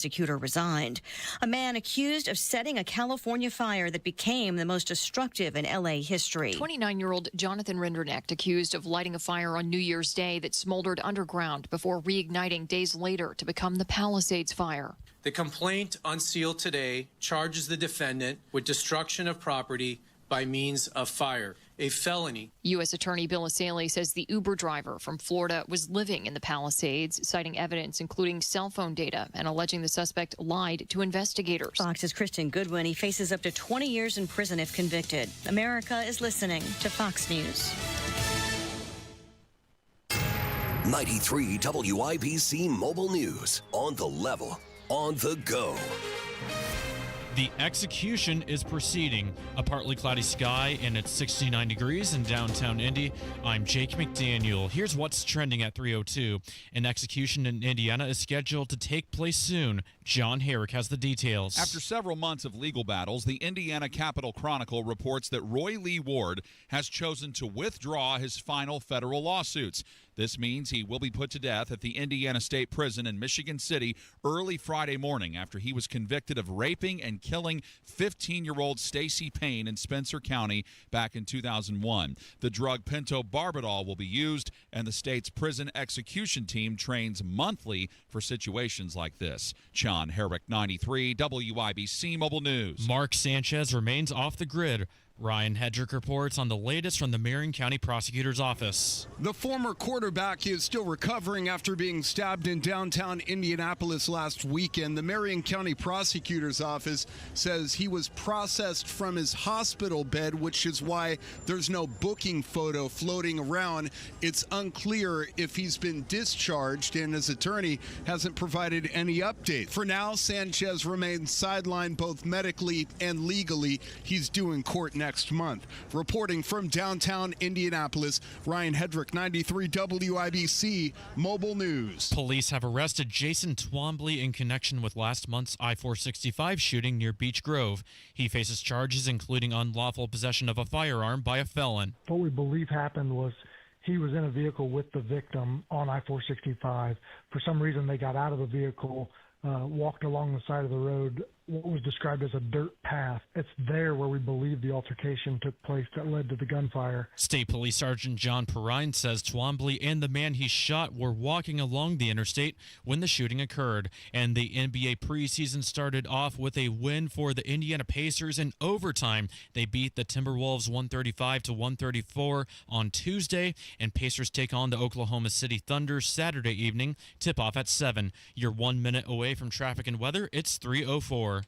prosecutor resigned. A man accused of setting a California fire that became the most destructive in L.A. history. 29-year-old Jonathan Rinderknecht accused of lighting a fire on New Year's Day that smoldered underground before reigniting days later to become the Palisades fire. The complaint unsealed today charges the defendant with destruction of property by means of fire, a felony. U.S. Attorney Bill Asaley says the Uber driver from Florida was living in the Palisades, citing evidence including cell phone data and alleging the suspect lied to investigators. Fox's Kristen Goodwin. He faces up to 20 years in prison if convicted. America is listening to Fox News. 93 WIBC Mobile News. On the level, on the go. The execution is proceeding. A partly cloudy sky and it's 69 degrees in downtown Indy. I'm Jake McDaniel. Here's what's trending at 3:02. An execution in Indiana is scheduled to take place soon. John Herrick has the details. After several months of legal battles, the Indiana Capital Chronicle reports that Roy Lee Ward has chosen to withdraw his final federal lawsuits. This means he will be put to death at the Indiana State Prison in Michigan City early Friday morning after he was convicted of raping and killing 15-year-old Stacey Payne in Spencer County back in 2001. The drug pentobarbital will be used, and the state's prison execution team trains monthly for situations like this. John Herrick, 93 WIBC Mobile News. Mark Sanchez remains off the grid. Ryan Hedrick reports on the latest from the Marion County Prosecutor's Office. The former quarterback is still recovering after being stabbed in downtown Indianapolis last weekend. The Marion County Prosecutor's Office says he was processed from his hospital bed, which is why there's no booking photo floating around. It's unclear if he's been discharged, and his attorney hasn't provided any update. For now, Sanchez remains sidelined both medically and legally. He's due in court next month. Reporting from downtown Indianapolis, Ryan Hedrick, 93 WIBC Mobile News. Police have arrested Jason Twombly in connection with last month's I-465 shooting near Beech Grove. He faces charges including unlawful possession of a firearm by a felon. What we believe happened was he was in a vehicle with the victim on I-465. For some reason, they got out of the vehicle, walked along the side of the road, what was described as a dirt path. It's there where we believe the altercation took place that led to the gunfire. State Police Sergeant John Perrine says Twombly and the man he shot were walking along the interstate when the shooting occurred. And the NBA preseason started off with a win for the Indiana Pacers in overtime. They beat the Timberwolves 135-134 on Tuesday, and Pacers take on the Oklahoma City Thunder Saturday evening. Tip-off at 7. You're 1 minute away from traffic and weather. It's 3:04.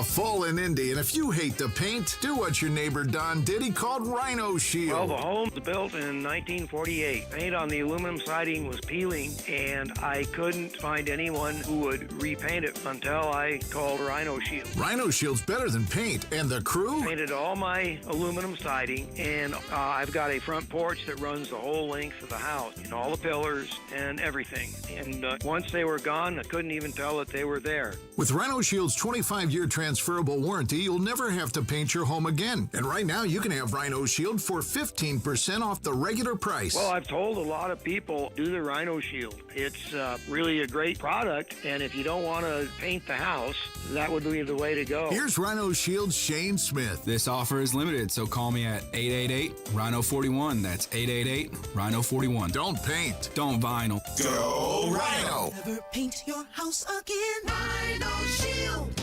Fall in Indy, and if you hate the paint, do what your neighbor Don did. He called Rhino Shield. Well, the home was built in 1948. Paint on the aluminum siding was peeling, and I couldn't find anyone who would repaint it until I called Rhino Shield. Rhino Shield's better than paint, and the crew painted all my aluminum siding, and I've got a front porch that runs the whole length of the house, and all the pillars and everything. And once they were gone, I couldn't even tell that they were there. With Rhino Shield's 25-year transferable warranty, you'll never have to paint your home again. And right now, you can have Rhino Shield for 15% off the regular price. Well, I've told a lot of people, do the Rhino Shield. It's really a great product, and if you don't want to paint the house, that would be the way to go. Here's Rhino Shield's Shane Smith. This offer is limited, so call me at 888-RHINO-41. That's 888-RHINO-41. Don't paint. Don't vinyl. Go Rhino. Never paint your house again. Rhino Shield.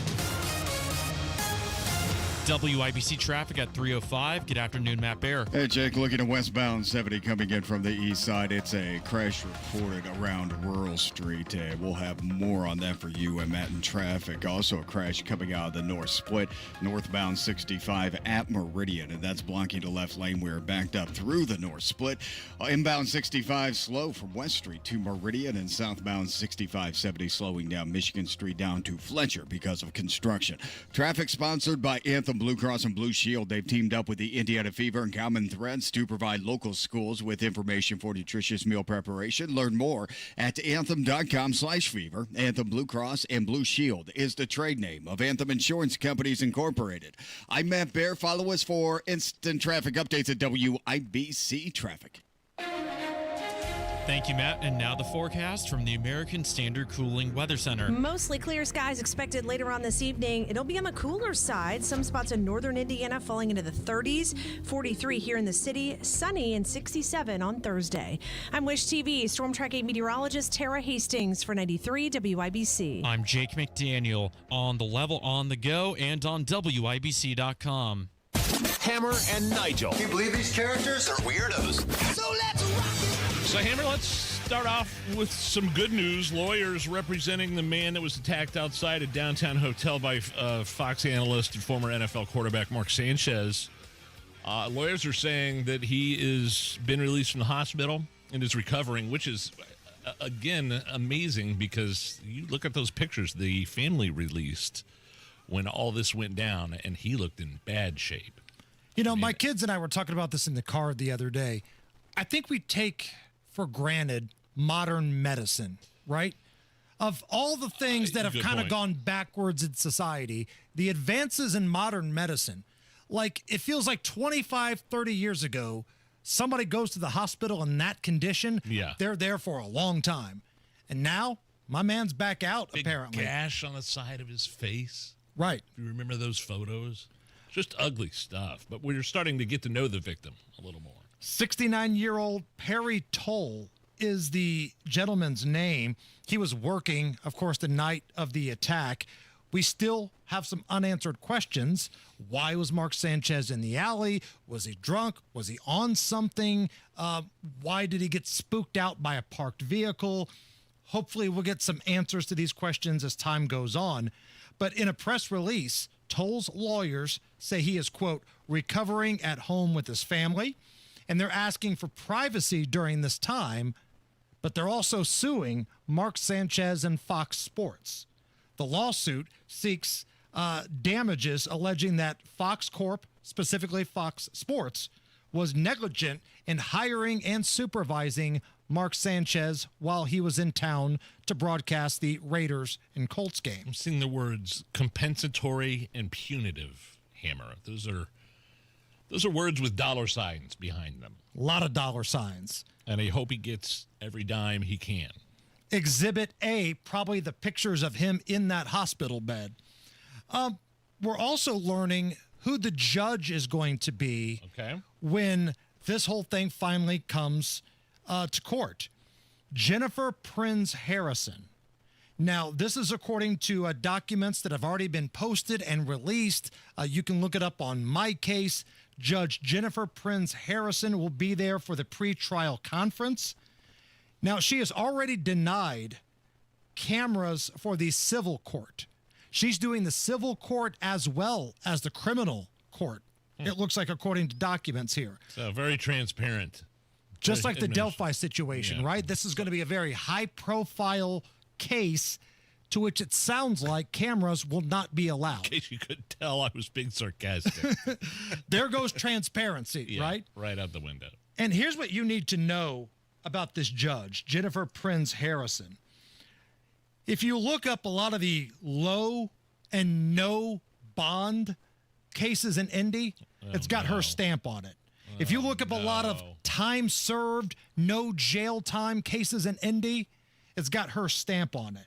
WIBC traffic at 3:05. Good afternoon, Matt Bear. Hey, Jake, looking at westbound 70 coming in from the east side. It's a crash reported around Rural Street. We'll have more on that for you and Matt in traffic. Also a crash coming out of the north split, northbound 65 at Meridian, and that's blocking the left lane. We're backed up through the north split. Inbound 65 slow from West Street to Meridian, and southbound 65-70 slowing down Michigan Street down to Fletcher because of construction. Traffic sponsored by Anthem Blue Cross and Blue Shield. They've teamed up with the Indiana Fever and Common Threads to provide local schools with information for nutritious meal preparation. Learn more at anthem.com/fever. Anthem Blue Cross and Blue Shield is the trade name of Anthem Insurance Companies Incorporated. I'm Matt Bear. Follow us for instant traffic updates at WIBC Traffic. Thank you, Matt. And now the forecast from the American Standard Cooling Weather Center. Mostly clear skies expected later on this evening. It'll be on the cooler side. Some spots in northern Indiana falling into the 30s, 43 here in the city, sunny and 67 on Thursday. I'm Wish TV Storm Tracking meteorologist Tara Hastings for 93 WIBC. I'm Jake McDaniel on the level, on the go, and on WIBC.com. Hammer and Nigel. Can you believe these characters are weirdos? So let's rock it. So, Hammer, let's start off with some good news. Lawyers representing the man that was attacked outside a downtown hotel by Fox analyst and former NFL quarterback Mark Sanchez. Lawyers are saying that he has been released from the hospital and is recovering, which is, again, amazing because you look at those pictures the family released when all this went down, and he looked in bad shape. You know, my kids and I were talking about this in the car the other day. I think we take for granted modern medicine, right? Of all the things that have kind of gone backwards in society, the advances in modern medicine, like it feels like 25, 30 years ago, somebody goes to the hospital in that condition, they're there for a long time. And now, my man's back out, Big apparently. Gash on the side of his face. Right. If you remember those photos? Just ugly stuff. But we're starting to get to know the victim a little more. 69-year-old Perry Toll is the gentleman's name. He was working, of course, the night of the attack. We still have some unanswered questions. Why was Mark Sanchez in the alley? Was he drunk? Was he on something? Why did he get spooked out by a parked vehicle? Hopefully we'll get some answers to these questions as time goes on. But in a press release, Toll's lawyers say he is, quote, recovering at home with his family, and they're asking for privacy during this time, but they're also suing Mark Sanchez and Fox Sports. The lawsuit seeks damages alleging that Fox Corp, specifically Fox Sports, was negligent in hiring and supervising Mark Sanchez while he was in town to broadcast the Raiders and Colts game. I'm seeing the words compensatory and punitive, Hammer. Those are words with dollar signs behind them. A lot of dollar signs. And I hope he gets every dime he can. Exhibit A, probably the pictures of him in that hospital bed. We're also learning who the judge is going to be when this whole thing finally comes to court. Jennifer Prinz Harrison. Now, this is according to documents that have already been posted and released. You can look it up on My Case. Judge Jennifer Prinz Harrison will be there for the pretrial conference. Now, she has already denied cameras for the civil court. She's doing the civil court as well as the criminal court. It looks like, according to documents here. So very transparent. Just like the Delphi situation, right? This is going to be a very high-profile case to which it sounds like cameras will not be allowed. In case you couldn't tell, I was being sarcastic. There goes transparency, right? Right out the window. And here's what you need to know about this judge, Jennifer Prinz Harrison. If you look up a lot of the low and no bond cases in Indy, it's got her stamp on it. If you look up a lot of time served, no jail time cases in Indy, it's got her stamp on it.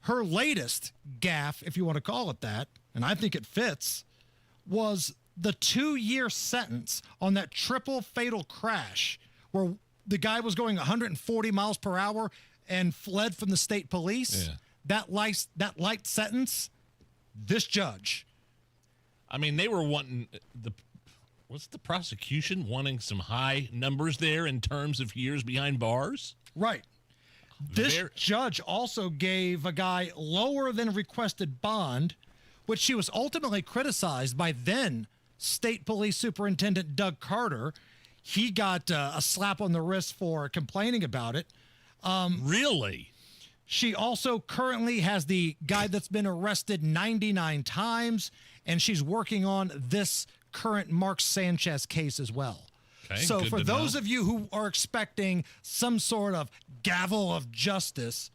Her latest gaffe, if you want to call it that, and I think it fits, was the 2-year sentence on that triple fatal crash where the guy was going 140 miles per hour and fled from the state police. That light sentence, this judge. I mean, they were wanting what's the prosecution wanting some high numbers there in terms of years behind bars? Right. This judge also gave a guy lower than requested bond, which she was ultimately criticized by then State Police Superintendent Doug Carter. He got a slap on the wrist for complaining about it. Really? She also currently has the guy that's been arrested 99 times, and she's working on this current Mark Sanchez case as well. Okay, so for those of you who are expecting some sort of gavel of justice,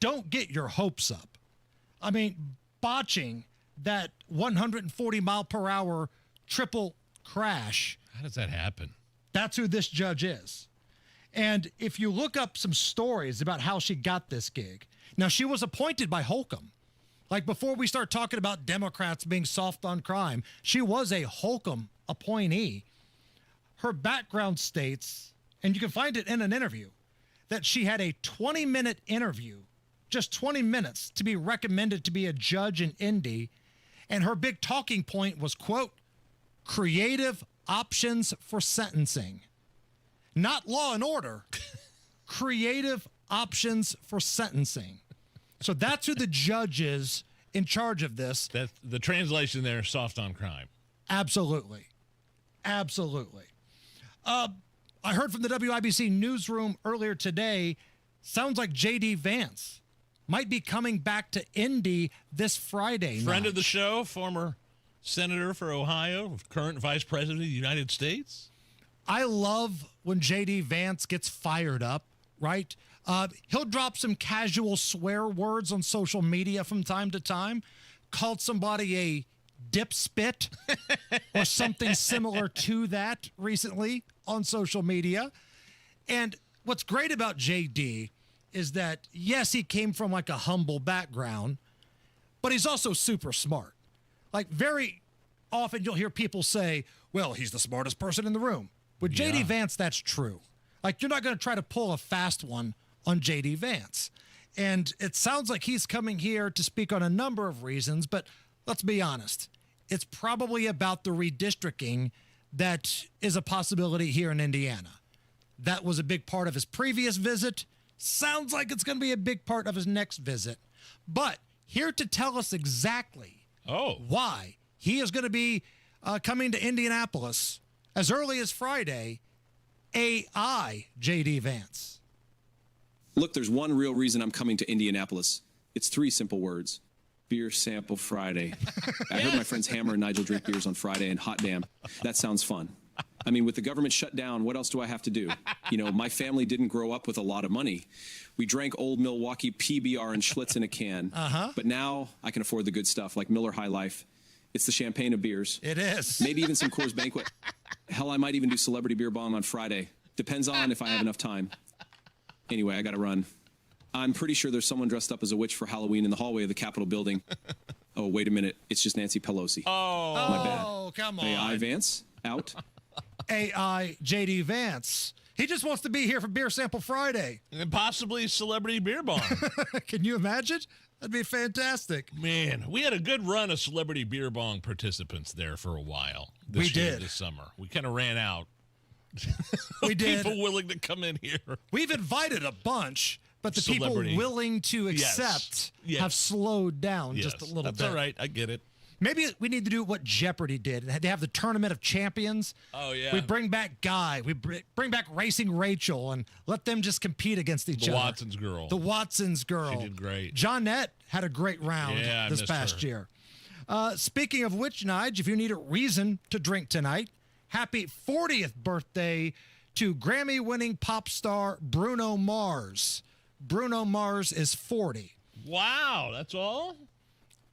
don't get your hopes up. I mean, botching that 140 mile per hour triple crash. How does that happen? That's who this judge is. And if you look up some stories about how she got this gig, now she was appointed by Holcomb. Like before we start talking about Democrats being soft on crime, she was a Holcomb appointee. Her background states, and you can find it in an interview, that she had a 20-minute interview, just 20 minutes, to be recommended to be a judge in Indy. And her big talking point was, quote, creative options for sentencing. Not law and order, creative options for sentencing. So that's who the judge is in charge of this. That's the translation there, soft on crime. Absolutely. Absolutely. I heard from the WIBC newsroom earlier today, sounds like J.D. Vance might be coming back to Indy this Friday night. Friend of the show, former senator for Ohio, current vice president of the United States. I love when J.D. Vance gets fired up, right? He'll drop some casual swear words on social media from time to time, called somebody a dip spit or something similar to that recently on social media. And what's great about JD is that, yes, he came from like a humble background, but he's also super smart. Like very often you'll hear people say, well, he's the smartest person in the room. With JD Vance, that's true. Like you're not going to try to pull a fast one on JD Vance. And it sounds like he's coming here to speak on a number of reasons, but let's be honest. It's probably about the redistricting that is a possibility here in Indiana. That was a big part of his previous visit. Sounds like it's going to be a big part of his next visit. But here to tell us exactly why he is going to be coming to Indianapolis as early as Friday, AI J.D. Vance. Look, there's one real reason I'm coming to Indianapolis. It's 3 simple words. Beer Sample Friday. I heard my friends Hammer and Nigel drink beers on Friday, and hot damn, that sounds fun. I mean, with the government shut down, what else do I have to do? You know, my family didn't grow up with a lot of money. We drank old Milwaukee PBR and Schlitz in a can. But now I can afford the good stuff like Miller High Life. It's the champagne of beers. It is. Maybe even some Coors Banquet. Hell, I might even do Celebrity Beer Bong on Friday. Depends on if I have enough time. Anyway, I gotta run. I'm pretty sure there's someone dressed up as a witch for Halloween in the hallway of the Capitol building. Oh, wait a minute. It's just Nancy Pelosi. My bad. Oh, come on. AI Vance, out. AI J.D. Vance. He just wants to be here for Beer Sample Friday. And possibly Celebrity Beer Bong. Can you imagine? That'd be fantastic. Man, we had a good run of Celebrity Beer Bong participants there for a while. We did. This summer. We kind of ran out. We did. People willing to come in here. We've invited a bunch, but the people willing to accept have slowed down just a little bit. That's all right. I get it. Maybe we need to do what Jeopardy did. They have the Tournament of Champions. Oh, yeah. We bring back Guy. We bring back Racing Rachel and let them just compete against each other. The Watson's girl. The Watson's girl. She did great. Johnette had a great round this past year. Speaking of which, Nige, if you need a reason to drink tonight, happy 40th birthday to Grammy-winning pop star Bruno Mars. Bruno Mars is 40. Wow, that's all?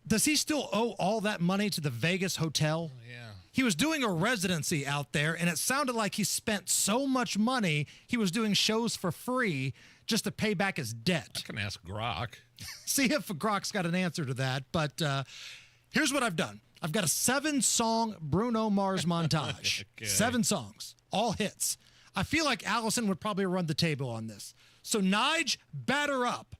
Does he still owe all that money to the Vegas hotel? Yeah. He was doing a residency out there, and it sounded like he spent so much money, he was doing shows for free just to pay back his debt. I can ask Grok. See if Grok's got an answer to that. But here's what I've done. I've got a 7-song Bruno Mars montage. Okay. 7 songs, all hits. I feel like Allison would probably run the table on this. So, Nige, batter up.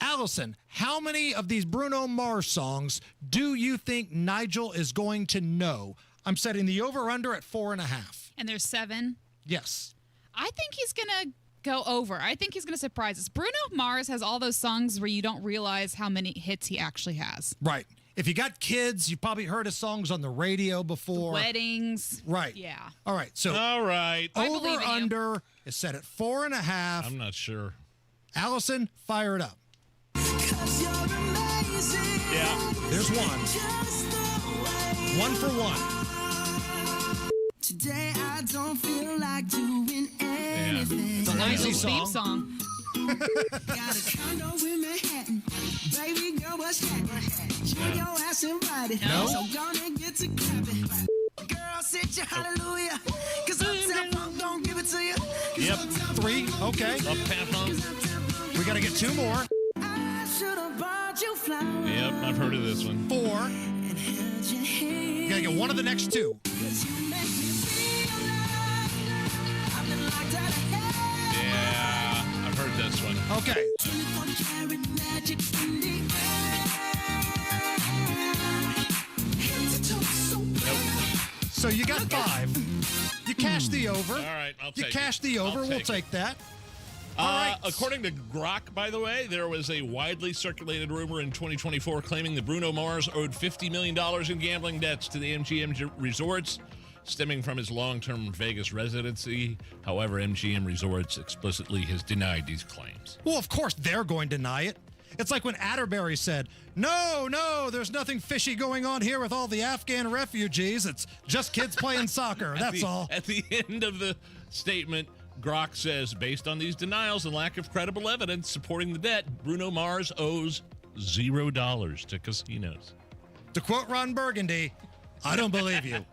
Allison, how many of these Bruno Mars songs do you think Nigel is going to know? I'm setting the over-under at 4.5. And there's 7? Yes. I think he's going to go over. I think he's going to surprise us. Bruno Mars has all those songs where you don't realize how many hits he actually has. Right. If you got kids, you probably heard his songs on the radio before. Weddings. Right. Yeah. All right. So all right. Over-under is set at 4.5. I'm not sure. Allison, fire it up. Yeah. There's one. 1 for 1. Today I don't feel like doing anything. It's a lazy theme song. Got a condo in Manhattan. Baby girl, what's happening? Shake your ass and ride it. No. So gonna get to clapping. Girl, sit your hallelujah. Cause I'm don't give it to you. Yep. 3, okay. Up tempo. We got to get 2 more. Yep, I've heard of this one. 4. You got to get one of the next 2. Yeah, I've heard this one. Okay. So you got 5. You cashed the over. All right, I'll take it. You cashed the over. We'll take that. All right. According to Grok, by the way, there was a widely circulated rumor in 2024 claiming that Bruno Mars owed $50 million in gambling debts to the MGM Resorts, stemming from his long-term Vegas residency. However, MGM Resorts explicitly has denied these claims. Well, of course they're going to deny it. It's like when Atterbury said, no, there's nothing fishy going on here with all the Afghan refugees. It's just kids playing soccer. That's all. At the end of the statement, Grok says, based on these denials and lack of credible evidence supporting the debt, Bruno Mars owes $0 to casinos. To quote Ron Burgundy, I don't believe you.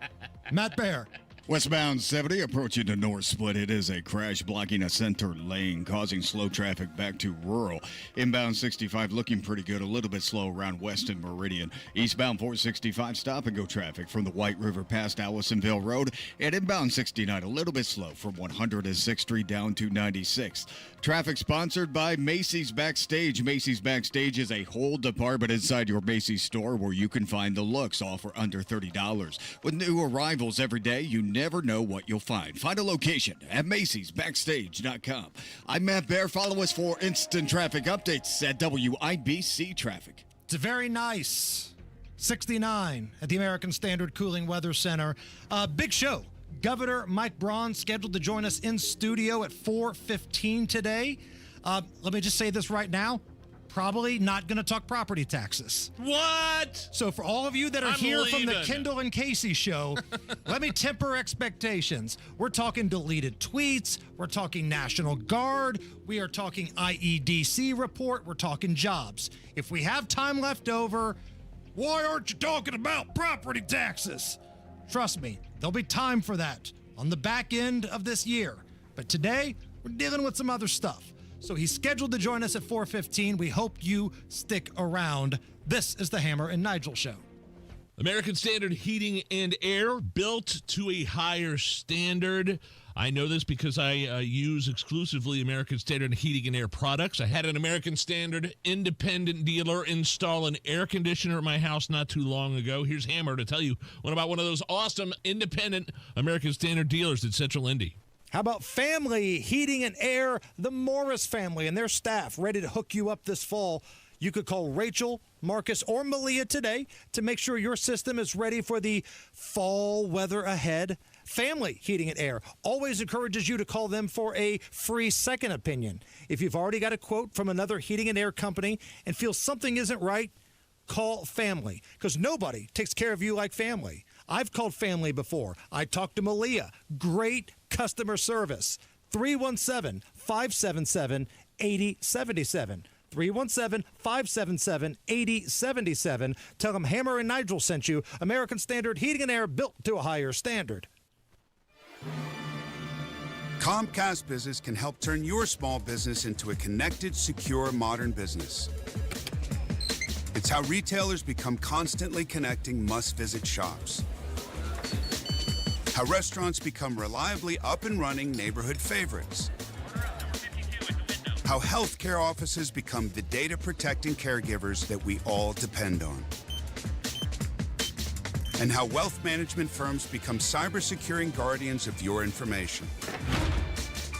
Matt Bear. Westbound 70 approaching the north split. It is a crash blocking a center lane, causing slow traffic back to rural. Inbound 65 looking pretty good, a little bit slow around Weston Meridian. Eastbound 465 stop and go traffic from the White River past Allisonville Road. And inbound 69 a little bit slow from 106th Street down to 96th. Traffic sponsored by Macy's Backstage. Macy's Backstage is a whole department inside your Macy's store where you can find the looks, all for under $30. With new arrivals every day, you never know what you'll find. Find a location at Macy'sBackstage.com. I'm Matt Bear. Follow us for instant traffic updates at WIBC Traffic. It's a very nice 69 at the American Standard Cooling Weather Center. Big show. Governor Mike Braun scheduled to join us in studio at 4:15 today. Let me just say this right now. Probably not going to talk property taxes. What? So for all of you that are I'm here from the leaving. Kendall and Casey show, let me temper expectations. We're talking deleted tweets. We're talking National Guard. We are talking IEDC report. We're talking jobs. If we have time left over, why aren't you talking about property taxes? Trust me, there'll be time for that on the back end of this year. But today, we're dealing with some other stuff. So he's scheduled to join us at 4:15. We hope you stick around. This is the Hammer and Nigel Show. American Standard Heating and Air, built to a higher standard. I know this because I use exclusively American Standard Heating and Air products. I had an American Standard independent dealer install an air conditioner at my house not too long ago. Here's Hammer to tell you about one of those awesome independent American Standard dealers at Central Indy. How about Family Heating and Air, the Morris family and their staff ready to hook you up this fall. You could call Rachel, Marcus, or Malia today to make sure your system is ready for the fall weather ahead. Family Heating and Air always encourages you to call them for a free second opinion. If you've already got a quote from another heating and air company and feel something isn't right, call Family, because nobody takes care of you like Family. I've called Family before. I talked to Malia. Great customer service. 317-577-8077. 317-577-8077. Tell them Hammer and Nigel sent you. American Standard Heating and Air, built to a higher standard. Comcast Business can help turn your small business into a connected, secure, modern business. It's how retailers become constantly connecting must-visit shops. How restaurants become reliably up and running neighborhood favorites. How healthcare offices become the data-protecting caregivers that we all depend on. And how wealth management firms become cyber-securing guardians of your information.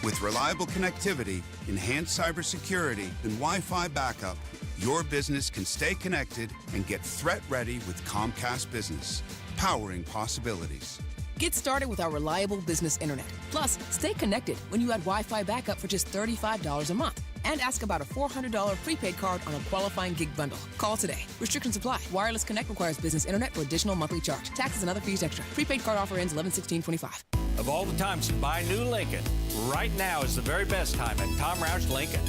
With reliable connectivity, enhanced cybersecurity, and Wi-Fi backup, your business can stay connected and get threat-ready with Comcast Business, powering possibilities. Get started with our reliable business internet. Plus, stay connected when you add Wi-Fi backup for just $35 a month. And ask about a $400 prepaid card on a qualifying gig bundle. Call today. Restrictions apply. Wireless Connect requires business internet for additional monthly charge. Taxes and other fees extra. Prepaid card offer ends 11/16/25. Of all the times to buy new Lincoln, right now is the very best time at Tom Roush Lincoln.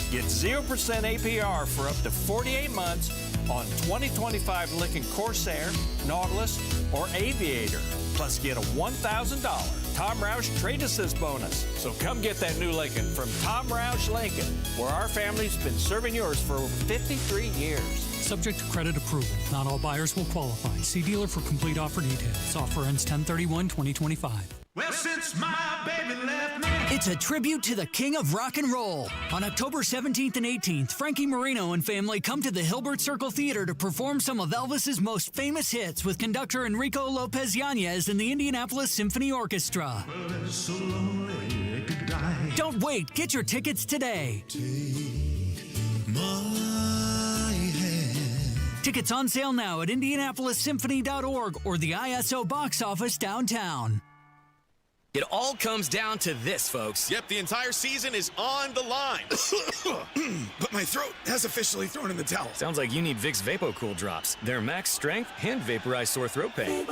Get 0% APR for up to 48 months on 2025 Lincoln Corsair, Nautilus, or Aviator. Plus, get a $1,000 Tom Roush Trade Assist bonus. So come get that new Lincoln from Tom Roush Lincoln, where our family's been serving yours for over 53 years. Subject to credit approval. Not all buyers will qualify. See dealer for complete offer details. Offer ends 10/31/2025. Well, since my baby left me. It's a tribute to the king of rock and roll. On October 17th and 18th, Frankie Marino and family come to the Hilbert Circle Theater to perform some of Elvis's most famous hits with conductor Enrico Lopez Yanez and the Indianapolis Symphony Orchestra. Well, it's so lonely I could die. Don't wait. Get your tickets today. Take my hand. Tickets on sale now at IndianapolisSymphony.org or the ISO box office downtown. It all comes down to this, folks. Yep, the entire season is on the line. But my throat has officially thrown in the towel. Sounds like you need Vicks VapoCool drops. They're max strength and vaporize sore throat pain.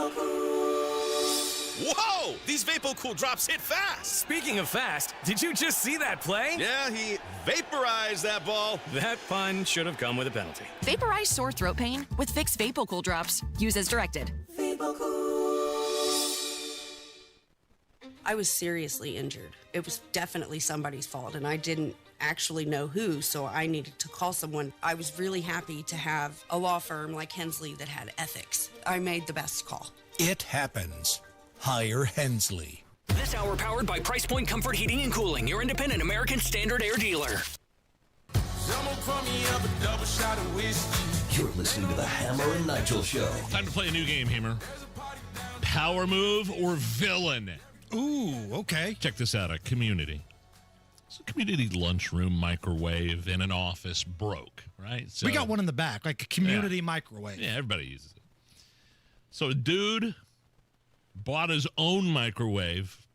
Whoa! These VapoCool drops hit fast. Speaking of fast, did you just see that play? Yeah, he vaporized that ball. That pun should have come with a penalty. Vaporize sore throat pain with Vicks VapoCool drops. Use as directed. I was seriously injured. It was definitely somebody's fault, and I didn't actually know who, so I needed to call someone. I was really happy to have a law firm like Hensley that had ethics. I made the best call. It happens. Hire Hensley. This hour powered by Price Point Comfort Heating and Cooling, your independent American Standard Air dealer. You're listening to the Hammer and Nigel Show. Time to play a new game, Hammer. Power move or villain? Ooh, okay. Check this out, a community. It's a community lunchroom microwave in an office broke, right? So, we got one in the back, like a community microwave. Yeah, everybody uses it. So a dude bought his own microwave,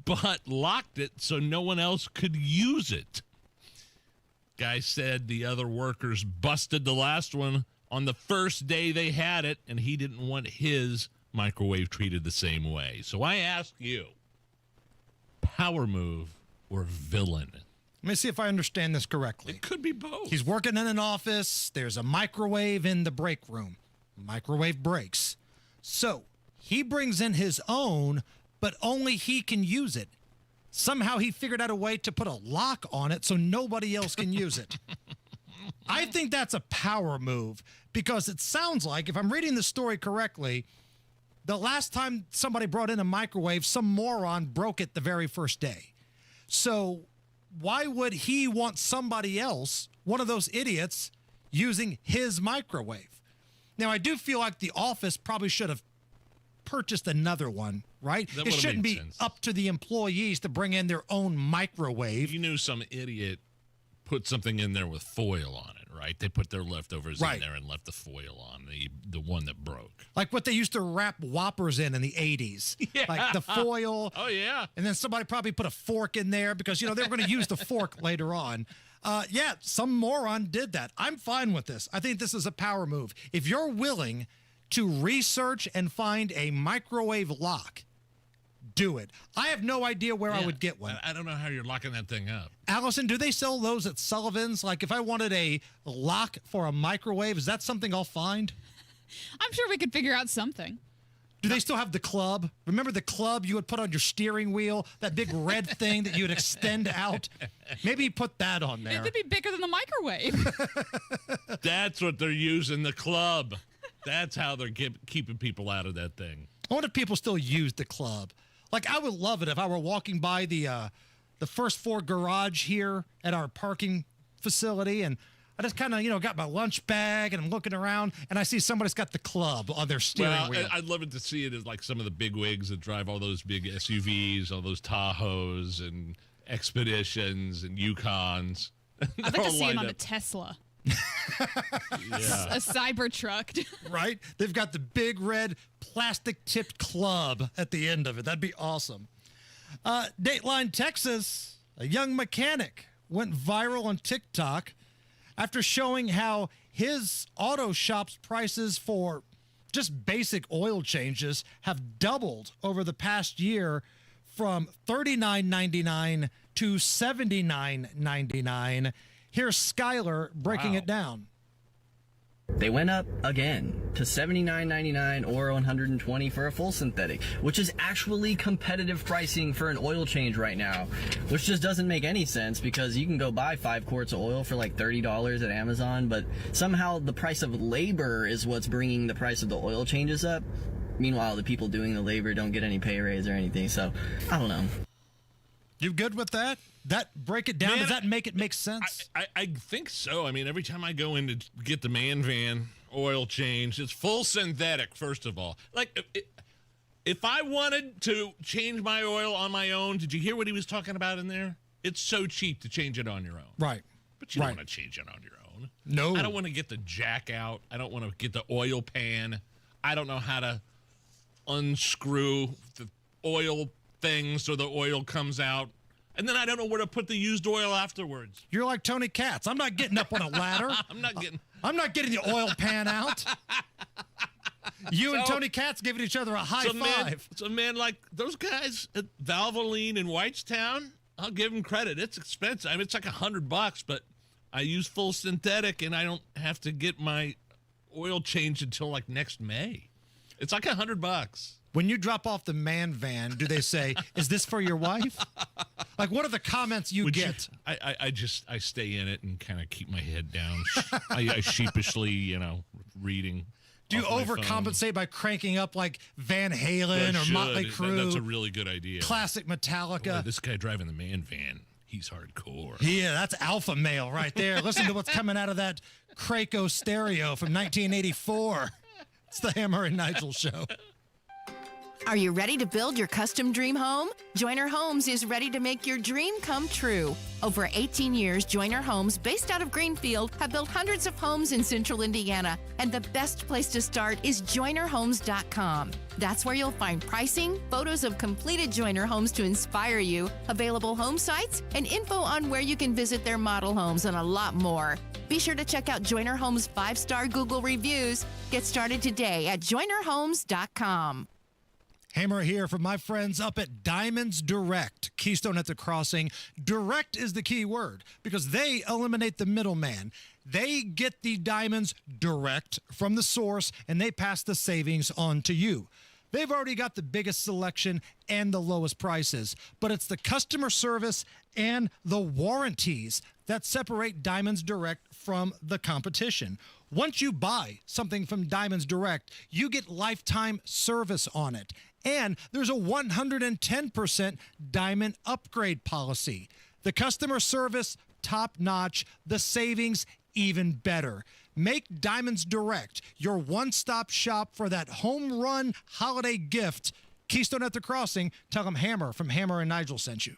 but locked it so no one else could use it. Guy said the other workers busted the last one on the first day they had it, and he didn't want his microwave treated the same way. So I ask you, power move or villain? Let me see if I understand this correctly. It could be both. He's working in an office. There's a microwave in the break room. Microwave breaks. So he brings in his own, but only he can use it. Somehow he figured out a way to put a lock on it so nobody else can use it. I think that's a power move because it sounds like, if I'm reading the story correctly, the last time somebody brought in a microwave, some moron broke it the very first day. So why would he want somebody else, one of those idiots, using his microwave? Now, I do feel like the office probably should have purchased another one, right? It shouldn't be up to the employees to bring in their own microwave. You knew some idiot put something in there with foil on it, right? They put their leftovers in there and left the foil on, the one that broke. Like what they used to wrap Whoppers in the 80s. Yeah. Like the foil. Oh, yeah. And then somebody probably put a fork in there because, they were going to use the fork later on. Yeah, some moron did that. I'm fine with this. I think this is a power move. If you're willing to research and find a microwave lock, do it. I have no idea where I would get one. I don't know how you're locking that thing up. Allison, do they sell those at Sullivan's? Like if I wanted a lock for a microwave, is that something I'll find? I'm sure we could figure out something. Do they still have the club? Remember the club you would put on your steering wheel? That big red thing that you would extend out? Maybe put that on there. It could be bigger than the microwave. That's what they're using, the club. That's how they're keeping people out of that thing. I wonder if people still use the club. Like, I would love it if I were walking by the first floor garage here at our parking facility, and I just kind of, got my lunch bag, and I'm looking around, and I see somebody's got the club on their steering wheel. I'd love it to see it as like some of the big wigs that drive all those big SUVs, all those Tahoes and Expeditions and Yukons. I'd like to see him on a Tesla. Yeah. A Cybertruck. Right? They've got the big red plastic-tipped club at the end of it. That'd be awesome. Dateline, Texas, a young mechanic went viral on TikTok after showing how his auto shop's prices for just basic oil changes have doubled over the past year from $39.99 to $79.99. Here's Skylar breaking it down. They went up again. to $79.99 or $120 for a full synthetic, which is actually competitive pricing for an oil change right now, which just doesn't make any sense because you can go buy 5 quarts of oil for like $30 at Amazon, but somehow the price of labor is what's bringing the price of the oil changes up. Meanwhile, the people doing the labor don't get any pay raise or anything, so I don't know. You good with that? Break it down. Man, Does that make it make sense? I think so. I mean, every time I go in to get the man van oil change, it's full synthetic, first of all. Like, if I wanted to change my oil on my own, did you hear what he was talking about in there? It's so cheap to change it on your own. Right. But you don't want to change it on your own. No. I don't want to get the jack out. I don't want to get the oil pan. I don't know how to unscrew the oil thing so the oil comes out. And then I don't know where to put the used oil afterwards. You're like Tony Katz. I'm not getting up on a ladder. I'm not getting the oil pan out. You and Tony Katz giving each other a high five. So, man, like those guys at Valvoline in Whitestown, I'll give them credit. It's expensive. I mean, it's like $100, but I use full synthetic, and I don't have to get my oil changed until like next May. It's like $100. When you drop off the man van, do they say, "Is this for your wife?" Like, what are the comments you get? I stay in it and kind of keep my head down. I sheepishly, reading. Do you overcompensate by cranking up like Van Halen or Motley Crue? That's a really good idea. Classic Metallica. Boy, this guy driving the man van, he's hardcore. Yeah, that's alpha male right there. Listen to what's coming out of that Krakow stereo from 1984. It's the Hammer and Nigel Show. Are you ready to build your custom dream home? Joyner Homes is ready to make your dream come true. Over 18 years, Joyner Homes, based out of Greenfield, have built hundreds of homes in central Indiana, and the best place to start is JoynerHomes.com. That's where you'll find pricing, photos of completed Joyner homes to inspire you, available home sites, and info on where you can visit their model homes and a lot more. Be sure to check out Joyner Homes' 5-star Google reviews. Get started today at JoynerHomes.com. Hammer here from my friends up at Diamonds Direct, Keystone at the Crossing. Direct is the key word because they eliminate the middleman. They get the diamonds direct from the source and they pass the savings on to you. They've already got the biggest selection and the lowest prices, but it's the customer service and the warranties that separate Diamonds Direct from the competition. Once you buy something from Diamonds Direct, you get lifetime service on it. And there's a 110% diamond upgrade policy. The customer service, top notch. The savings, even better. Make Diamonds Direct your one-stop shop for that home run holiday gift. Keystone at the Crossing, tell them Hammer from Hammer and Nigel sent you.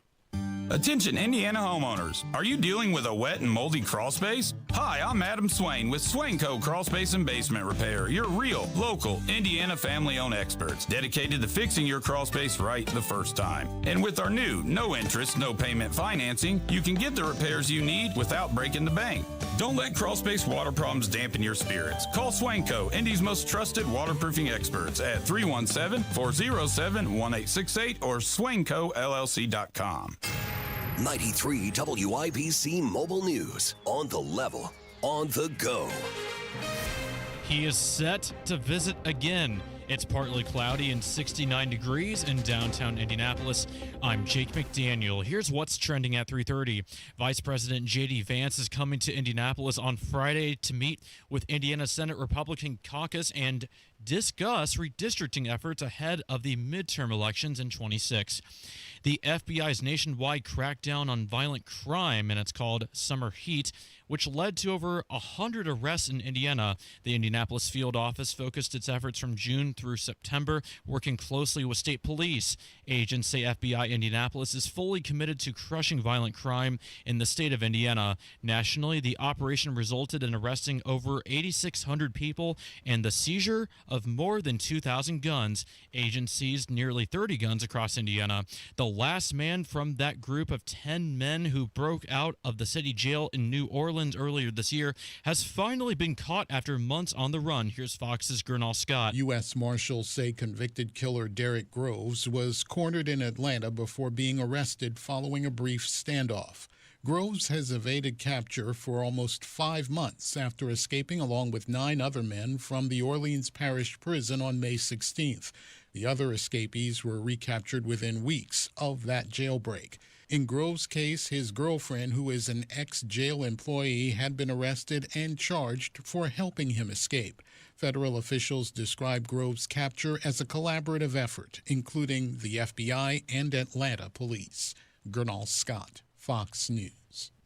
Attention Indiana homeowners, are you dealing with a wet and moldy crawl space? Hi, I'm Adam Swain with Swain Co. Crawl Space and Basement Repair, your real, local, Indiana family-owned experts dedicated to fixing your crawl space right the first time. And with our new no interest, no payment financing, you can get the repairs you need without breaking the bank. Don't let crawl space water problems dampen your spirits. Call Swain Co., Indy's most trusted waterproofing experts at 317-407-1868 or swaincollc.com. 93 WIBC Mobile News. On the level, on the go. He is set to visit again. It's partly cloudy and 69 degrees in downtown Indianapolis. I'm Jake McDaniel. Here's what's trending at 3:30. Vice President J.D. Vance is coming to Indianapolis on Friday to meet with Indiana Senate Republican caucus and discuss redistricting efforts ahead of the midterm elections in 26. The FBI's nationwide crackdown on violent crime, and it's called Summer Heat, which led to over 100 arrests in Indiana. The Indianapolis field office focused its efforts from June through September, working closely with state police. Agents say FBI Indianapolis is fully committed to crushing violent crime in the state of Indiana. Nationally, the operation resulted in arresting over 8,600 people and the seizure of more than 2,000 guns. Agents seized nearly 30 guns across Indiana. The last man from that group of 10 men who broke out of the city jail in New Orleans earlier this year has finally been caught after months on the run. Here's Fox's Gernal Scott. U.S. Marshals say convicted killer Derek Groves was cornered in Atlanta before being arrested following a brief standoff. Groves has evaded capture for almost 5 months after escaping along with 9 other men from the Orleans Parish Prison on May 16th. The other escapees were recaptured within weeks of that jailbreak. In Groves' case, his girlfriend, who is an ex-jail employee, had been arrested and charged for helping him escape. Federal officials describe Groves' capture as a collaborative effort, including the FBI and Atlanta police. Gernal Scott, Fox News.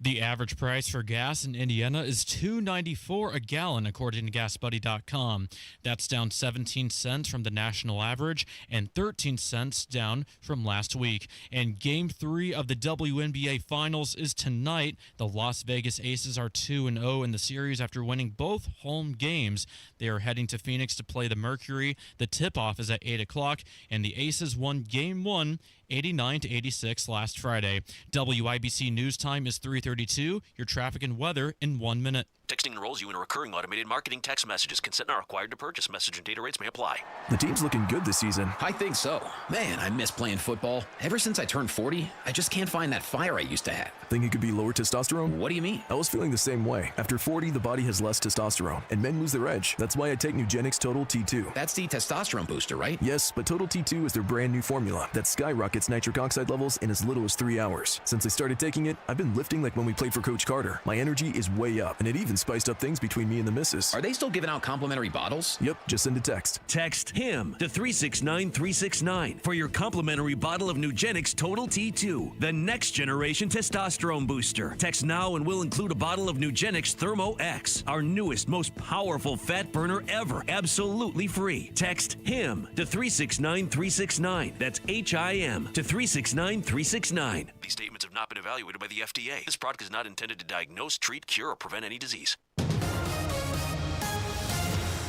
The average price for gas in Indiana is $2.94 a gallon, according to GasBuddy.com. That's down 17 cents from the national average and 13 cents down from last week. And Game 3 of the WNBA Finals is tonight. The Las Vegas Aces are 2-0 in the series after winning both home games. They are heading to Phoenix to play the Mercury. The tip-off is at 8 o'clock, and the Aces won Game 1 89-86 last Friday. WIBC News Time is 3:32. Your traffic and weather in 1 minute. Texting enrolls you in a recurring automated marketing text messages. Consent not required to purchase. Message and data rates may apply. The team's looking good this season. I think so. Man, I miss playing football. Ever since I turned 40, I just can't find that fire I used to have. Think it could be lower testosterone? What do you mean? I was feeling the same way. After 40, the body has less testosterone, and men lose their edge. That's why I take Nugenix Total T2. That's the testosterone booster, right? Yes, but Total T2 is their brand new formula that skyrockets nitric oxide levels in as little as 3 hours. Since I started taking it, I've been lifting like when we played for Coach Carter. My energy is way up, and it even spiced up things between me and the missus. Are they still giving out complimentary bottles? Yep, just send a text. Text HIM to 369-369 for your complimentary bottle of Nugenix Total T2, the next generation testosterone booster. Text now and we'll include a bottle of Nugenix Thermo X, our newest, most powerful fat burner ever, absolutely free. Text HIM to 369-369. That's HIM to 369-369. These statements have not been evaluated by the FDA. This product is not intended to diagnose, treat, cure, or prevent any disease.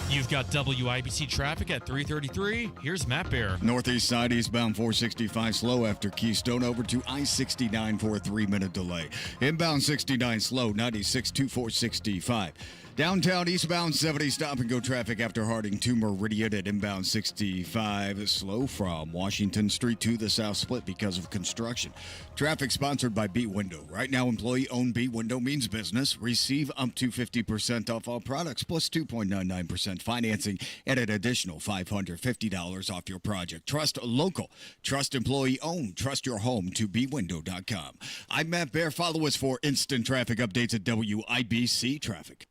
You've got WIBC traffic at 3:33. Here's Matt Bear. Northeast side eastbound 465 slow after Keystone over to I-69 for a 3-minute delay. Inbound 69 slow, 96 to 465. Downtown eastbound 70 stop and go traffic after Harding to Meridian at inbound 65 slow from Washington Street to the South Split because of construction. Traffic sponsored by B Window. Right now, employee-owned B Window means business. Receive up to 50% off all products plus 2.99% financing and an additional $550 off your project. Trust local. Trust employee-owned. Trust your home to bwindow.com. I'm Matt Bear. Follow us for instant traffic updates at WIBC Traffic.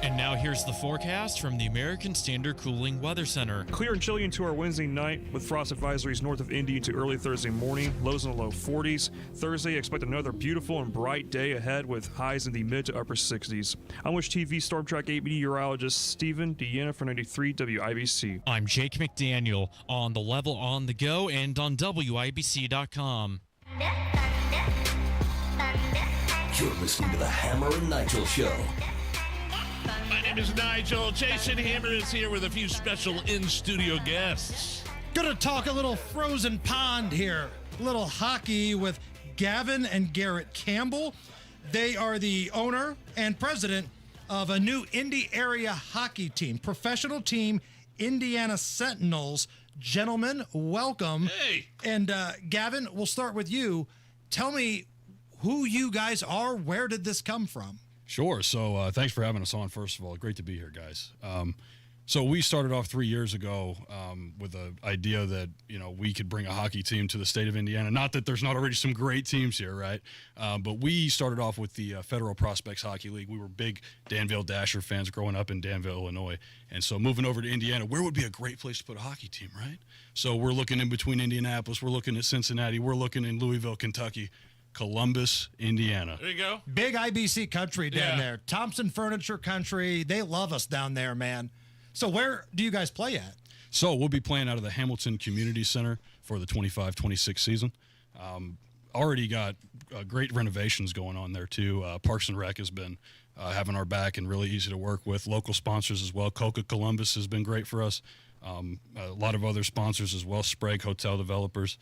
And now here's the forecast from the American Standard Cooling Weather Center. Clear and chilly into our Wednesday night with frost advisories north of Indy into early Thursday morning, lows in the low 40s. Thursday, expect another beautiful and bright day ahead with highs in the mid to upper 60s. I'm Wish TV Storm Track 8 meteorologist Stephen Deanna for 93 WIBC. I'm Jake McDaniel on the level on the go and on WIBC.com. You're listening to the Hammer and Nigel Show. My name is Nigel. Jason Hammer is here with a few special in-studio guests. Gonna talk a little frozen pond here. A little hockey with Gavin and Garrett Campbell. They are the owner and president of a new Indy area hockey team, professional team, Indiana Sentinels. Gentlemen, welcome. Hey. And Gavin, we'll start with you. Tell me who you guys are. Where did this come from? Sure. So thanks for having us on, first of all. Great to be here, guys. So we started off 3 years ago with the idea that, you know, we could bring a hockey team to the state of Indiana. Not that there's not already some great teams here, right? But we started off with the Federal Prospects Hockey League. We were big Danville Dasher fans growing up in Danville, Illinois. And so moving over to Indiana, where would be a great place to put a hockey team, right? So we're looking in between Indianapolis. We're looking at Cincinnati. We're looking in Louisville, Kentucky. Columbus, Indiana. There you go. Big IBC country down there. Thompson Furniture Country. They love us down there, man. So where do you guys play at? So we'll be playing out of the Hamilton Community Center for the 25-26 season. Already got great renovations going on there, too. Parks and Rec has been having our back and really easy to work with. Local sponsors as well. Coca Columbus has been great for us. A lot of other sponsors as well. Sprague Hotel Developers.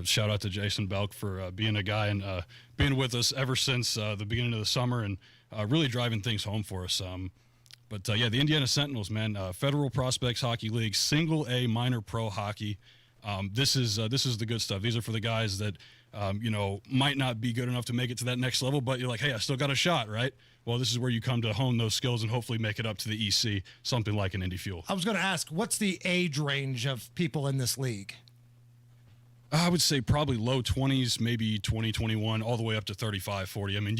Shout out to Jason Belk for being a guy and being with us ever since the beginning of the summer and really driving things home for us. But the Indiana Sentinels, man, Federal Prospects Hockey League, single A minor pro hockey. This is the good stuff. These are for the guys that might not be good enough to make it to that next level, but you're like, hey, I still got a shot, right? Well, this is where you come to hone those skills and hopefully make it up to the EC, something like an Indy Fuel. I was going to ask, what's the age range of people in this league? I would say probably low 20s, maybe 20, 21, all the way up to 35, 40. I mean,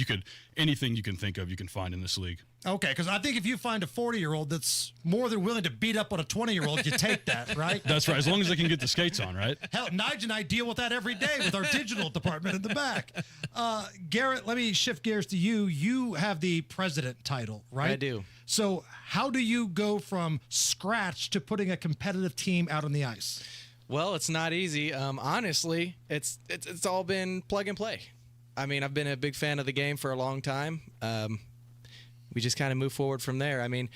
anything you can think of, you can find in this league. Okay, because I think if you find a 40-year-old that's more than willing to beat up on a 20-year-old, you take that, right? That's right, as long as they can get the skates on, right? Hell, Nigel and I deal with that every day with our digital department in the back. Garrett, let me shift gears to you. You have the president title, right? I do. So how do you go from scratch to putting a competitive team out on the ice? Well, it's not easy. Honestly, it's all been plug and play. I mean, I've been a big fan of the game for a long time. We just kind of move forward from there. I mean,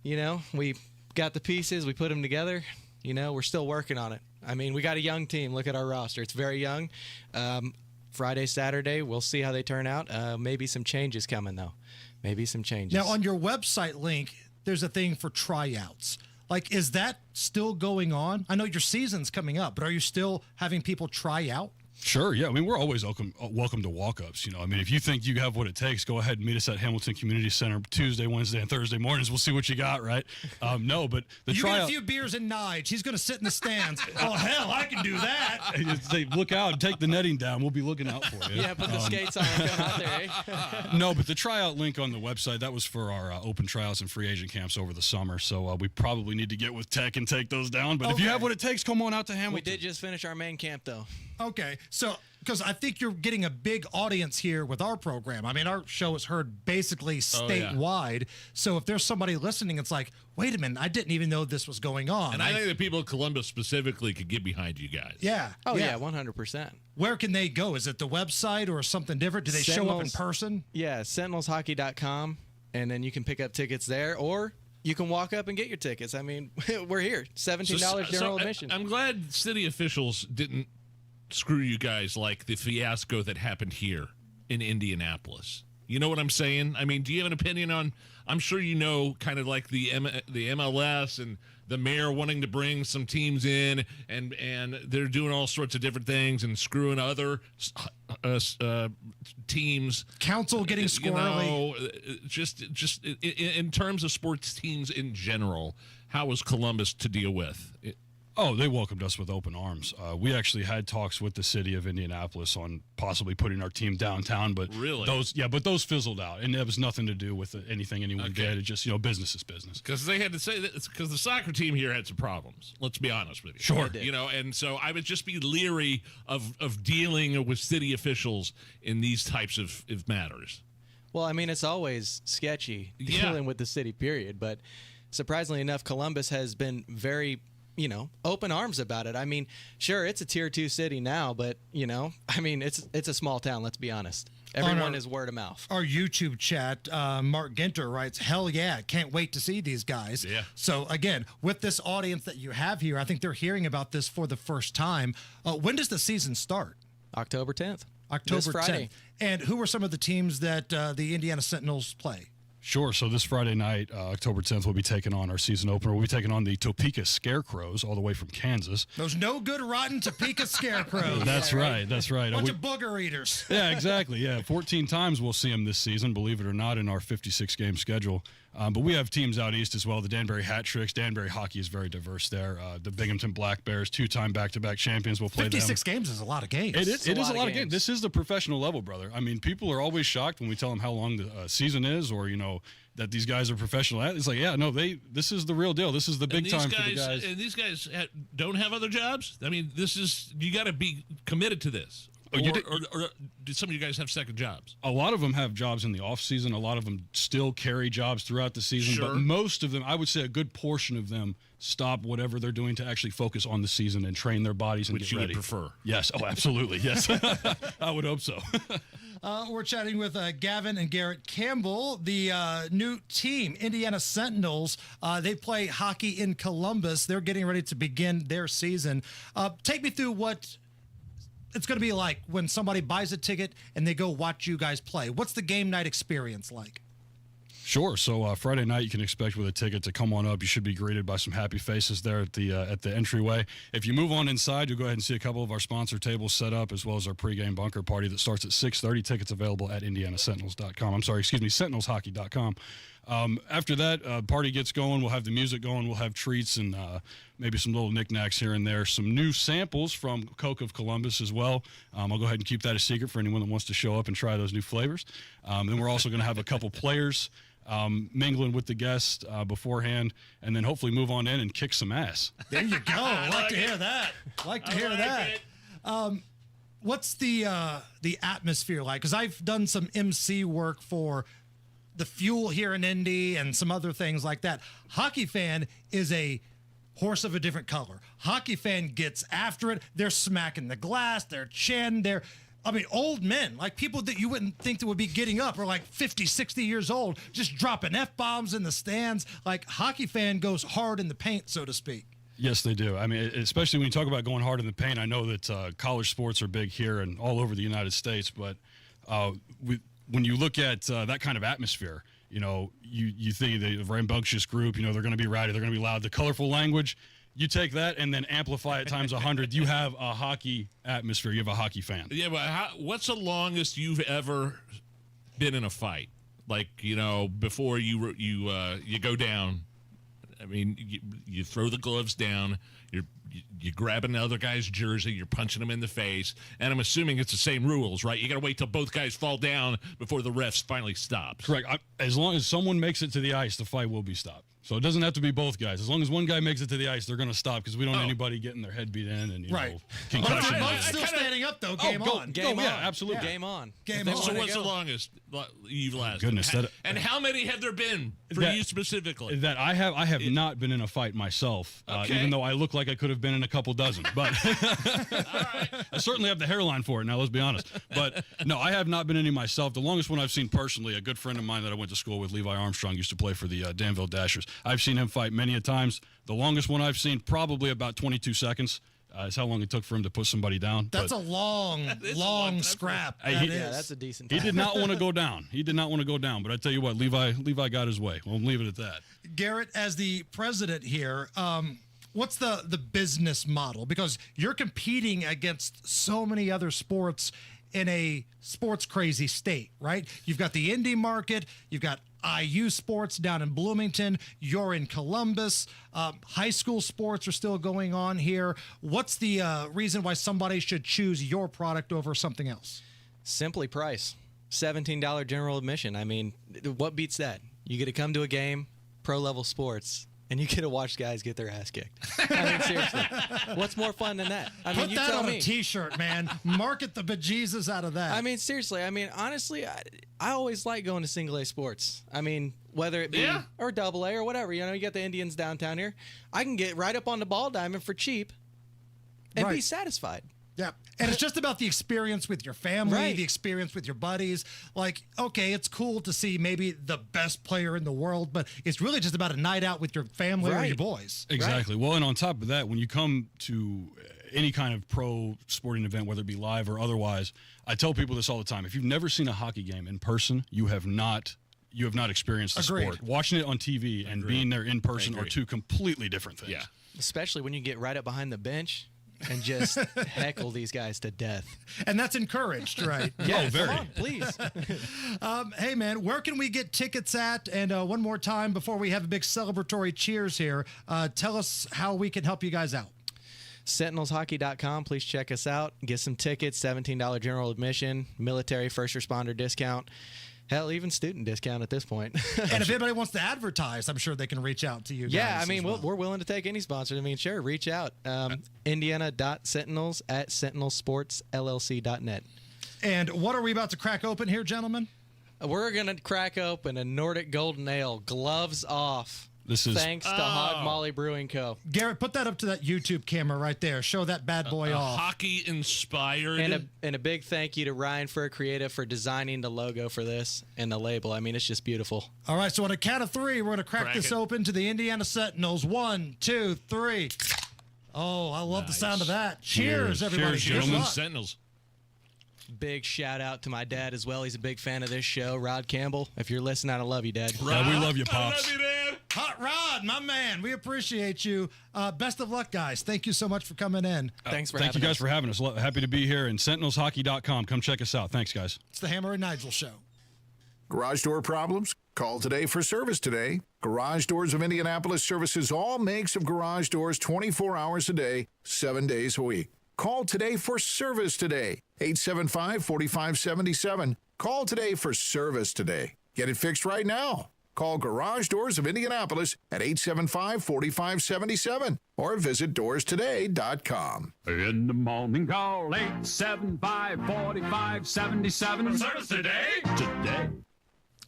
we got the pieces, we put them together. We're still working on it. I mean, we got a young team. Look at our roster. It's very young. Friday, Saturday, we'll see how they turn out. Maybe some changes coming, though. Maybe some changes. Now, on your website link, there's a thing for tryouts. Like, is that still going on? I know your season's coming up, but are you still having people try out? Sure, yeah. I mean, we're always welcome to walk-ups. I mean, if you think you have what it takes, go ahead and meet us at Hamilton Community Center Tuesday, Wednesday, and Thursday mornings. We'll see what you got, right? No, but the you tryout. got a few beers in Nige. He's going to sit in the stands. Oh, hell, I can do that. They look out and take the netting down. We'll be looking out for you. Yeah, put the skates on and come out there, eh? No, but the tryout link on the website, that was for our open tryouts and free agent camps over the summer. So we probably need to get with tech and take those down. But if you have what it takes, come on out to Hamilton. We did just finish our main camp, though. Okay, so because I think you're getting a big audience here with our program. I mean, our show is heard basically statewide. So if there's somebody listening, it's like, wait a minute, I didn't even know this was going on. And I think the people of Columbus specifically could get behind you guys. Yeah. Oh, yeah, 100%. Where can they go? Is it the website or something different? Do they show up in person? Yeah, sentinelshockey.com, and then you can pick up tickets there, or you can walk up and get your tickets. I mean, we're here. $17 general admission. I'm glad city officials didn't screw you guys like the fiasco that happened here in Indianapolis. You know what I'm saying? I mean, do you have an opinion on, I'm sure you know, kind of like the MLS and the mayor wanting to bring some teams in, and they're doing all sorts of different things and screwing other teams. Council getting squirrely. Just in terms of sports teams in general, how was Columbus to deal with? Oh, they welcomed us with open arms. We actually had talks with the city of Indianapolis on possibly putting our team downtown, but those fizzled out, and it was nothing to do with anything anyone did. It just, business is business. Because they had to say that, because the soccer team here had some problems. Let's be honest with you. Sure. And so I would just be leery of dealing with city officials in these types of matters. Well, I mean, it's always sketchy dealing with the city, period. But surprisingly enough, Columbus has been very open arms about it. I mean, sure, it's a tier 2 city now, but I mean, it's a small town. Let's be honest. Everyone is word of mouth. Our YouTube chat, Mark Ginter writes, "Hell yeah, can't wait to see these guys." Yeah. So again, with this audience that you have here, I think they're hearing about this for the first time. When does the season start? October 10th. October this Friday. 10th. And who are some of the teams that the Indiana Sentinels play? Sure. So this Friday night, October 10th, we'll be taking on our season opener. We'll be taking on the Topeka Scarecrows, all the way from Kansas. Those no good, rotten Topeka Scarecrows. That's right. That's right. Bunch of booger eaters. Yeah, exactly. Yeah, 14 times we'll see them this season, believe it or not, in our 56-game schedule. But we have teams out east as well. The Danbury Hat Tricks. Danbury hockey is very diverse there. The Binghamton Black Bears, 2-time back-to-back champions, will play 56 games is a lot of games. It is a lot of games. This is the professional level, brother. I mean, people are always shocked when we tell them how long the season is, or, that these guys are professional athletes. It's like, yeah, no, this is the real deal. This is the big time for the guys. And these guys don't have other jobs? I mean, you got to be committed to this. Or did some of you guys have second jobs? A lot of them have jobs in the off season. A lot of them still carry jobs throughout the season. Sure. But most of them, I would say a good portion of them, stop whatever they're doing to actually focus on the season and train their bodies and Which get ready. Which you would prefer. Yes. Oh, absolutely. Yes. I would hope so. We're chatting with Gavin and Garrett Campbell, the new team, Indiana Sentinels. They play hockey in Columbus. They're getting ready to begin their season. Take me through what it's going to be like when somebody buys a ticket and they go watch you guys play. What's the game night experience like? Sure. So Friday night, you can expect with a ticket to come on up. You should be greeted by some happy faces there at the entryway. If you move on inside, you'll go ahead and see a couple of our sponsor tables set up, as well as our pregame bunker party that starts at 6:30. Tickets available at IndianaSentinels.com. Sentinelshockey.com. After that, party gets going. We'll have the music going. We'll have treats and maybe some little knickknacks here and there. Some new samples from Coke of Columbus as well. I'll go ahead and keep that a secret for anyone that wants to show up and try those new flavors. Then we're also going to have a couple players mingling with the guests beforehand, and then hopefully move on in and kick some ass. There you go. I like to hear that. Like to hear that. What's the atmosphere like? Because I've done some MC work for the Fuel here in Indy and some other things like that. Hockey fan is a horse of a different color. Hockey fan gets after it. They're smacking the glass. They're chanting. Old men, like people that you wouldn't think that would be getting up are like 50, 60 years old, just dropping F-bombs in the stands. Like, hockey fan goes hard in the paint, so to speak. Yes, they do. I mean, especially when you talk about going hard in the paint, I know that college sports are big here and all over the United States, but when you look at that kind of atmosphere, you think the rambunctious group, they're going to be rowdy, they're going to be loud. The colorful language, you take that and then amplify it times 100. You have a hockey atmosphere. You have a hocky fan. Yeah, but what's the longest you've ever been in a fight? Like, before you go down. I mean, you throw the gloves down. You grab another guy's jersey. You're punching him in the face. And I'm assuming it's the same rules, right? You got to wait till both guys fall down before the refs finally stops. Correct. As long as someone makes it to the ice, the fight will be stopped. So it doesn't have to be both guys. As long as one guy makes it to the ice, they're going to stop because we don't want anybody getting their head beat in and concussion. Both still standing up though. Game on. Game on. Yeah, absolutely. Game on. Game on. So what's the longest you've lasted? Goodness. And how many have there been for you specifically? That I have not been in a fight myself, even though I look like I could have been in a couple dozen. But I certainly have the hairline for it now, let's be honest. But no, I have not been in any myself. The longest one I've seen personally, a good friend of mine that I went to school with, Levi Armstrong, used to play for the Danville Dashers. I've seen him fight many a times. The longest one I've seen, probably about 22 seconds. Is how long it took for him to put somebody down. That's a long scrap. That's a decent time. He did not want to go down. But I tell you what, Levi got his way. We'll leave it at that. Garrett, as the president here, what's the business model? Because you're competing against so many other sports in a sports crazy state, right? You've got the indie market, you've got IU sports down in Bloomington, you're in Columbus, high school sports are still going on here. What's the reason why somebody should choose your product over something else? Simply price. $17 general admission. I mean, what beats that? You get to come to a game, pro level sports, and you get to watch guys get their ass kicked. I mean, seriously, what's more fun than that? I mean, Put that on a T-shirt, man. Market the bejesus out of that. I mean, seriously. I mean, honestly, I always like going to single A sports. I mean, whether it be or double A or whatever. You got the Indians downtown here. I can get right up on the ball diamond for cheap and be satisfied. Yeah, and it's just about the experience with your family, the experience with your buddies. Like, okay, it's cool to see maybe the best player in the world, but it's really just about a night out with your family or your boys. Exactly. Well, and on top of that, when you come to any kind of pro sporting event, whether it be live or otherwise, I tell people this all the time. If you've never seen a hockey game in person, you have not experienced the sport. Watching it on TV and being there in person are two completely different things. Yeah. Especially when you get right up behind the bench and just heckle these guys to death. And that's encouraged, right? Yeah, very. come on, please. Hey, man, where can we get tickets at? And one more time before we have a big celebratory cheers here, tell us how we can help you guys out. SentinelsHockey.com. Please check us out. Get some tickets, $17 general admission, military first responder discount. Hell, even student discount at this point. And if anybody wants to advertise, I'm sure they can reach out to you guys. Yeah, I mean, we're willing to take any sponsor. I mean, sure, reach out. Indiana.sentinels@sentinelsportsllc.net. And what are we about to crack open here, gentlemen? We're going to crack open a Nordic Golden Ale, gloves off. This is thanks to Hog Molly Brewing Co. Garrett, put that up to that YouTube camera right there. Show that bad boy off. Hockey inspired. And a big thank you to Ryan for Creative for designing the logo for this and the label. I mean, it's just beautiful. All right, so on a count of three, we're going to crack this open to the Indiana Sentinels. 1, 2, 3. Oh, I love the sound of that. Cheers, everybody. Cheers, gentlemen. Sentinels. Big shout out to my dad as well. He's a big fan of this show. Rod Campbell, if you're listening, I love you, Dad. Rod, we love you, Pops. I love you, Dad. Hot Rod, my man. We appreciate you. Best of luck, guys. Thank you so much for coming in. Thanks for Thank you having guys us. for having us. Happy to be here. And sentinelshockey.com. Come check us out. Thanks, guys. It's the Hammer and Nigel Show. Garage door problems? Call today for service today. Garage Doors of Indianapolis services all makes of garage doors 24 hours a day, 7 days a week. Call today for service today. 875-4577. Call today for service today. Get it fixed right now. Call Garage Doors of Indianapolis at 875-4577 or visit doorstoday.com. In the morning, call 875-4577. Service today. Today.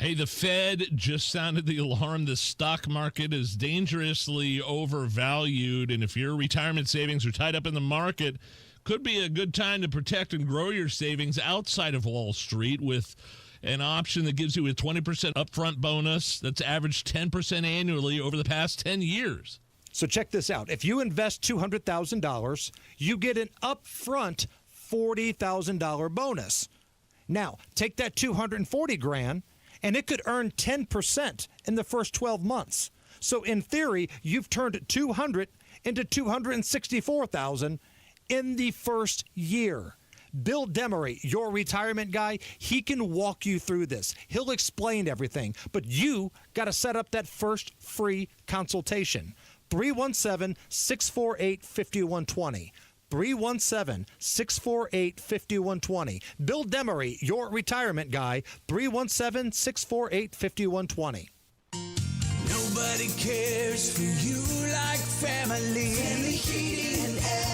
Hey, the Fed just sounded the alarm. The stock market is dangerously overvalued, and if your retirement savings are tied up in the market, could be a good time to protect and grow your savings outside of Wall Street with an option that gives you a 20% upfront bonus that's averaged 10% annually over the past 10 years. So check this out. If you invest $200,000, you get an upfront $40,000 bonus. Now, take that $240,000 and it could earn 10% in the first 12 months. So in theory, you've turned $200,000 into $264,000 in the first year. Bill Demery, your retirement guy, he can walk you through this. He'll explain everything, but you got to set up that first free consultation. 317-648-5120. 317-648-5120. Bill Demery, your retirement guy, 317-648-5120. Nobody cares for you like family. Family Heating and Air.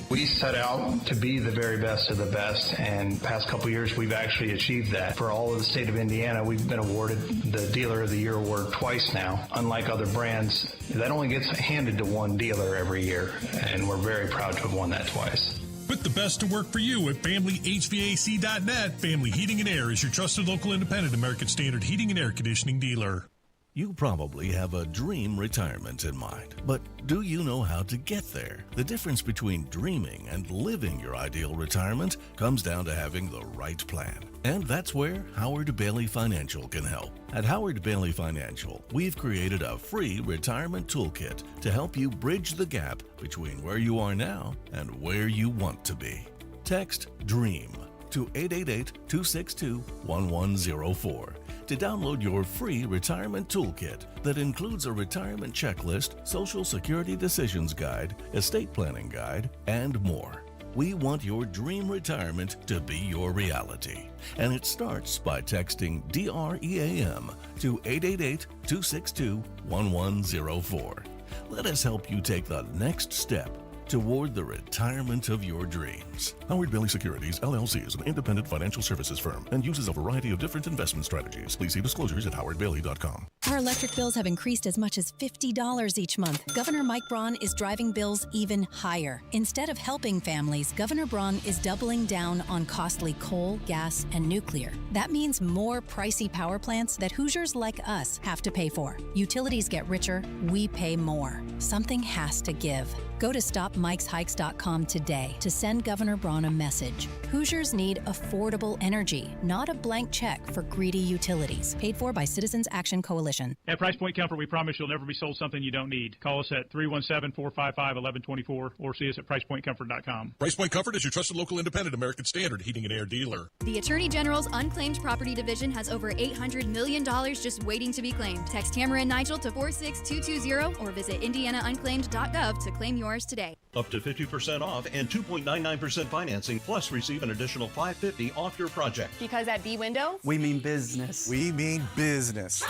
We set out to be the very best of the best, and past couple years we've actually achieved that. For all of the state of Indiana, we've been awarded the Dealer of the Year award twice now. Unlike other brands, that only gets handed to one dealer every year, and we're very proud to have won that twice. Put the best to work for you at FamilyHVAC.net. Family Heating and Air is your trusted local independent American Standard heating and air conditioning dealer. You probably have a dream retirement in mind, but do you know how to get there? The difference between dreaming and living your ideal retirement comes down to having the right plan. And that's where Howard Bailey Financial can help. At Howard Bailey Financial, we've created a free retirement toolkit to help you bridge the gap between where you are now and where you want to be. Text DREAM to 888-262-1104. to download your free retirement toolkit that includes a retirement checklist, Social Security decisions guide, estate planning guide, and more. We want your dream retirement to be your reality. And it starts by texting DREAM to 888-262-1104. Let us help you take the next step toward the retirement of your dreams. Howard Bailey Securities, LLC is an independent financial services firm and uses a variety of different investment strategies. Please see disclosures at howardbailey.com. Our electric bills have increased as much as $50 each month. Governor Mike Braun is driving bills even higher. Instead of helping families, Governor Braun is doubling down on costly coal, gas, and nuclear. That means more pricey power plants that Hoosiers like us have to pay for. Utilities get richer, we pay more. Something has to give. Go to StopMikesHikes.com today to send Governor Braun a message. Hoosiers need affordable energy, not a blank check for greedy utilities. Paid for by Citizens Action Coalition. At Price Point Comfort, we promise you'll never be sold something you don't need. Call us at 317-455-1124 or see us at PricePointComfort.com. Price Point Comfort is your trusted local independent American Standard heating and air dealer. The Attorney General's Unclaimed Property Division has over $800 million just waiting to be claimed. Text Hammer and Nigel to 46220 or visit IndianaUnclaimed.gov to claim yours today. Up to 50% off and 2.99% financing, plus receive an additional $550 off your project. Because at B Windows, we mean business. We mean business.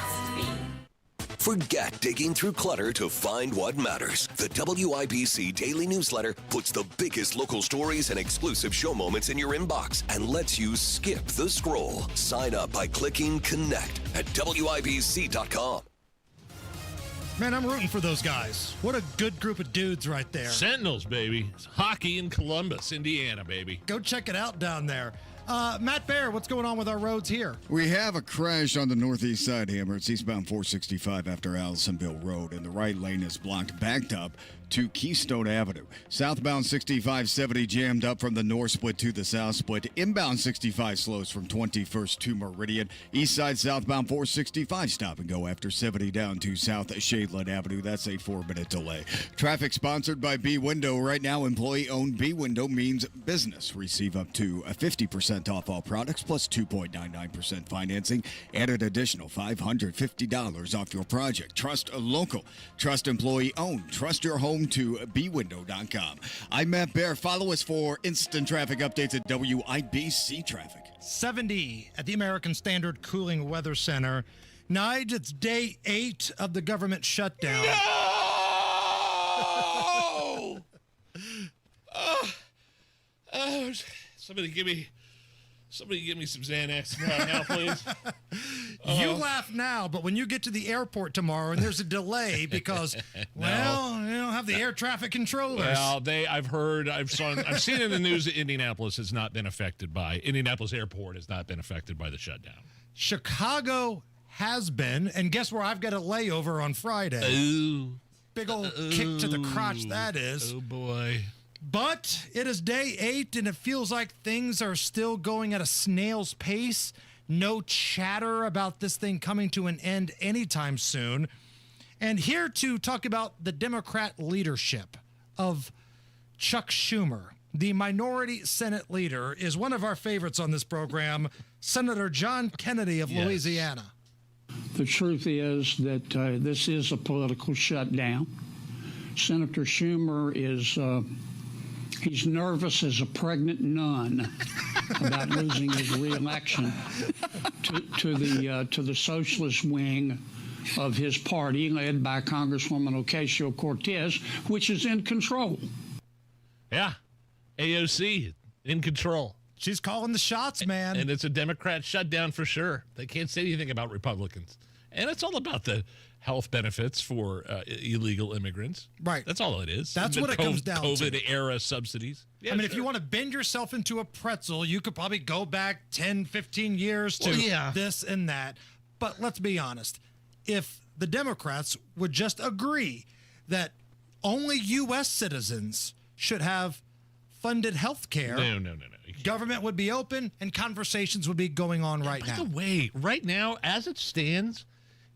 Forget digging through clutter to find what matters. The WIBC Daily Newsletter puts the biggest local stories and exclusive show moments in your inbox and lets you skip the scroll. Sign up by clicking Connect at WIBC.com. Man, I'm rooting for those guys. What a good group of dudes right there. Sentinels, baby. It's hockey in Columbus, Indiana, baby. Go check it out down there. Matt Baer, what's going on with our roads here? We have a crash on the northeast side, Hammer. It's eastbound 465 after Allisonville Road, and the right lane is blocked, backed up to Keystone Avenue. Southbound 6570 jammed up from the north split to the south split. Inbound 65 slows from 21st to Meridian. East side southbound 465 stop and go after 70 down to South Shadeland Avenue. That's a 4-minute delay. Traffic sponsored by B Window. Right now, employee-owned B Window means business. Receive up to 50% off all products plus 2.99% financing and an additional $550 off your project. Trust a local. Trust employee-owned. Trust your home to bwindow.com. I'm Matt Baer. Follow us for instant traffic updates at WIBC Traffic. 70 at the American Standard Cooling Weather Center. Nigel, it's day 8 of the government shutdown. No! Somebody give me some Xanax right now, please. You laugh now, but when you get to the airport tomorrow and there's a delay because, well, you don't have the air traffic controllers. Well, I've seen in the news that Indianapolis Airport has not been affected by the shutdown. Chicago has been, and guess where I've got a layover on Friday? Ooh. Big old kick to the crotch that is. Oh, boy. But it is day 8, and it feels like things are still going at a snail's pace. No chatter about this thing coming to an end anytime soon. And here to talk about the Democrat leadership of Chuck Schumer, the minority Senate leader, is one of our favorites on this program, Senator John Kennedy of Louisiana. The truth is that this is a political shutdown. Senator Schumer is... he's nervous as a pregnant nun about losing his reelection to the socialist wing of his party, led by Congresswoman Ocasio-Cortez, which is in control. Yeah, AOC in control. She's calling the shots, man. And it's a Democrat shutdown for sure. They can't say anything about Republicans. And it's all about the health benefits for illegal immigrants. Right. That's all it is. That's what it comes down to. COVID-era subsidies. Yeah, I mean, if you want to bend yourself into a pretzel, you could probably go back 10, 15 years to this and that. But let's be honest. If the Democrats would just agree that only U.S. citizens should have funded health care, no. Government would be open and conversations would be going on right now. By the way, right now, as it stands,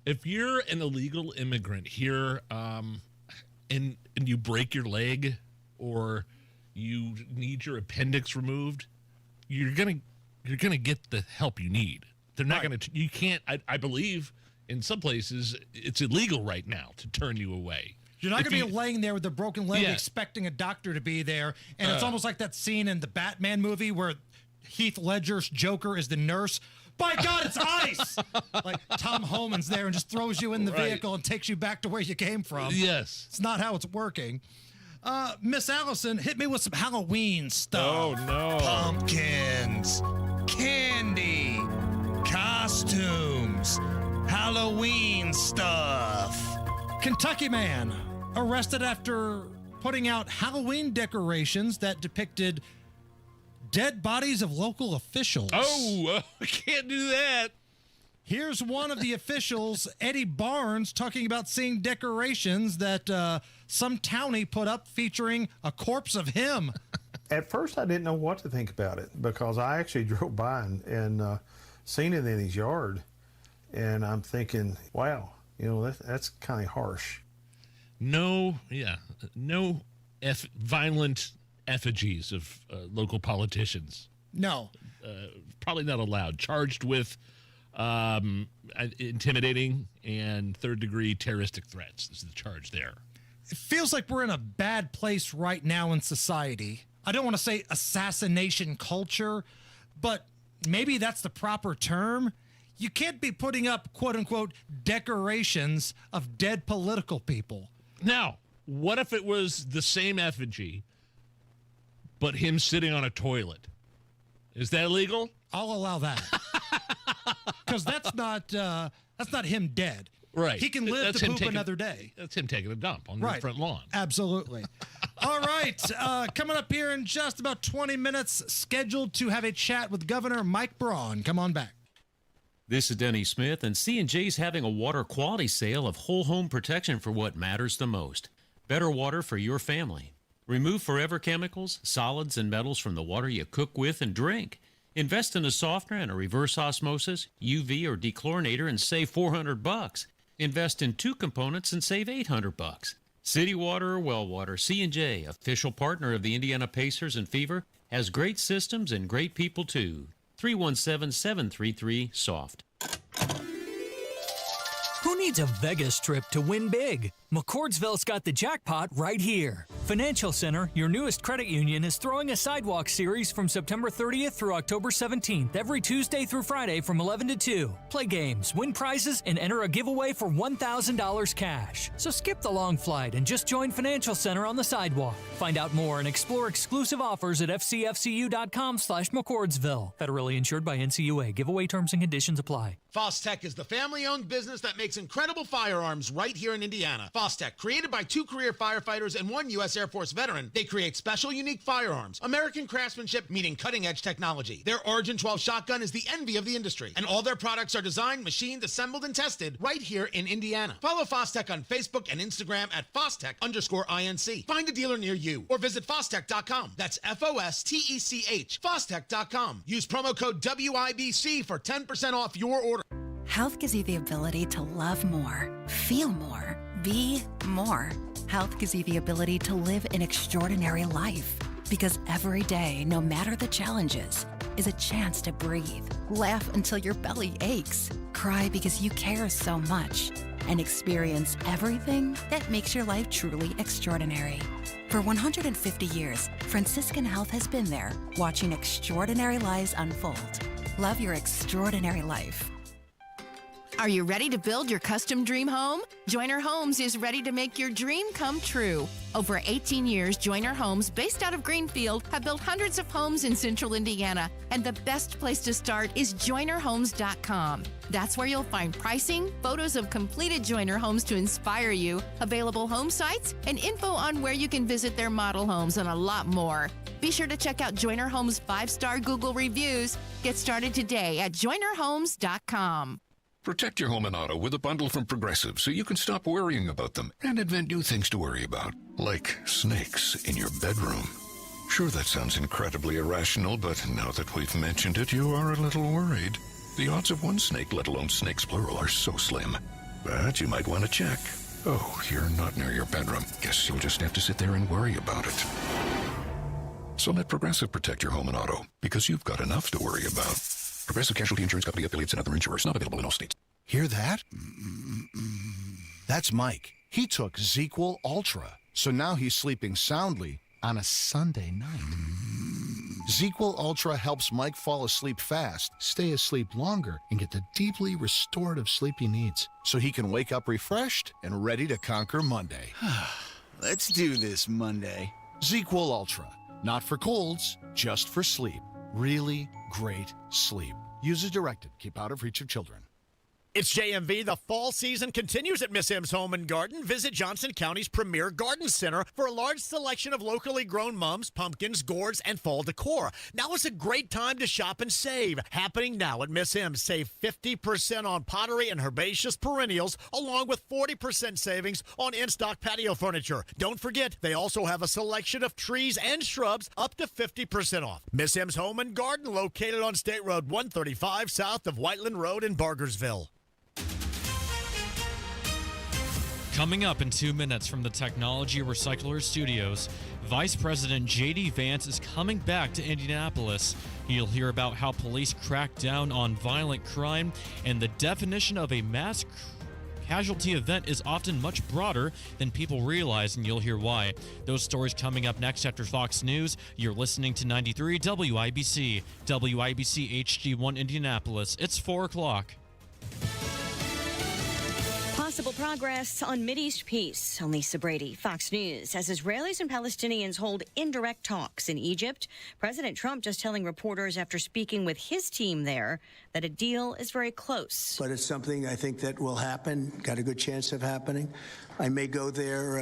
if you're an illegal immigrant here and you break your leg or you need your appendix removed, you're gonna get the help you need. They're not gonna. You can't. I believe in some places it's illegal right now to turn you away. You're not going to be laying there with a broken leg expecting a doctor to be there. And it's almost like that scene in the Batman movie where Heath Ledger's Joker is the nurse. By God, it's ice! Like Tom Homan's there and just throws you in the vehicle and takes you back to where you came from. Yes. It's not how it's working. Miss Allison, hit me with some Halloween stuff. Oh, no. Pumpkins, candy, costumes, Halloween stuff. Kentucky man arrested after putting out Halloween decorations that depicted dead bodies of local officials. Oh, I can't do that. Here's one of the officials, Eddie Barnes, talking about seeing decorations that some townie put up featuring a corpse of him. At first, I didn't know what to think about it because I actually drove by and seen it in his yard. And I'm thinking, wow, that's kind of harsh. No violent effigies of local politicians. No. Probably not allowed. Charged with intimidating and third-degree terroristic threats. This is the charge there. It feels like we're in a bad place right now in society. I don't want to say assassination culture, but maybe that's the proper term. You can't be putting up, quote-unquote, decorations of dead political people. Now, what if it was the same effigy, but him sitting on a toilet? Is that illegal? I'll allow that. Because that's not him dead. Right. He can live to poop another day. That's him taking a dump on the front lawn. Absolutely. All right. Coming up here in just about 20 minutes, scheduled to have a chat with Governor Mike Braun. Come on back. This is Denny Smith, and C&J's having a water quality sale of whole home protection for what matters the most. Better water for your family. Remove forever chemicals, solids, and metals from the water you cook with and drink. Invest in a softener and a reverse osmosis, UV, or dechlorinator and save $400. Invest in 2 components and save $800. City Water or Well Water, C&J, official partner of the Indiana Pacers and Fever, has great systems and great people too. 317-733-SOFT. Who needs a Vegas trip to win big? McCordsville's got the jackpot right here. Financial Center, your newest credit union, is throwing a sidewalk series from September 30th through October 17th, every Tuesday through Friday from 11 to 2. Play games, win prizes, and enter a giveaway for $1,000 cash. So skip the long flight and just join Financial Center on the sidewalk. Find out more and explore exclusive offers at fcfcu.com/McCordsville. Federally insured by NCUA. Giveaway terms and conditions apply. Fostech is the family-owned business that makes incredible firearms right here in Indiana. Fostech, created by 2 career firefighters and 1 U.S. Air Force veteran, they create special, unique firearms. American craftsmanship meeting cutting-edge technology. Their Origin 12 shotgun is the envy of the industry, and all their products are designed, machined, assembled, and tested right here in Indiana. Follow Fostech on Facebook and Instagram at Fostech_INC. Find a dealer near you or visit Fostech.com. That's Fostech. Fostech.com. Use promo code WIBC for 10% off your order. Health gives you the ability to love more, feel more, be more. Health gives you the ability to live an extraordinary life. Because every day, no matter the challenges, is a chance to breathe, laugh until your belly aches, cry because you care so much, and experience everything that makes your life truly extraordinary. For 150 years, Franciscan Health has been there, watching extraordinary lives unfold. Love your extraordinary life. Are you ready to build your custom dream home? Joyner Homes is ready to make your dream come true. Over 18 years, Joyner Homes, based out of Greenfield, have built hundreds of homes in central Indiana, and the best place to start is JoynerHomes.com. That's where you'll find pricing, photos of completed Joyner homes to inspire you, available home sites, and info on where you can visit their model homes, and a lot more. Be sure to check out Joyner Homes' 5-star Google reviews. Get started today at JoynerHomes.com. Protect your home and auto with a bundle from Progressive so you can stop worrying about them and invent new things to worry about, like snakes in your bedroom. Sure, that sounds incredibly irrational, but now that we've mentioned it, you are a little worried. The odds of one snake, let alone snakes plural, are so slim. But you might want to check. Oh, you're not near your bedroom. Guess you'll just have to sit there and worry about it. So let Progressive protect your home and auto, because you've got enough to worry about. Progressive Casualty Insurance Company, affiliates, and other insurers. Not available in all states. Hear that? That's Mike. He took ZQL Ultra, so now he's sleeping soundly on a Sunday night. ZQL Ultra helps Mike fall asleep fast, stay asleep longer, and get the deeply restorative sleep he needs, so he can wake up refreshed and ready to conquer Monday. Let's do this Monday. ZQL Ultra. Not for colds, just for sleep. Really great sleep. Use as directed. Keep out of reach of children. It's JMV. The fall season continues at Miss M's Home and Garden. Visit Johnson County's premier garden center for a large selection of locally grown mums, pumpkins, gourds, and fall decor. Now is a great time to shop and save. Happening now at Miss M's. Save 50% on pottery and herbaceous perennials, along with 40% savings on in-stock patio furniture. Don't forget, they also have a selection of trees and shrubs up to 50% off. Miss M's Home and Garden, located on State Road 135 south of Whiteland Road in Bargersville. Coming up in 2 minutes from the Technology Recycler Studios, Vice President J.D. Vance is coming back to Indianapolis. You'll hear about how police crack down on violent crime, and the definition of a mass casualty event is often much broader than people realize, and you'll hear why. Those stories coming up next after Fox News. You're listening to 93 WIBC, WIBC HD1 Indianapolis. It's 4 o'clock. Possible progress on Mideast peace. I'm Lisa Brady, Fox News. As Israelis and Palestinians hold indirect talks in Egypt, President Trump just telling reporters after speaking with his team there that a deal is very close. But it's something I think that will happen, got a good chance of happening. I may go there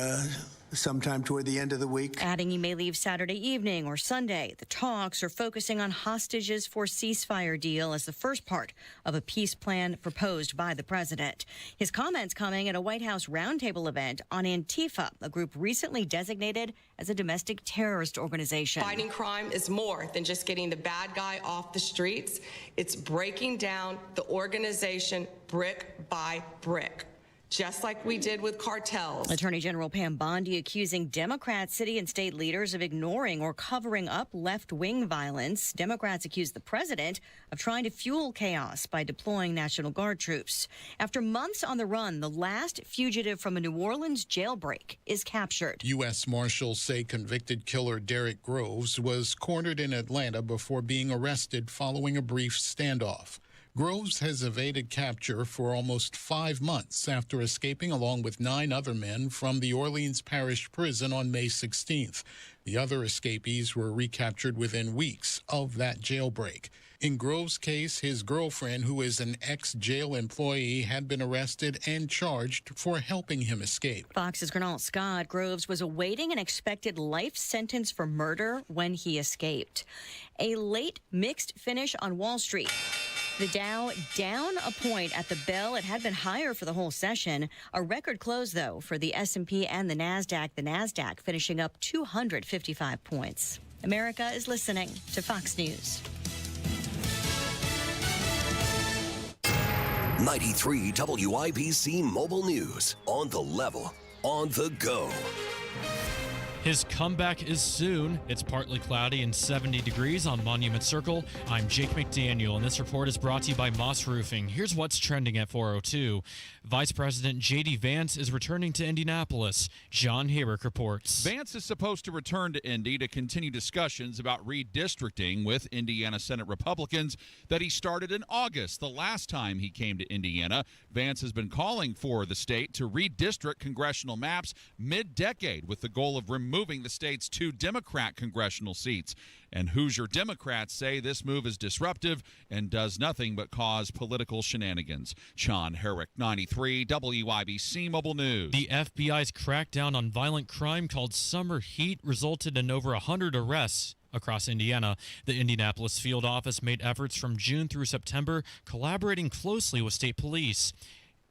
sometime toward the end of the week. Adding he may leave Saturday evening or Sunday. The talks are focusing on hostages for ceasefire deal as the first part of a peace plan proposed by the president. His comments coming at a White House roundtable event on Antifa, a group recently designated as a domestic terrorist organization. Fighting crime is more than just getting the bad guy off the streets. It's breaking down the organization brick by brick, just like we did with cartels. Attorney General Pam Bondi accusing Democrat city and state leaders of ignoring or covering up left-wing violence. Democrats accuse the president of trying to fuel chaos by deploying National Guard troops. After months on the run, the last fugitive from a New Orleans jailbreak is captured. U.S. Marshals say convicted killer Derek Groves was cornered in Atlanta before being arrested following a brief standoff. Groves has evaded capture for almost 5 months after escaping along with 9 other men from the Orleans Parish Prison on May 16th. The other escapees were recaptured within weeks of that jailbreak. In Groves' case, his girlfriend, who is an ex-jail employee, had been arrested and charged for helping him escape. Fox's Gernal Scott. Groves was awaiting an expected life sentence for murder when he escaped. A late mixed finish on Wall Street. The Dow down a point at the bell. It had been higher for the whole session. A record close, though, for the S&P and the NASDAQ. The NASDAQ finishing up 255 points. America is listening to Fox News. 93 WIBC Mobile News. On the level, on the go. His comeback is soon. It's partly cloudy and 70 degrees on Monument Circle. I'm Jake McDaniel, and this report is brought to you by Moss Roofing. Here's what's trending at 4:02. Vice President J.D. Vance is returning to Indianapolis. John Hayrick reports. Vance is supposed to return to Indy to continue discussions about redistricting with Indiana Senate Republicans that he started in August, the last time he came to Indiana. Vance has been calling for the state to redistrict congressional maps mid-decade with the goal of removing the state's 2 Democrat congressional seats. And Hoosier Democrats say this move is disruptive and does nothing but cause political shenanigans. Sean Herrick, 93 WIBC Mobile News. The FBI's crackdown on violent crime called Summer Heat resulted in over 100 arrests across Indiana. The Indianapolis field office made efforts from June through September, collaborating closely with state police.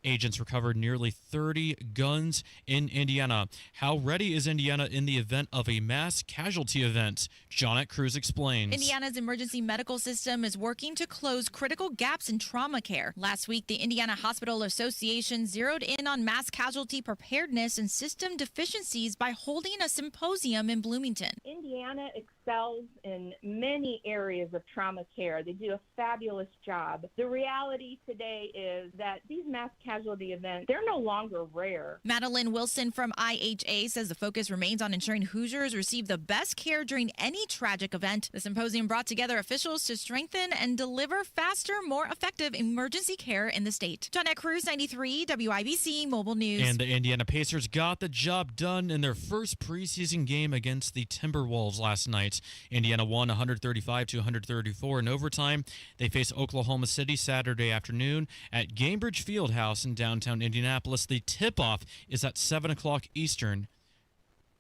Agents recovered nearly 30 guns in Indiana. How ready is Indiana in the event of a mass casualty event? Jonette Cruz explains. Indiana's emergency medical system is working to close critical gaps in trauma care. Last week, the Indiana Hospital Association zeroed in on mass casualty preparedness and system deficiencies by holding a symposium in Bloomington. Indiana excels in many areas of trauma care. They do a fabulous job. The reality today is that these mass casualty events, they're no longer rare. Madeline Wilson from IHA says the focus remains on ensuring Hoosiers receive the best care during any tragic event. The symposium brought together officials to strengthen and deliver faster, more effective emergency care in the state. Jonette Cruz, 93 WIBC Mobile News. And the Indiana Pacers got the job done in their first preseason game against the Timberwolves last night. Indiana won 135-134 in overtime. They face Oklahoma City Saturday afternoon at Gainbridge Fieldhouse in downtown Indianapolis. The tip-off is at 7 o'clock Eastern.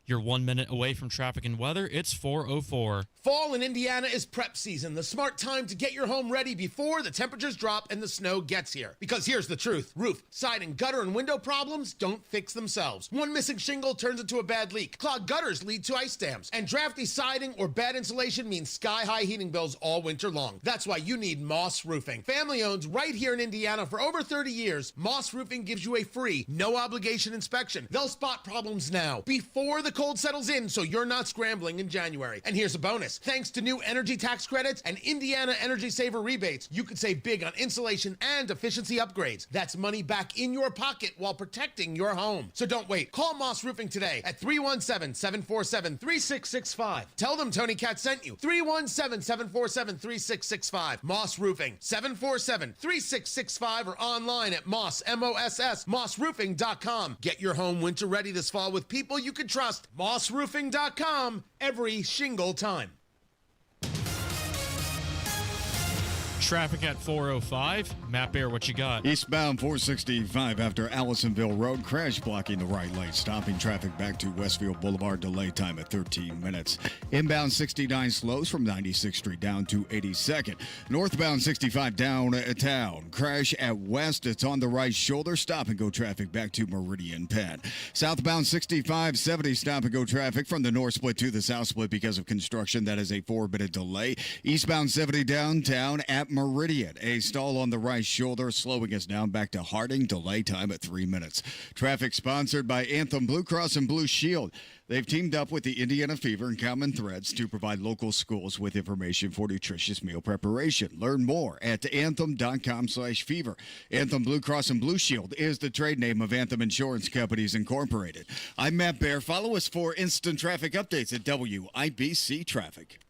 You're 1 minute away from traffic and weather. It's 4:04. Fall in Indiana is prep season, the smart time to get your home ready before the temperatures drop and the snow gets here. Because here's the truth. Roof, siding, gutter, and window problems don't fix themselves. One missing shingle turns into a bad leak. Clogged gutters lead to ice dams. And drafty siding or bad insulation means sky-high heating bills all winter long. That's why you need Moss Roofing. Family owned right here in Indiana for over 30 years, Moss Roofing gives you a free, no-obligation inspection. They'll spot problems now, before the cold settles in, so you're not scrambling in January. And here's a bonus. Thanks to new energy tax credits and Indiana Energy Saver rebates, you could save big on insulation and efficiency upgrades. That's money back in your pocket while protecting your home. So don't wait. Call Moss Roofing today at 317-747-3665. Tell them Tony Katz sent you. 317-747-3665. Moss Roofing, 747-3665, or online at mossroofing.com. Get your home winter ready this fall with people you can trust. mossroofing.com, every shingle time. Traffic at 405. Matt Bear, what you got? Eastbound 465 after Allisonville Road, crash blocking the right lane, stopping traffic back to Westfield Boulevard, delay time at 13 minutes. Inbound 69 slows from 96th Street down to 82nd. Northbound 65 downtown, crash at West, it's on the right shoulder, stop and go traffic back to Meridian Penn. Southbound 65 70 stop and go traffic from the north split to the south split because of construction. That is a 4-minute delay. Eastbound 70 downtown at Meridian, a stall on the right shoulder, slowing us down back to Harding, delay time at 3 minutes. Traffic sponsored by Anthem Blue Cross and Blue Shield. They've teamed up with the Indiana Fever and Common Threads to provide local schools with information for nutritious meal preparation. Learn more at anthem.com/fever. Anthem Blue Cross and Blue Shield is the trade name of Anthem Insurance Companies Incorporated. I'm Matt Bear. Follow us for instant traffic updates at WIBC Traffic.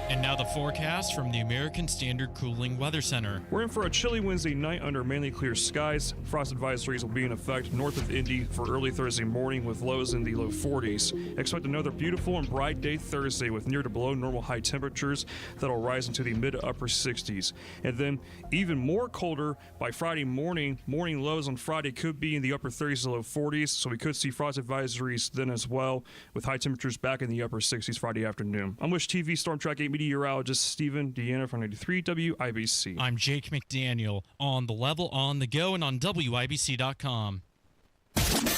And now the forecast from the American Standard Cooling Weather Center. We're in for a chilly Wednesday night under mainly clear skies. Frost advisories will be in effect north of Indy for early Thursday morning with lows in the low 40s. Expect another beautiful and bright day Thursday with near to below normal high temperatures that'll rise into the mid to upper 60s. And then even more colder by Friday morning. Morning lows on Friday could be in the upper 30s to low 40s, so we could see frost advisories then as well with high temperatures back in the upper 60s Friday afternoon. I'm Wish TV Storm Track 8 meteorologist Stephen Deanna from 93 WIBC. I'm Jake McDaniel on the level, on the go, and on WIBC.com.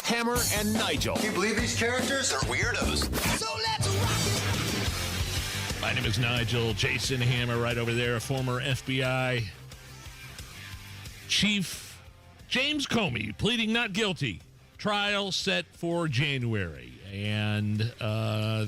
Hammer and Nigel. Can you believe these characters are weirdos? So let's rock it. My name is Nigel. Jason Hammer right over there, a former FBI Chief James Comey pleading not guilty. Trial set for January. And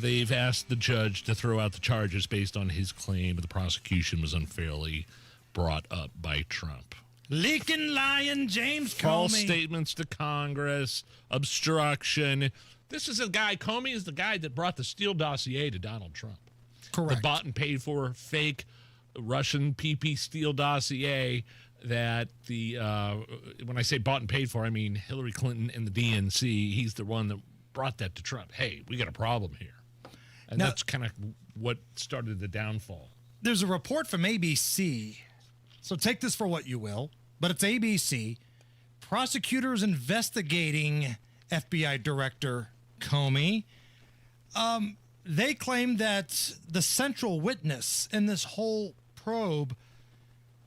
they've asked the judge to throw out the charges based on his claim that the prosecution was unfairly brought up by Trump. Leaking, lying James Comey. False statements to Congress, obstruction. This is a guy, Comey is the guy that brought the Steele dossier to Donald Trump. Correct. The bought and paid for fake Russian PP Steele dossier that when I say bought and paid for, I mean Hillary Clinton and the DNC. He's the one that brought that to Trump. Hey, we got a problem here. And now, that's kind of what started the downfall. There's a report from ABC. So take this for what you will, but it's ABC. Prosecutors investigating FBI Director Comey. They claim that the central witness in this whole probe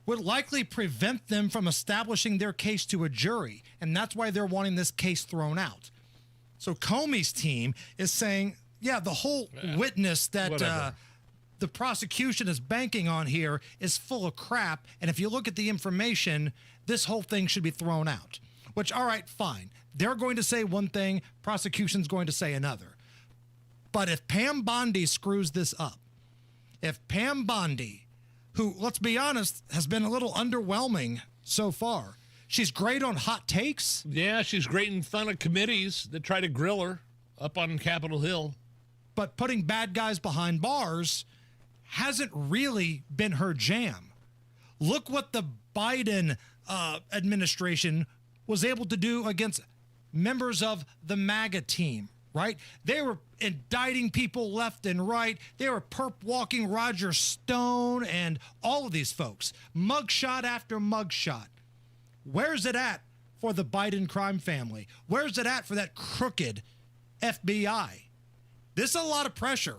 would likely prevent them from establishing their case to a jury, and that's why they're wanting this case thrown out. So Comey's team is saying, yeah, the whole witness that the prosecution is banking on here is full of crap, and if you look at the information, this whole thing should be thrown out. Which, all right, fine. They're going to say one thing, prosecution's going to say another. But if Pam Bondi screws this up, if Pam Bondi, who, let's be honest, has been a little underwhelming so far, she's great on hot takes. Yeah, she's great in front of committees that try to grill her up on Capitol Hill. But putting bad guys behind bars hasn't really been her jam. Look what the Biden administration was able to do against members of the MAGA team, right? They were indicting people left and right. They were perp walking Roger Stone and all of these folks. Mugshot after mugshot. Where's it at for the Biden crime family? Where's it at for that crooked FBI? There's a lot of pressure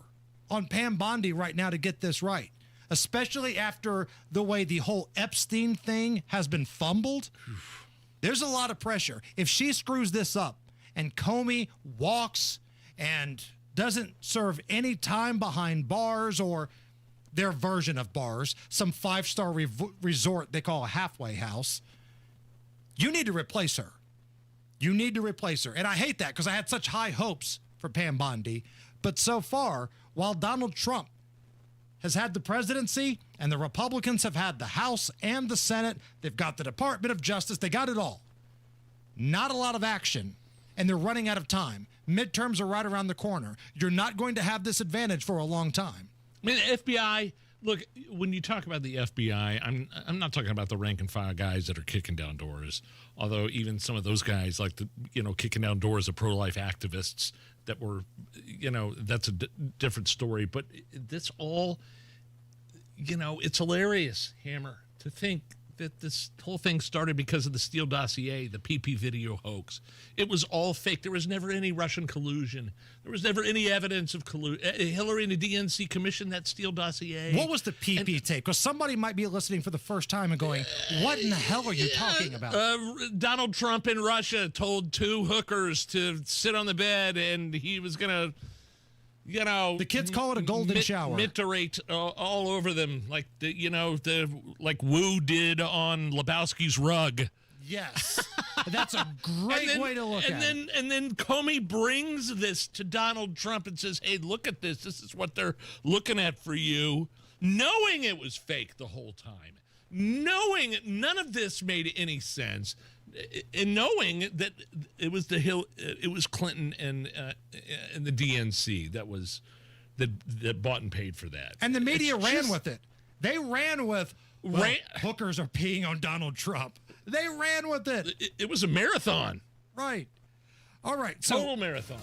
on Pam Bondi right now to get this right, especially after the way the whole Epstein thing has been fumbled. There's a lot of pressure. If she screws this up and Comey walks and doesn't serve any time behind bars or their version of bars, some five-star resort they call a halfway house, you need to replace her. You need to replace her. And I hate that because I had such high hopes for Pam Bondi. But so far, while Donald Trump has had the presidency and the Republicans have had the House and the Senate, they've got the Department of Justice, they got it all. Not a lot of action, and they're running out of time. Midterms are right around the corner. You're not going to have this advantage for a long time. I mean, the FBI, look, when you talk about the FBI, I'm not talking about the rank and file guys that are kicking down doors, although even some of those guys, like kicking down doors of pro-life activists that were, that's a different story. But this all, it's hilarious, Hammer, to think that this whole thing started because of the Steele dossier, the PP video hoax. It was all fake. There was never any Russian collusion. There was never any evidence of collusion. Hillary and the DNC commissioned that Steele dossier. What was the PP tape? Because somebody might be listening for the first time and going, what in the hell are you talking about? Donald Trump in Russia told two hookers to sit on the bed, and he was going to, the kids call it a golden shower. Miterate all over them, like like Wu did on Lebowski's rug. Yes, that's a great way to look at it. And then Comey brings this to Donald Trump and says, "Hey, look at this. This is what they're looking at for you," knowing it was fake the whole time, knowing none of this made any sense. And knowing that it was Clinton and the DNC that bought and paid for that, and the media ran with it. They ran with hookers are peeing on Donald Trump. They ran with it. It was a marathon, right? All right, so total marathon.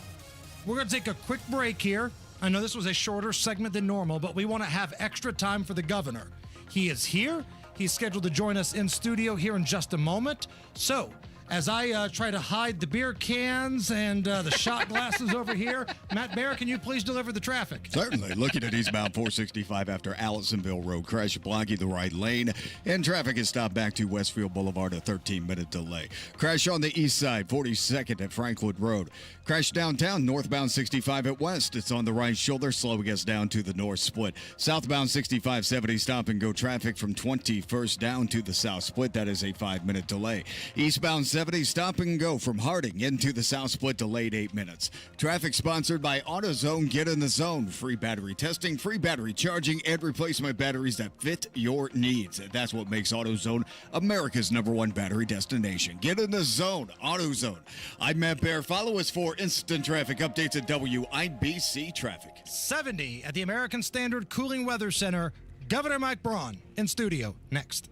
We're going to take a quick break here. I know this was a shorter segment than normal, but we want to have extra time for the governor. He is here. He's scheduled to join us in studio here in just a moment. So, as I try to hide the beer cans and the shot glasses over here, Matt Bear, can you please deliver the traffic? Certainly. Looking at eastbound 465 after Allisonville Road crash, blocking the right lane, and traffic is stopped back to Westfield Boulevard, a 13-minute delay. Crash on the east side, 42nd at Frankwood Road. Crash downtown, northbound 65 at West. It's on the right shoulder, slowing us down to the north split. Southbound 6570 stop and go traffic from 21st down to the south split. That is a 5-minute delay. Eastbound 70 stop and go from Harding into the south split, delayed 8 minutes. Traffic sponsored by AutoZone. Get in the zone. Free battery testing, free battery charging, and replacement batteries that fit your needs. That's what makes AutoZone America's #1 battery destination. Get in the zone. AutoZone. I'm Matt Bear. Follow us for instant traffic updates at WIBC Traffic. 70 at the American Standard Cooling Weather Center. Governor Mike Braun in studio next.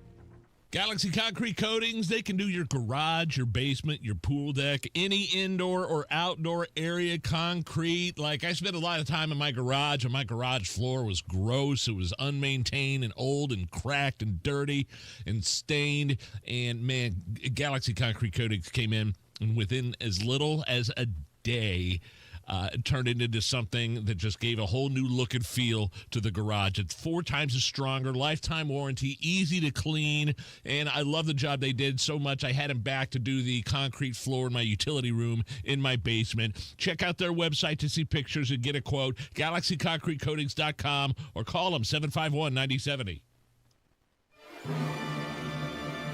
Galaxy Concrete Coatings, they can do your garage, your basement, your pool deck, any indoor or outdoor area concrete. Like, I spent a lot of time in my garage, and my garage floor was gross. It was unmaintained and old and cracked and dirty and stained. And, man, Galaxy Concrete Coatings came in, and within as little as a day, it turned it into something that just gave a whole new look and feel to the garage. It's 4 times as stronger, lifetime warranty, easy to clean, and I love the job they did so much. I had them back to do the concrete floor in my utility room in my basement. Check out their website to see pictures and get a quote, galaxyconcretecoatings.com, or call them 751-9070.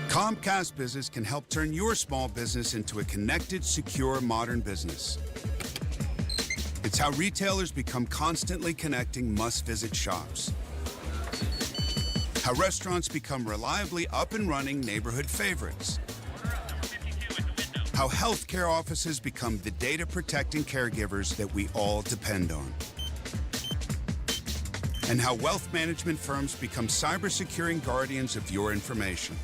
Comcast Business can help turn your small business into a connected, secure, modern business. It's how retailers become constantly connecting must-visit shops. How restaurants become reliably up and running neighborhood favorites. How healthcare offices become the data-protecting caregivers that we all depend on. And how wealth management firms become cyber-securing guardians of your information.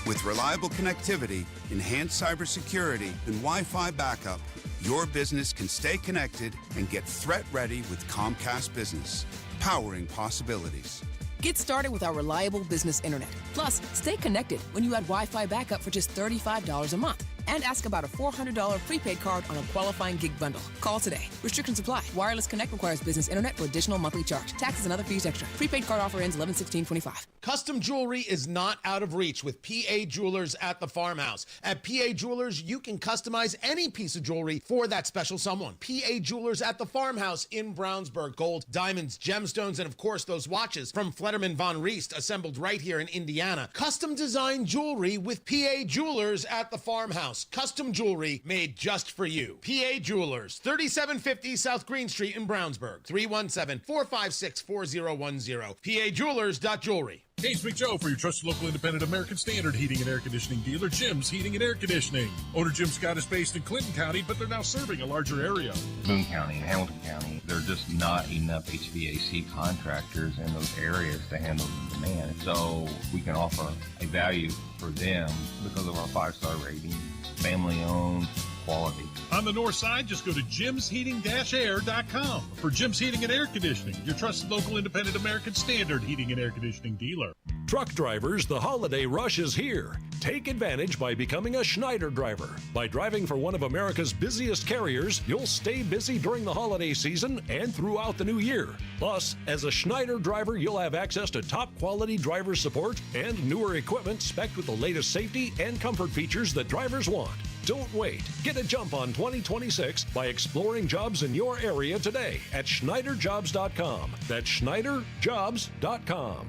With reliable connectivity, enhanced cybersecurity, and Wi-Fi backup, your business can stay connected and get threat ready with Comcast Business, powering possibilities. Get started with our reliable business internet. Plus, stay connected when you add Wi-Fi backup for just $35 a month. And ask about a $400 prepaid card on a qualifying gig bundle. Call today. Restrictions apply. Wireless Connect requires business internet for additional monthly charge. Taxes and other fees extra. Prepaid card offer ends 11/16/25. Custom jewelry is not out of reach with PA Jewelers at the Farmhouse. At PA Jewelers, you can customize any piece of jewelry for that special someone. PA Jewelers at the Farmhouse in Brownsburg. Gold, diamonds, gemstones, and of course those watches from Flederman Von Riest, assembled right here in Indiana. Custom designed jewelry with PA Jewelers at the Farmhouse. Custom jewelry made just for you. PA Jewelers, 3750 South Green Street in Brownsburg. 317-456-4010. PAJewelers.jewelry. Hey, Big Joe for your trusted local independent American Standard heating and air conditioning dealer, Jim's Heating and Air Conditioning. Owner Jim Scott is based in Clinton County, but they're now serving a larger area. Boone County and Hamilton County, there are just not enough HVAC contractors in those areas to handle the demand. So we can offer a value for them because of our 5-star rating, family owned, quality. On the north side, just go to jimsheating-air.com for Jim's Heating and Air Conditioning, your trusted local independent American Standard heating and air conditioning dealer. Truck drivers, the holiday rush is here. Take advantage by becoming a Schneider driver. By driving for one of America's busiest carriers, you'll stay busy during the holiday season and throughout the new year. Plus, as a Schneider driver, you'll have access to top quality driver support and newer equipment spec'd with the latest safety and comfort features that drivers want. Don't wait. Get a jump on 2026 by exploring jobs in your area today at SchneiderJobs.com. That's SchneiderJobs.com.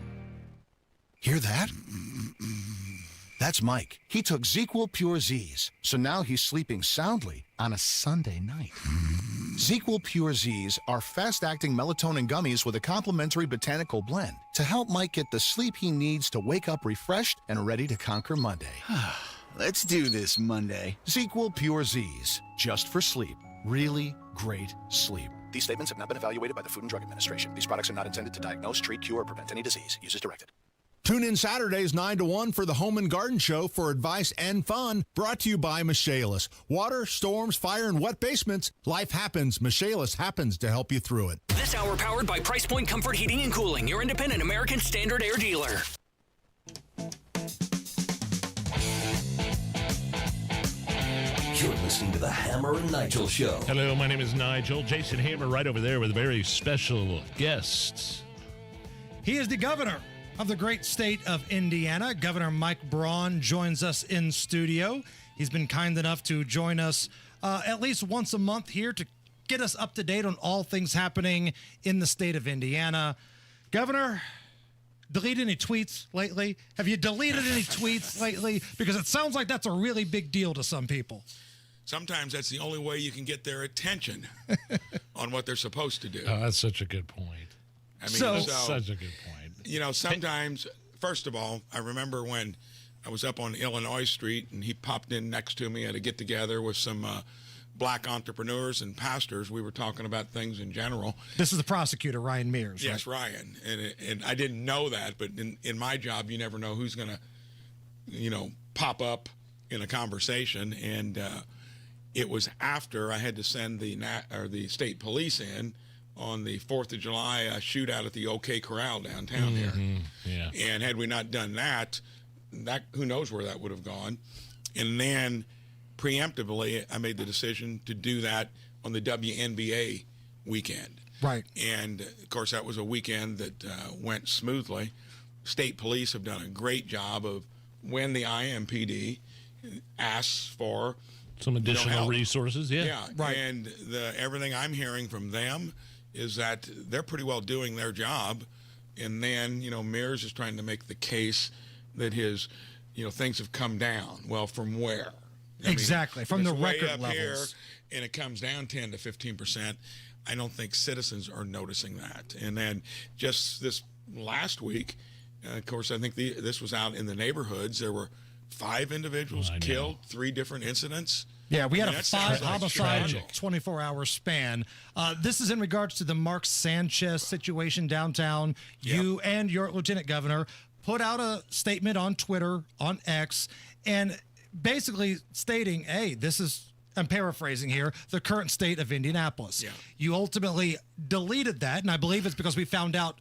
Hear that? That's Mike. He took ZQL Pure Z's, so now he's sleeping soundly on a Sunday night. ZQL Pure Z's are fast-acting melatonin gummies with a complementary botanical blend to help Mike get the sleep he needs to wake up refreshed and ready to conquer Monday. Let's do this Monday. ZQL Pure Z's, just for sleep. Really great sleep. These statements have not been evaluated by the Food and Drug Administration. These products are not intended to diagnose, treat, cure, or prevent any disease. Use as directed. Tune in Saturdays 9 to 1 for the Home and Garden Show for advice and fun, brought to you by Michaelis. Water, storms, fire, and wet basements. Life happens. Michaelis happens to help you through it. This hour powered by Price Point Comfort Heating and Cooling, your independent American Standard Air dealer. You're listening to the Hammer and Nigel Show. Hello, my name is Nigel. Jason Hammer right over there with a very special guest. He is the governor of the great state of Indiana. Governor Mike Braun joins us in studio. He's been kind enough to join us at least once a month here to get us up to date on all things happening in the state of Indiana. Governor, delete any tweets lately? Have you deleted any tweets lately? Because it sounds like that's a really big deal to some people. Sometimes that's the only way you can get their attention on what they're supposed to do. Oh, that's such a good point. I mean, such a good point. You know, sometimes, first of all, I remember when I was up on Illinois Street and he popped in next to me at a get-together with some black entrepreneurs and pastors. We were talking about things in general. This is the prosecutor, Ryan Mears. Yes, right? Ryan. And I didn't know that, but in my job, you never know who's going to, pop up in a conversation. And it was after I had to send the state police in on the 4th of July shootout at the OK Corral downtown here. Yeah. And had we not done that, who knows where that would have gone. And then preemptively, I made the decision to do that on the WNBA weekend. Right. And, of course, that was a weekend that went smoothly. State police have done a great job of when the IMPD asks for some additional help. Resources. Yeah. Right. And everything I'm hearing from them is that they're pretty well doing their job. And then, Mears is trying to make the case that his, things have come down. Well, from where? Exactly, from the record way up levels. Here, and it comes down 10 to 15%. I don't think citizens are noticing that. And then just this last week, of course, I think this was out in the neighborhoods. There were 5 individuals killed, 3 different incidents. Yeah, we had a 5 like homicide tragic. 24-hour span. This is in regards to the Mark Sanchez situation downtown. You and your lieutenant governor put out a statement on Twitter, on X, and basically stating, hey, this is, I'm paraphrasing here, the current state of Indianapolis. Yeah. You ultimately deleted that, and I believe it's because we found out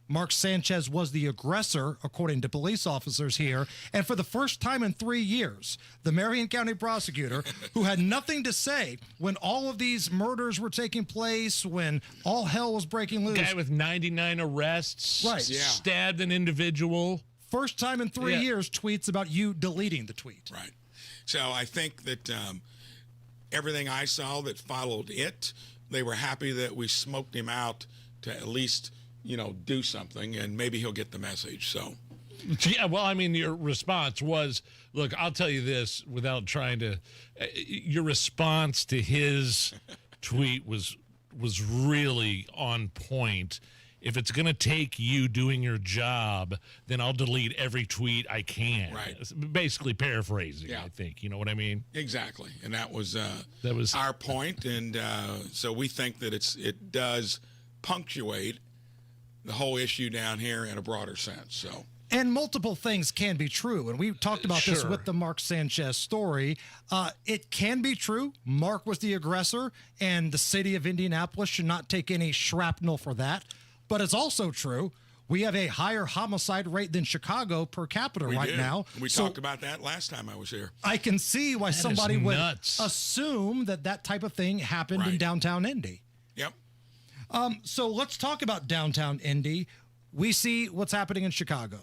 Mark Sanchez was the aggressor, according to police officers here. And for the first time in 3 years, the Marion County prosecutor, who had nothing to say when all of these murders were taking place, when all hell was breaking loose. Guy with 99 arrests, Right. Yeah. stabbed an individual. First time in 3 years, tweets about you deleting the tweet. Right. So I think that everything I saw that followed it, they were happy that we smoked him out to at least do something, and maybe he'll get the message. So, yeah, well, I mean, your response was, look, I'll tell you this without trying to, your response to his tweet was really on point. If it's going to take you doing your job, then I'll delete every tweet I can. Right. Basically paraphrasing, I think. You know what I mean? Exactly. And that was our point. And so we think that it does punctuate the whole issue down here in a broader sense. So And multiple things can be true. And we talked about this Sure. with the Mark Sanchez story. It can be true. Mark was the aggressor, and the city of Indianapolis should not take any shrapnel for that. But it's also true. We have a higher homicide rate than Chicago per capita We right do. now. We talked about that last time I was here. I can see why That is somebody would nuts. assume that type of thing happened in Right. downtown Indy. Yep. So let's talk about downtown Indy. We see what's happening in Chicago.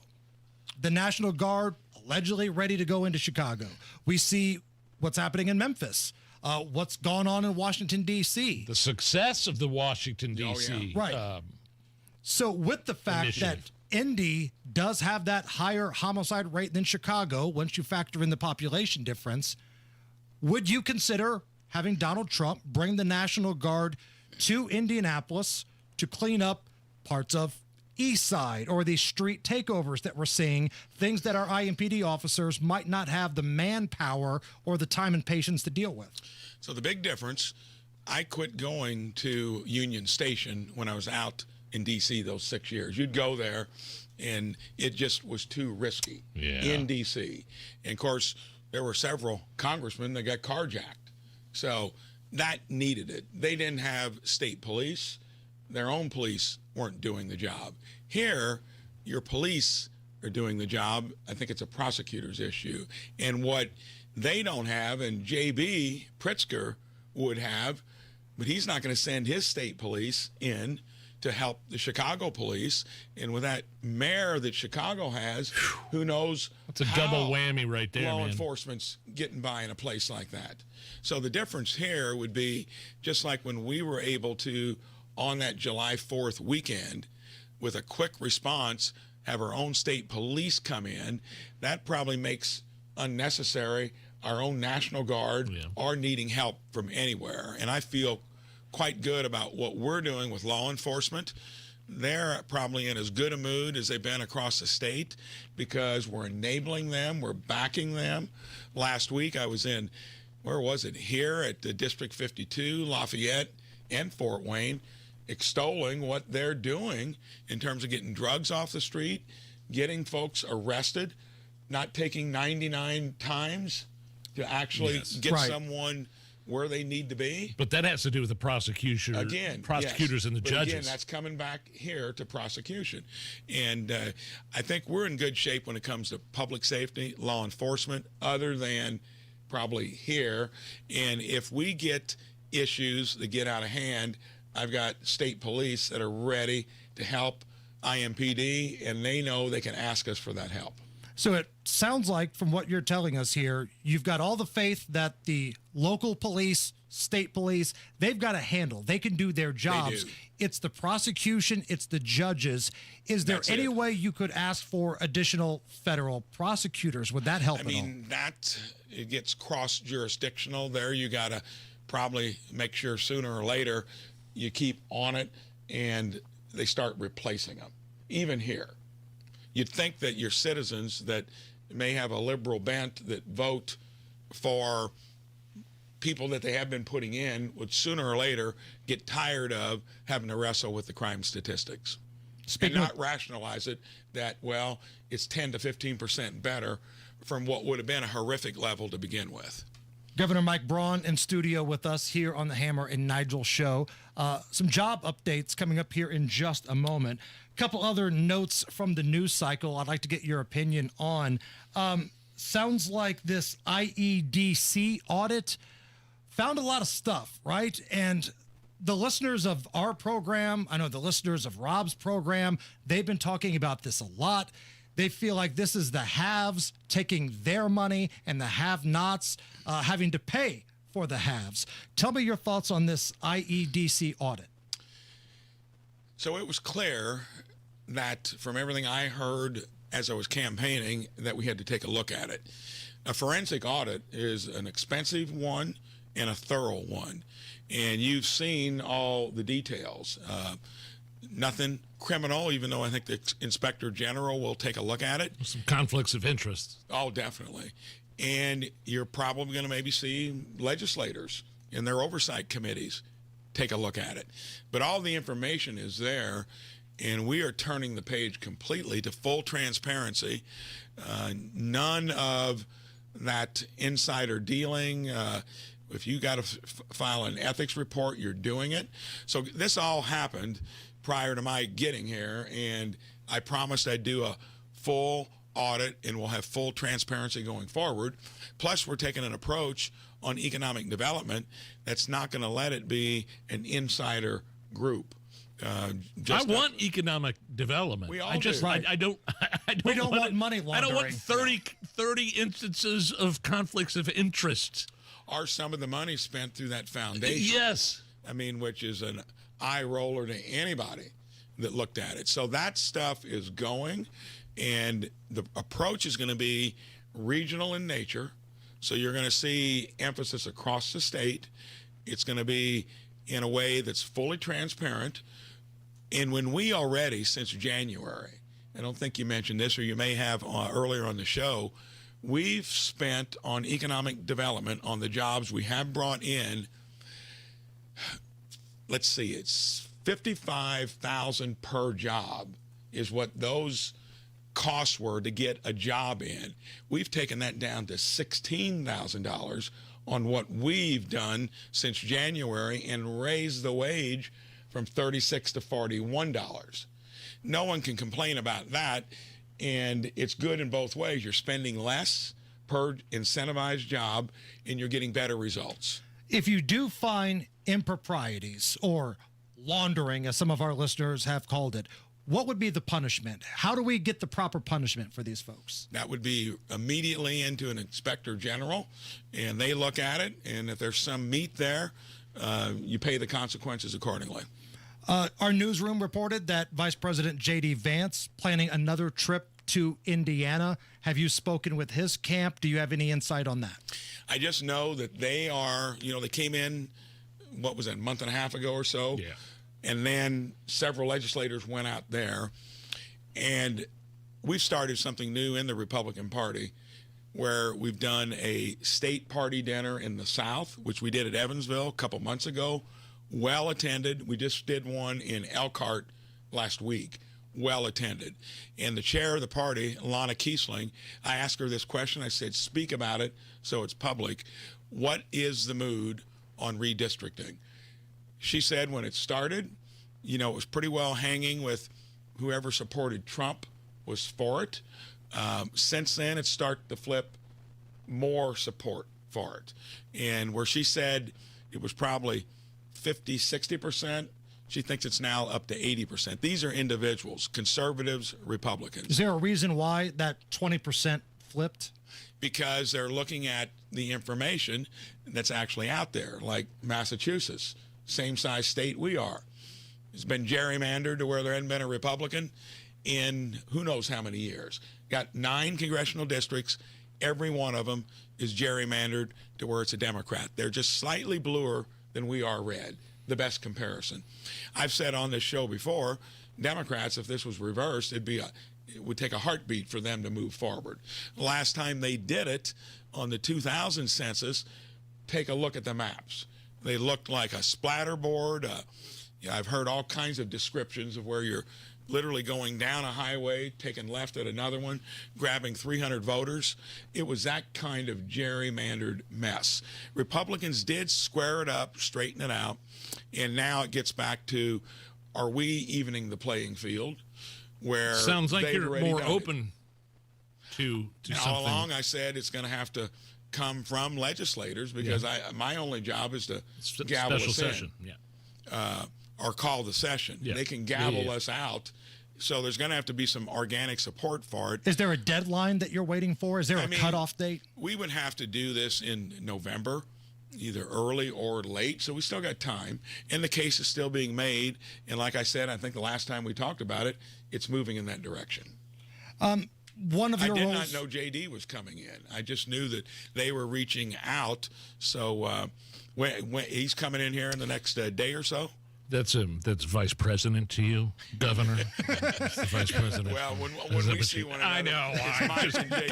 The National Guard allegedly ready to go into Chicago. We see what's happening in Memphis. What's gone on in Washington, D.C. The success of the Washington, D.C. Right. So with the fact initiative. that Indy does have that higher homicide rate than Chicago, once you factor in the population difference, would you consider having Donald Trump bring the National Guard to Indianapolis to clean up parts of East Side or these street takeovers that we're seeing, things that our IMPD officers might not have the manpower or the time and patience to deal with? So the big difference, I quit going to Union Station when I was out in D.C. those 6 years. You'd go there, and it just was too risky in D.C. And, of course, there were several congressmen that got carjacked. So that needed it. They didn't have state police. Their own police weren't doing the job. Here, your police are doing the job. I think it's a prosecutor's issue. And what they don't have, and J.B. Pritzker would have, but he's not going to send his state police in to help the Chicago police. And with that mayor that Chicago has, who knows? It's a double whammy right there, Law man. enforcement's getting by in a place like that. So the difference here would be just like when we were able to, on that July 4th weekend, with a quick response, have our own state police come in. That probably makes unnecessary our own National Guard are needing help from anywhere. And I feel quite good about what we're doing with law enforcement. They're probably in as good a mood as they've been across the state because we're enabling them, we're backing them. Last week I was in, where was it? Here at the District 52, Lafayette, and Fort Wayne, extolling what they're doing in terms of getting drugs off the street, getting folks arrested, not taking 99 times to actually get someone where they need to be. But that has to do with the prosecution, prosecutors and the But judges. Again, that's coming back here to prosecution. And I think we're in good shape when it comes to public safety, law enforcement, other than probably here. And if we get issues that get out of hand, I've got state police that are ready to help IMPD, and they know they can ask us for that help. So it sounds like, from what you're telling us here, you've got all the faith that the local police, state police, they've got a handle. They can do their jobs. do. It's the prosecution, it's the judges. Is there any way you could ask for additional federal prosecutors? Would that help I at all? mean, that it gets cross-jurisdictional there. You got to probably make sure sooner or later you keep on it and they start replacing them, even here. You'd think that your citizens that may have a liberal bent that vote for people that they have been putting in would sooner or later get tired of having to wrestle with the crime statistics and not rationalize it that, well, it's 10 to 15% better from what would have been a horrific level to begin with. Governor Mike Braun in studio with us here on the Hammer and Nigel show. Some job updates coming up here in just a moment. A couple other notes from the news cycle I'd like to get your opinion on. Sounds like this IEDC audit found a lot of stuff, right? And the listeners of our program, I know the listeners of Rob's program, they've been talking about this a lot. They feel like this is the haves taking their money and the have-nots having to pay for the haves. Tell me your thoughts on this IEDC audit. So it was clear that from everything I heard as I was campaigning that we had to take a look at it. A forensic audit is an expensive one and a thorough one. And you've seen all the details. Nothing criminal, even though I think the Inspector General will take a look at it. Some conflicts of interest. Oh, definitely. And you're probably going to maybe see legislators in their oversight committees take a look at it. But all the information is there, And we are turning the page completely to full transparency. None of that insider dealing. If you got to file an ethics report, you're doing it. So this all happened prior to my getting here, and I promised I'd do a full audit and we'll have full transparency going forward. Plus, we're taking an approach on economic development that's not going to let it be an insider group. I want economic development. We all I just do. I don't We don't want money laundering. I don't want 30 instances of conflicts of interest. Are some of the money spent through that foundation? Yes. I mean, which is an eye roller to anybody that looked at it. So that stuff is going, and the approach is going to be regional in nature. So you're going to see emphasis across the state. It's going to be in a way that's fully transparent. And when we already, since January, I don't think you mentioned this, or you may have earlier on the show, we've spent on economic development on the jobs we have brought in. Let's see, it's $55,000 per job is what those costs were to get a job in. We've taken that down to $16,000 on what we've done since January and raised the wage from $36 to $41. No one can complain about that, and it's good in both ways. You're spending less per incentivized job, and you're getting better results. If you do find improprieties or laundering, as some of our listeners have called it, what would be the punishment? How do we get the proper punishment for these folks? That would be immediately into an inspector general, and they look at it, and if there's some meat there, you pay the consequences accordingly. Our newsroom reported that Vice President J.D. Vance planning another trip to Indiana. Have you spoken with his camp? Do you have any insight on that? I just know that they are, they came in, what was it, a month and a half ago or so? Yeah. And then several legislators went out there, and we've started something new in the Republican Party where we've done a state party dinner in the South, which we did at Evansville a couple months ago. Well attended. We just did one in Elkhart last week. Well attended. And the chair of the party, Lana Kiesling, I asked her this question. I said, speak about it so it's public. What is the mood on redistricting? She said when it started, it was pretty well hanging with whoever supported Trump was for it. Since then, it's started to flip more support for it. And where she said it was probably 50, 60%, she thinks it's now up to 80%. These are individuals, conservatives, Republicans. Is there a reason why that 20% flipped? Because they're looking at the information that's actually out there, like Massachusetts, same size state we are. It's been gerrymandered to where there hadn't been a Republican in who knows how many years. Got 9 congressional districts. Every one of them is gerrymandered to where it's a Democrat. They're just slightly bluer than we are red, the best comparison. I've said on this show before, Democrats, if this was reversed, it would take a heartbeat for them to move forward. Last time they did it on the 2000 census, take a look at the maps. They looked like a splatterboard. I've heard all kinds of descriptions of where you're literally going down a highway, taking left at another one, grabbing 300 voters. It was that kind of gerrymandered mess. Republicans did square it up, straighten it out, and now it gets back to, are we evening the playing field? Where sounds like you're more open to something. All along I said it's going to have to come from legislators because my only job is to gavel special us session. Or call the session. Yeah. They can gavel us out. So there's going to have to be some organic support for it. Is there a deadline that you're waiting for? Is there a cutoff date? We would have to do this in November, either early or late. So we still got time. And the case is still being made. And like I said, I think the last time we talked about it, it's moving in that direction. One of your I did roles... not know JD was coming in. I just knew that they were reaching out. So when he's coming in here in the next day or so. That's vice president to you, governor. That's the vice president. Well, when we see one another, I know.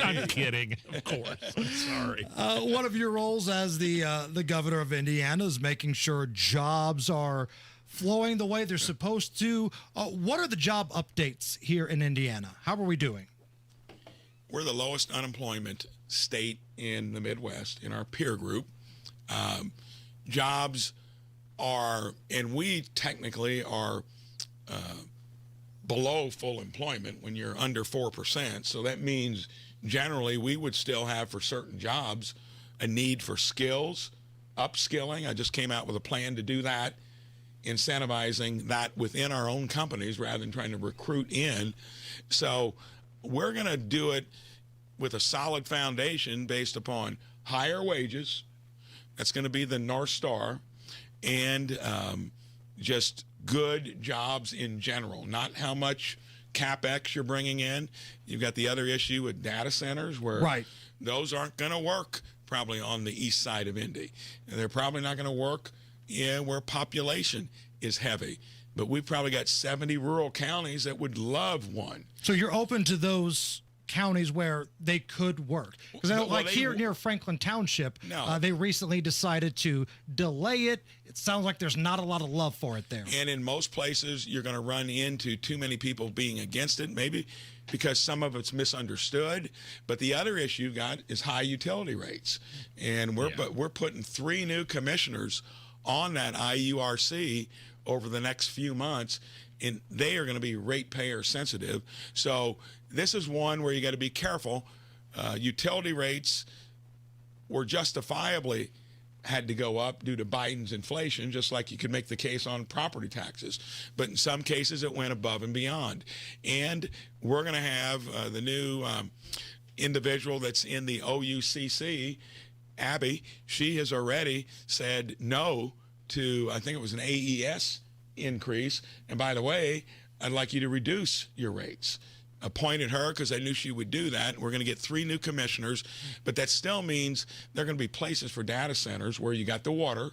I'm kidding. Of course. I'm sorry. One of your roles as the governor of Indiana is making sure jobs are flowing the way they're supposed to? What are the job updates here in Indiana? How are we doing? We're the lowest unemployment state in the Midwest in our peer group. Jobs are, and we technically are below full employment when you're under 4%. So that means generally we would still have for certain jobs a need for skills, upskilling. I just came out with a plan to do that, incentivizing that within our own companies rather than trying to recruit in. So we're going to do it with a solid foundation based upon higher wages. That's going to be the North Star, and just good jobs in general, not how much CapEx you're bringing in. You've got the other issue with data centers where those aren't going to work probably on the east side of Indy. And they're probably not going to work where population is heavy. But we've probably got 70 rural counties that would love one. So you're open to those counties where they could work? Because here near Franklin Township, they recently decided to delay it. It sounds like there's not a lot of love for it there. And in most places, you're going to run into too many people being against it, maybe because some of it's misunderstood. But the other issue you've got is high utility rates. And we're putting 3 new commissioners on that IURC over the next few months, and they are going to be ratepayer sensitive. So this is one where you got to be careful. Utility rates were justifiably had to go up due to Biden's inflation, just like you could make the case on property taxes. But in some cases, it went above and beyond. And we're going to have the new individual that's in the OUCC, Abby. She has already said no to, I think it was an AES increase. And by the way, I'd like you to reduce your rates. Appointed her because I knew she would do that. We're going to get 3 new commissioners, but that still means there are going to be places for data centers where you got the water.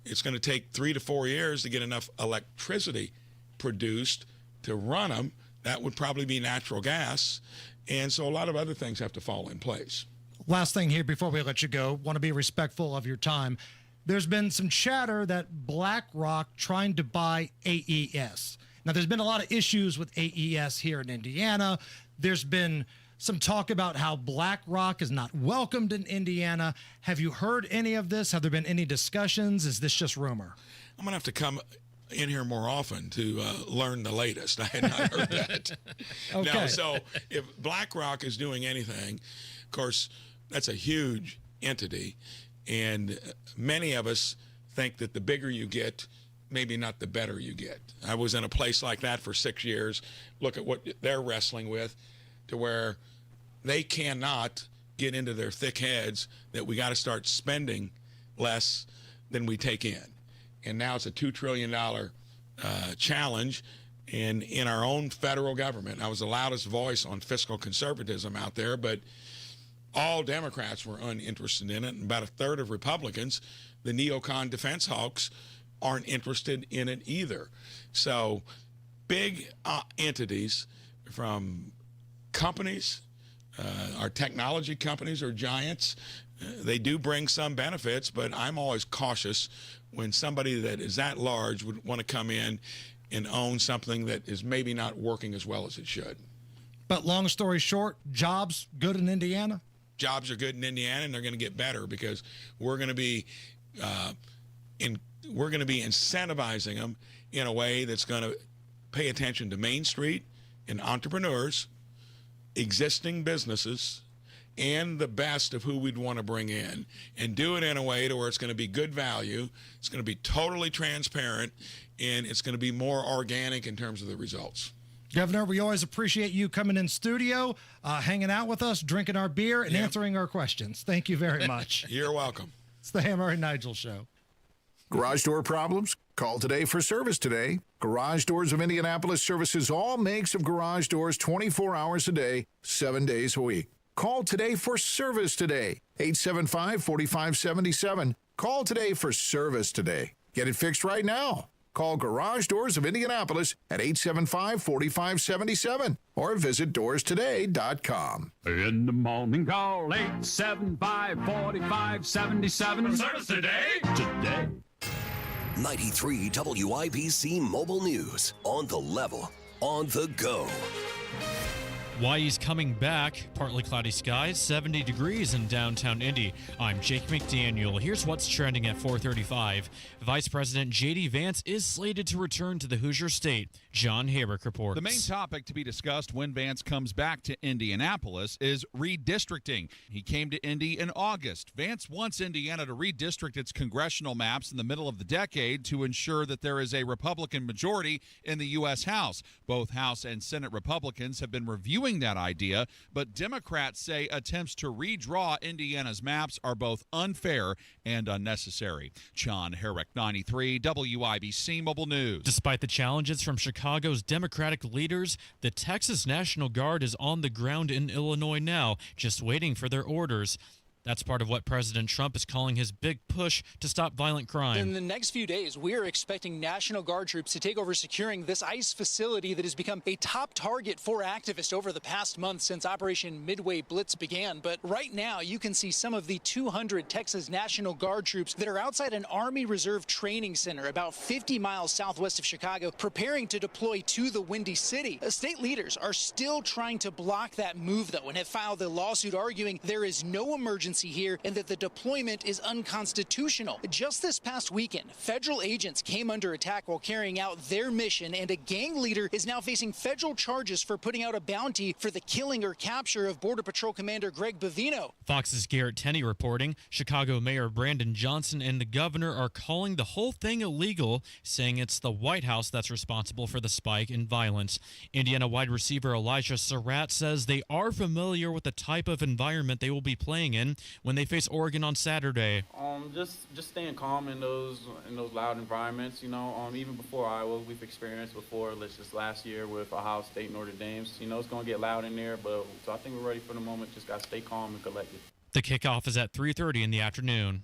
It's going to take 3 to 4 years to get enough electricity produced to run them. That would probably be natural gas. And so a lot of other things have to fall in place. Last thing here before we let you go, want to be respectful of your time. There's been some chatter that BlackRock trying to buy AES. Now, there's been a lot of issues with AES here in Indiana. There's been some talk about how BlackRock is not welcomed in Indiana. Have you heard any of this? Have there been any discussions? Is this just rumor? I'm going to have to come in here more often to learn the latest. I had not heard that. Okay. No, so if BlackRock is doing anything, of course, that's a huge entity. And many of us think that the bigger you get, maybe not the better you get. I was in a place like that for 6 years. Look at what they're wrestling with, to where they cannot get into their thick heads that we got to start spending less than we take in. And now it's a $2 trillion challenge. And in our own federal government, I was the loudest voice on fiscal conservatism out there, but all Democrats were uninterested in it. And about a third of Republicans, the neocon defense hawks, aren't interested in it either. So big entities from companies, our technology companies are giants. They do bring some benefits, but I'm always cautious when somebody that is that large would want to come in and own something that is maybe not working as well as it should. But long story short, jobs good in Indiana? Jobs are good in Indiana, and they're going to get better because we're going to be incentivizing them in a way that's going to pay attention to Main Street and entrepreneurs, existing businesses, and the best of who we'd want to bring in, and do it in a way to where it's going to be good value, it's going to be totally transparent, and it's going to be more organic in terms of the results. Governor, we always appreciate you coming in studio, hanging out with us, drinking our beer, and answering our questions. Thank you very much. You're welcome. It's the Hammer and Nigel Show. Garage door problems? Call today for service today. Garage Doors of Indianapolis services all makes of garage doors 24 hours a day, 7 days a week. Call today for service today. 875-4577. Call today for service today. Get it fixed right now. Call Garage Doors of Indianapolis at 875-4577 or visit doorstoday.com. In the morning, call 875-4577. Service today. Today. 93 WIBC Mobile News. On the level, on the go. Hawaii's coming back. Partly cloudy skies, 70 degrees in downtown Indy. I'm Jake McDaniel. Here's what's trending at 4:35. Vice President J.D. Vance is slated to return to the Hoosier State. John Hayrick reports. The main topic to be discussed when Vance comes back to Indianapolis is redistricting. He came to Indy in August. Vance wants Indiana to redistrict its congressional maps in the middle of the decade to ensure that there is a Republican majority in the U.S. House. Both House and Senate Republicans have been reviewing that idea, but Democrats say attempts to redraw Indiana's maps are both unfair and unnecessary. John Herrick, 93 WIBC Mobile News. Despite the challenges from Chicago's Democratic leaders, the Texas National Guard is on the ground in Illinois now, just waiting for their orders. That's part of what President Trump is calling his big push to stop violent crime. In the next few days, we are expecting National Guard troops to take over securing this ICE facility that has become a top target for activists over the past month since Operation Midway Blitz began. But right now, you can see some of the 200 Texas National Guard troops that are outside an Army Reserve training center about 50 miles southwest of Chicago, preparing to deploy to the Windy City. State leaders are still trying to block that move, though, and have filed a lawsuit arguing there is no emergency here and that the deployment is unconstitutional. Just this past weekend, federal agents came under attack while carrying out their mission, and a gang leader is now facing federal charges for putting out a bounty for the killing or capture of Border Patrol Commander Greg Bavino. Fox's Garrett Tenney reporting. Chicago Mayor Brandon Johnson and the governor are calling the whole thing illegal, saying it's the White House that's responsible for the spike in violence. Indiana wide receiver Elijah Surratt says they are familiar with the type of environment they will be playing in when they face Oregon on Saturday. Just staying calm in those loud environments. Even before Iowa, we've experienced before. Just last year with Ohio State and Notre Dame. It's going to get loud in there, but so I think we're ready for the moment. Just got to stay calm and collected. The kickoff is at 3:30 in the afternoon.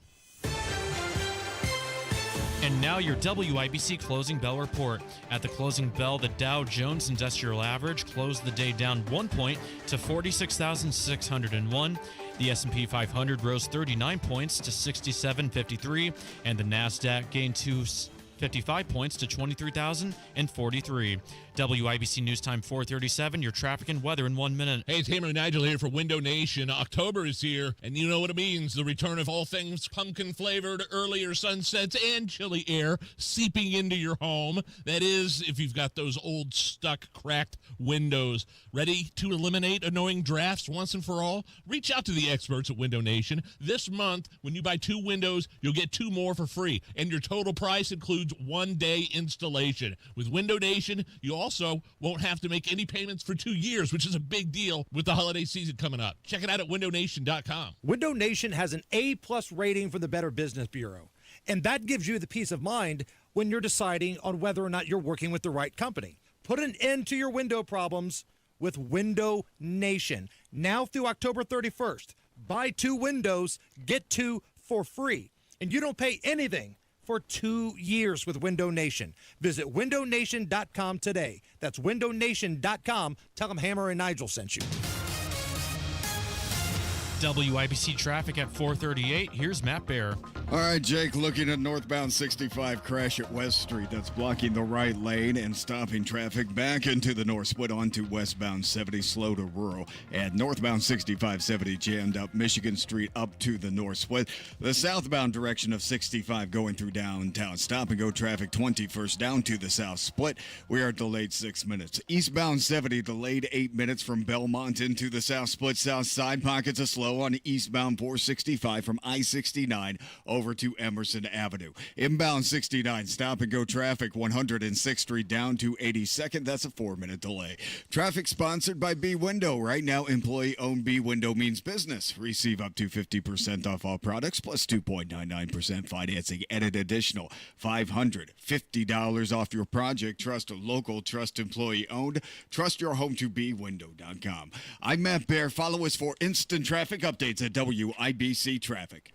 And now your WIBC closing bell report. At the closing bell, the Dow Jones Industrial Average closed the day down 1 point to 46,601. The S&P 500 rose 39 points to 6753, and the NASDAQ gained 55 points to 23,043. WIBC News Time 4:37. Your traffic and weather in 1 minute. Hey, it's Hammer and Nigel here for Window Nation. October is here, and you know what it means. The return of all things pumpkin-flavored, earlier sunsets, and chilly air seeping into your home. That is, if you've got those old, stuck, cracked windows. Ready to eliminate annoying drafts once and for all? Reach out to the experts at Window Nation. This month, when you buy 2 windows, you'll get 2 more for free, and your total price includes 1-day installation. With Window Nation, you also won't have to make any payments for 2 years, which is a big deal with the holiday season coming up. Check it out at windownation.com. Window Nation has an A+ rating from the Better Business Bureau, and that gives you the peace of mind when you're deciding on whether or not you're working with the right company. Put an end to your window problems with Window Nation. Now through October 31st, buy 2 windows, get 2 for free, and you don't pay anything for 2 years with Window Nation. Visit windownation.com today. That's windownation.com. Tell them Hammer and Nigel sent you. WIBC traffic at 4:38. Here's Matt Bear. All right, Jake, looking at northbound 65 crash at West Street. That's blocking the right lane and stopping traffic back into the north split onto westbound 70 slow to rural. And northbound 65 70 jammed up Michigan Street up to the north split. The southbound direction of 65 going through downtown. Stop and go traffic 21st down to the south split. We are delayed 6 minutes. Eastbound 70 delayed 8 minutes from Belmont into the south split. South side pockets of slow on eastbound 465 from I-69 over to Emerson Avenue. Inbound 69 stop and go traffic 106th Street down to 82nd. That's a 4-minute delay. Traffic sponsored by B Window. Right now, employee-owned B Window means business. Receive up to 50% off all products plus 2.99% financing and an additional $550 off your project. Trust local, trust employee-owned. Trust your home to bwindow.com. I'm Matt Bear. Follow us for instant traffic updates at WIBC Traffic.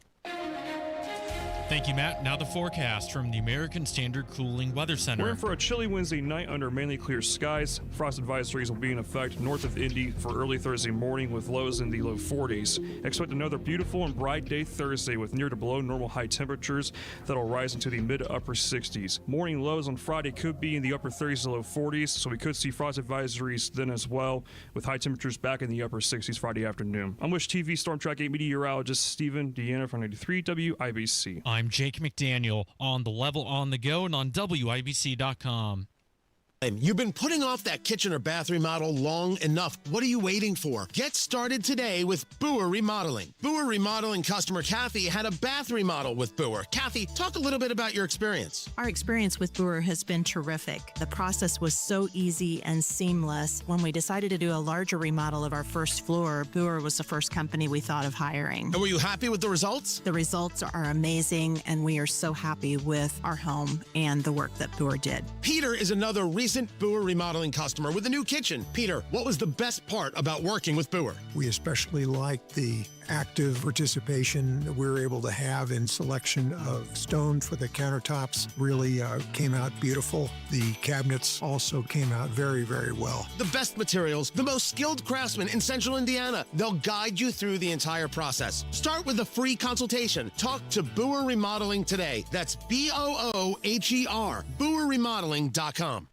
Thank you, Matt. Now the forecast from the American Standard Cooling Weather Center. We're in for a chilly Wednesday night under mainly clear skies. Frost advisories will be in effect north of Indy for early Thursday morning with lows in the low 40s. Expect another beautiful and bright day Thursday with near to below normal high temperatures that'll rise into the mid to upper 60s. Morning lows on Friday could be in the upper 30s to low 40s, so we could see frost advisories then as well, with high temperatures back in the upper 60s Friday afternoon. I'm Wish TV Storm Track 8 meteorologist Stephen Deanna from 93 WIBC. I'm Jake McDaniel on The Level on the Go and on WIBC.com. You've been putting off that kitchen or bath remodel long enough. What are you waiting for? Get started today with Boer Remodeling. Boer Remodeling customer Kathy had a bath remodel with Boer. Kathy, talk a little bit about your experience. Our experience with Boer has been terrific. The process was so easy and seamless. When we decided to do a larger remodel of our first floor, Boer was the first company we thought of hiring. And were you happy with the results? The results are amazing, and we are so happy with our home and the work that Boer did. Peter is another recent Boer Remodeling customer with a new kitchen. Peter, what was the best part about working with Boer? We especially liked the active participation that we were able to have in selection of stone for the countertops. Really came out beautiful. The cabinets also came out very, very well. The best materials, the most skilled craftsmen in Central Indiana. They'll guide you through the entire process. Start with a free consultation. Talk to Boer Remodeling today. That's BOOHER, BoerRemodeling.com.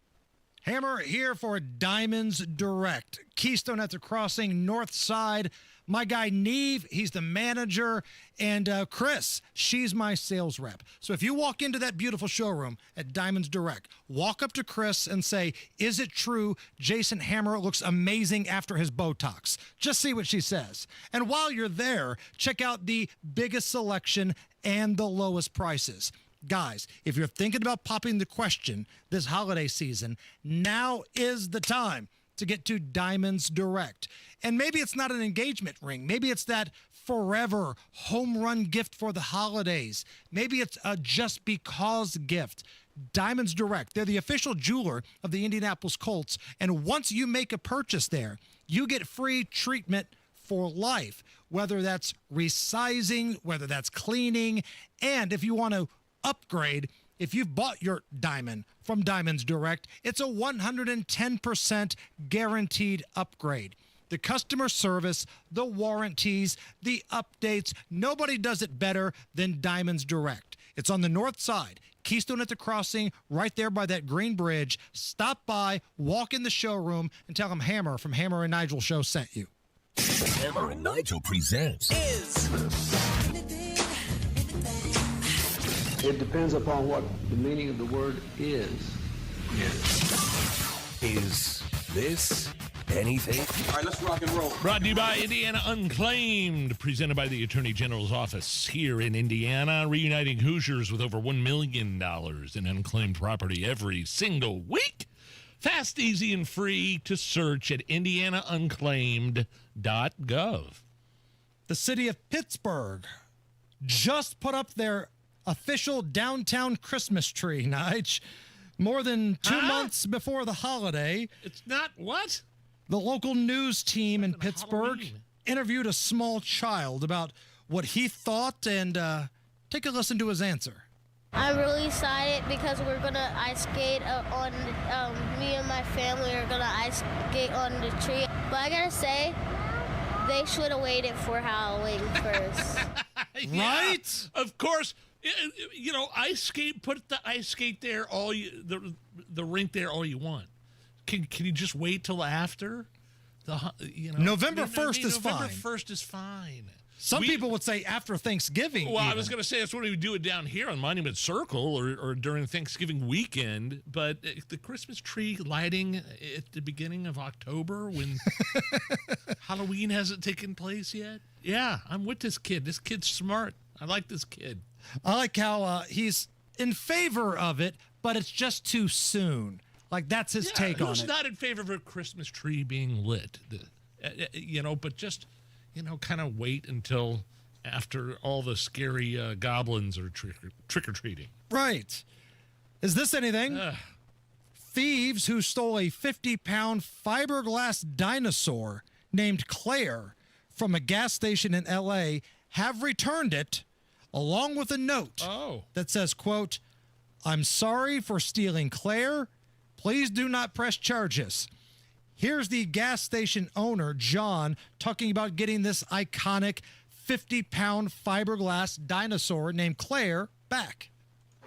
Hammer here for Diamonds Direct. Keystone at the Crossing, North Side. My guy Neve, he's the manager, and Chris, she's my sales rep. So if you walk into that beautiful showroom at Diamonds Direct, walk up to Chris and say, is it true Jason Hammer looks amazing after his Botox? Just see what she says. And while you're there, check out the biggest selection and the lowest prices. Guys, if you're thinking about popping the question this holiday season, now is the time to get to Diamonds Direct. And maybe it's not an engagement ring. Maybe it's that forever home run gift for the holidays. Maybe it's a just because gift. Diamonds Direct, they're the official jeweler of the Indianapolis Colts. And once you make a purchase there, you get free treatment for life, whether that's resizing, whether that's cleaning, and if you want to upgrade, if you've bought your diamond from Diamonds Direct, it's a 110% guaranteed upgrade. The customer service, the warranties, the updates, nobody does it better than Diamonds Direct. It's on the north side, Keystone at the Crossing, right there by that green bridge. Stop by, walk in the showroom, and tell them Hammer from Hammer and Nigel Show sent you. Hammer and Nigel presents It depends upon what the meaning of the word is. Is this anything? All right, let's rock and roll. Brought to you by Indiana Unclaimed, presented by the Attorney General's office here in Indiana, reuniting Hoosiers with over $1 million in unclaimed property every single week. Fast, easy, and free to search at indianaunclaimed.gov. The city of Pittsburgh just put up their official downtown Christmas tree, Nige. More than 2 months before the holiday. It's not what? The local news team in Pittsburgh interviewed a small child about what he thought, and take a listen to his answer. I'm really excited because we're going to ice skate on, me and my family are going to ice skate on the tree. But I got to say, they should have waited for Halloween first. Right? Of course. You know, ice skate, put the ice skate there, the rink there all you want. Can you just wait till after? November 1st is fine. November 1st is fine. Some people would say after Thanksgiving. Well, I was going to say that's when we do it down here on Monument Circle or during Thanksgiving weekend. But the Christmas tree lighting at the beginning of October when Halloween hasn't taken place yet. Yeah, I'm with this kid. This kid's smart. I like this kid. I like how he's in favor of it, but it's just too soon. Like, that's his take on it. Who's not in favor of a Christmas tree being lit? But just, kind of wait until after all the scary goblins are trick-or-treating. Right. Is this anything? Thieves who stole a 50-pound fiberglass dinosaur named Claire from a gas station in L.A. have returned it along with a note that says, quote, "I'm sorry for stealing Claire. Please do not press charges." Here's the gas station owner, John, talking about getting this iconic 50-pound fiberglass dinosaur named Claire back.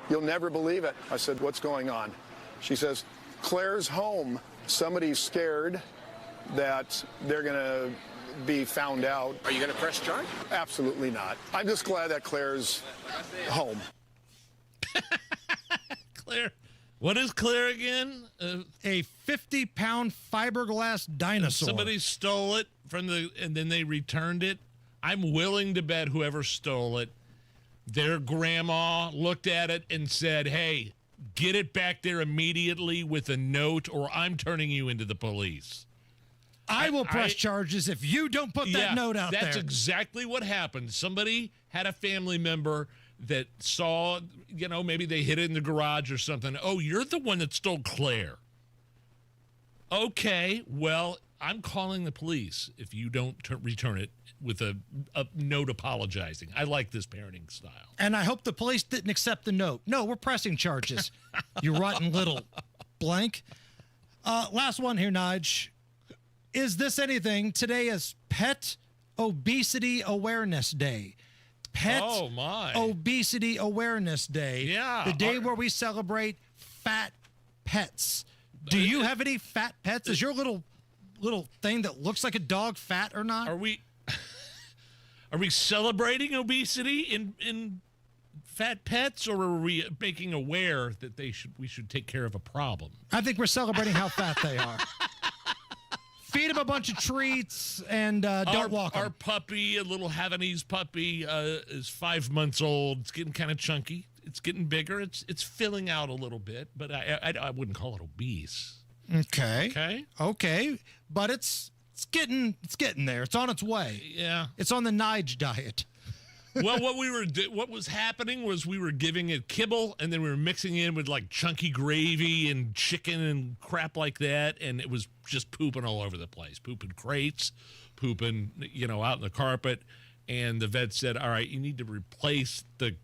You'll never believe it. I said, "What's going on?" She says, "Claire's home. Somebody's scared that they're going to be found out." Are you going to press charge? Absolutely not. I'm just glad that Claire's home. Claire. What is Claire again? A 50-pound fiberglass dinosaur. Somebody stole it and then they returned it. I'm willing to bet whoever stole it, their grandma looked at it and said, "Hey, get it back there immediately with a note, or I'm turning you into the police." I will press charges if you don't put that note out there. That's exactly what happened. Somebody had a family member that saw, maybe they hid it in the garage or something. "Oh, you're the one that stole Claire." Okay, well, I'm calling the police if you don't return it with a note apologizing. I like this parenting style. And I hope the police didn't accept the note. No, we're pressing charges. You rotten little blank. Last one here, Nige. Is this anything? Today is Pet Obesity Awareness Day. Pet Obesity Awareness Day. Yeah. The day where we celebrate fat pets. Do you have any fat pets? Is your little thing that looks like a dog fat or not? Are we celebrating obesity in fat pets, or are we making aware that we should take care of a problem? I think we're celebrating how fat they are. Feed them a bunch of treats and don't walk them. Our puppy, a little Havanese puppy, is 5 months old. It's getting kind of chunky. It's getting bigger. It's filling out a little bit, but I wouldn't call it obese. Okay. But it's getting there. It's on its way. Yeah. It's on the Nige diet. Well, what was happening was we were giving it kibble, and then we were mixing in with like chunky gravy and chicken and crap like that, and it was just pooping all over the place, pooping crates, pooping, out in the carpet. And the vet said, "All right, you need to replace the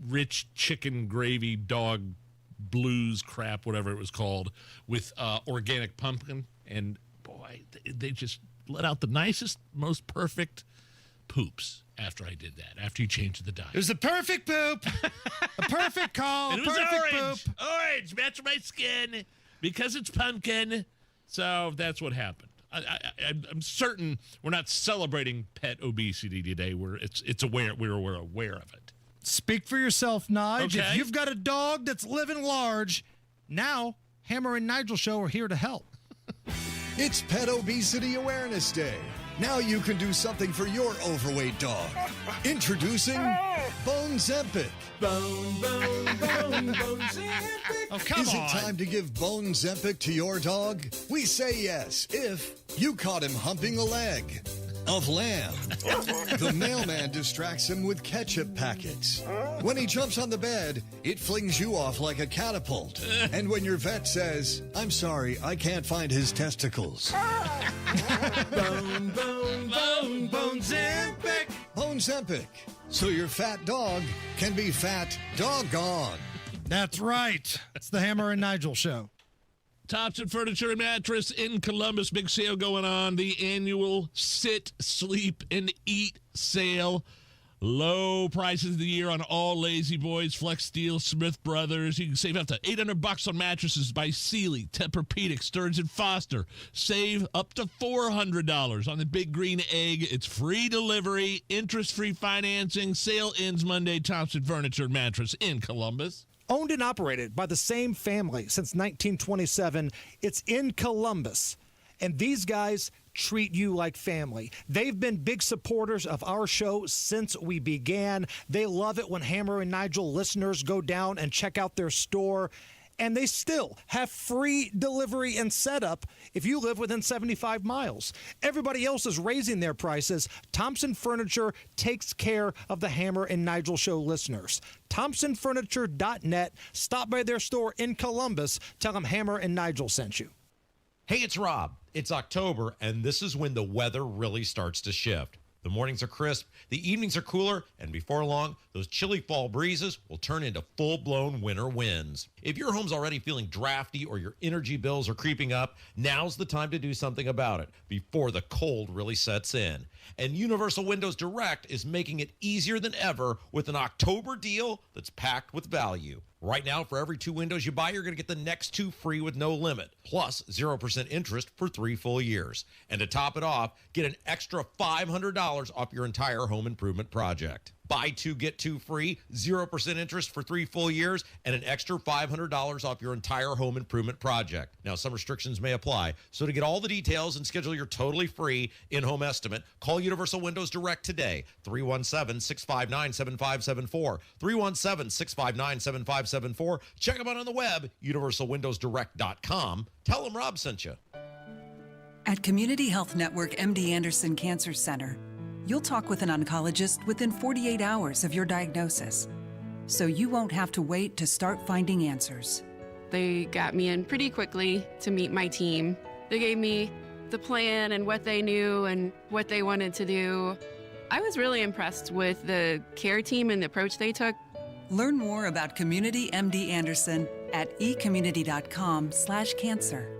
rich chicken gravy dog blues crap, whatever it was called, with organic pumpkin." And boy, they just let out the nicest, most perfect poops after I did that, after you changed the diet. It was the perfect poop. A perfect call. And it was perfect orange. poop. Orange, match my skin because it's pumpkin. So that's what happened. I'm certain we're not celebrating pet obesity today. We're aware of it. Speak for yourself, Nige. Okay. If you've got a dog that's living large, now Hammer and Nigel Show are here to help. It's Pet Obesity Awareness Day. Now you can do something for your overweight dog. Introducing Bone Zempic. Bone Zempic. Oh, come Is on. it time to give Bone Zempic to your dog? We say yes if you caught him humping a leg of lamb. The mailman distracts him with ketchup packets. When he jumps on the bed, it flings you off like a catapult. And when your vet says, "I'm sorry, I can't find his testicles." Bone Zempic. Bone Zempic. So your fat dog can be fat doggone. That's right. It's the Hammer and Nigel Show. Thompson Furniture and Mattress in Columbus. Big sale going on. The annual Sit, Sleep, and Eat sale. Low prices of the year on all Lazy Boys, Flex Steel, Smith Brothers. You can save up to $800 on mattresses by Sealy, Tempur-Pedic, Stearns & Foster. Save up to $400 on the Big Green Egg. It's free delivery, interest-free financing. Sale ends Monday. Thompson Furniture and Mattress in Columbus. Owned and operated by the same family since 1927. It's in Columbus. And these guys treat you like family. They've been big supporters of our show since we began. They love it when Hammer and Nigel listeners go down and check out their store. And they still have free delivery and setup if you live within 75 miles. Everybody else is raising their prices. Thompson Furniture takes care of the Hammer and Nigel Show listeners. ThompsonFurniture.net. Stop by their store in Columbus. Tell them Hammer and Nigel sent you. Hey, it's Rob. It's October, and this is when the weather really starts to shift. The mornings are crisp, the evenings are cooler, and before long, those chilly fall breezes will turn into full-blown winter winds. If your home's already feeling drafty or your energy bills are creeping up, now's the time to do something about it before the cold really sets in. And Universal Windows Direct is making it easier than ever with an October deal that's packed with value. Right now, for every 2 windows you buy, you're going to get the next 2 free with no limit, plus 0% interest for 3 full years. And to top it off, get an extra $500 off your entire home improvement project. Buy 2, get 2 free, 0% interest for 3 full years, and an extra $500 off your entire home improvement project. Now, some restrictions may apply. So to get all the details and schedule your totally free in-home estimate, call Universal Windows Direct today, 317-659-7574, 317-659-7574. Check them out on the web, universalwindowsdirect.com. Tell them Rob sent you. At Community Health Network MD Anderson Cancer Center, you'll talk with an oncologist within 48 hours of your diagnosis, so you won't have to wait to start finding answers. They got me in pretty quickly to meet my team. They gave me the plan and what they knew and what they wanted to do. I was really impressed with the care team and the approach they took. Learn more about Community MD Anderson at ecommunity.com/cancer.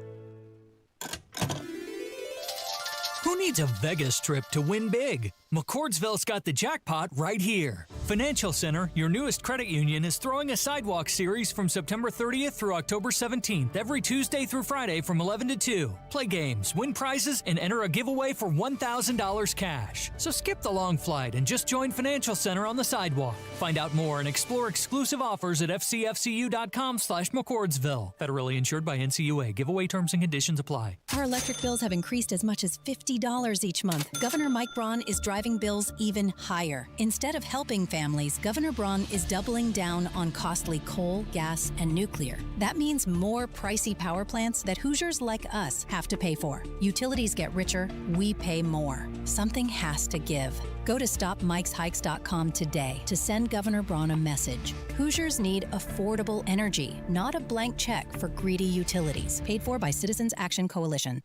Who needs a Vegas trip to win big? McCordsville's got the jackpot right here. Financial Center, your newest credit union, is throwing a sidewalk series from September 30th through October 17th, every Tuesday through Friday from 11 to 2. Play games, win prizes, and enter a giveaway for $1,000 cash. So skip the long flight and just join Financial Center on the sidewalk. Find out more and explore exclusive offers at fcfcu.com/McCordsville. Federally insured by NCUA. Giveaway terms and conditions apply. Our electric bills have increased as much as $50 each month. Governor Mike Braun is driving bills even higher. Instead of helping families, Governor Braun is doubling down on costly coal, gas, and nuclear. That means more pricey power plants that Hoosiers like us have to pay for. Utilities get richer, we pay more. Something has to give. Go to StopMikesHikes.com today to send Governor Braun a message. Hoosiers need affordable energy, not a blank check for greedy utilities. Paid for by Citizens Action Coalition.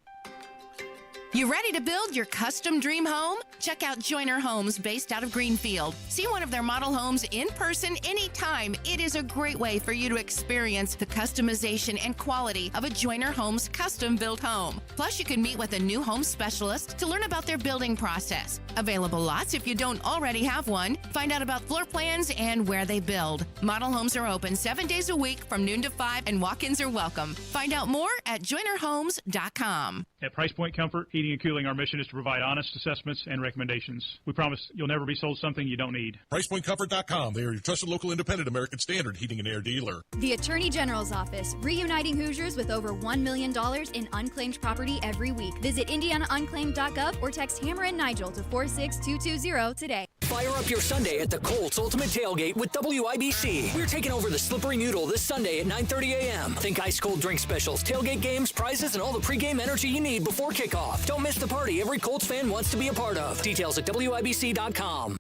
You ready to build your custom dream home? Check out Joyner Homes based out of Greenfield. See one of their model homes in person anytime. It is a great way for you to experience the customization and quality of a Joyner Homes custom built home. Plus, you can meet with a new home specialist to learn about their building process. Available lots if you don't already have one. Find out about floor plans and where they build. Model homes are open 7 days a week from noon to 5 and walk-ins are welcome. Find out more at joynerhomes.com. At Price Point Comfort Heating and Cooling, our mission is to provide honest assessments and recommendations. We promise you'll never be sold something you don't need. PricePointComfort.com. They are your trusted local independent American Standard heating and air dealer. The Attorney General's Office, reuniting Hoosiers with over $1 million in unclaimed property every week. Visit IndianaUnclaimed.gov or text Hammer and Nigel to 46220 today. Fire up your Sunday at the Colts Ultimate Tailgate with WIBC. We're taking over the Slippery Noodle this Sunday at 9:30 a.m. Think ice cold drink specials, tailgate games, prizes, and all the pregame energy you need before kickoff. Don't miss the party every Colts fan wants to be a part of. Details at WIBC.com.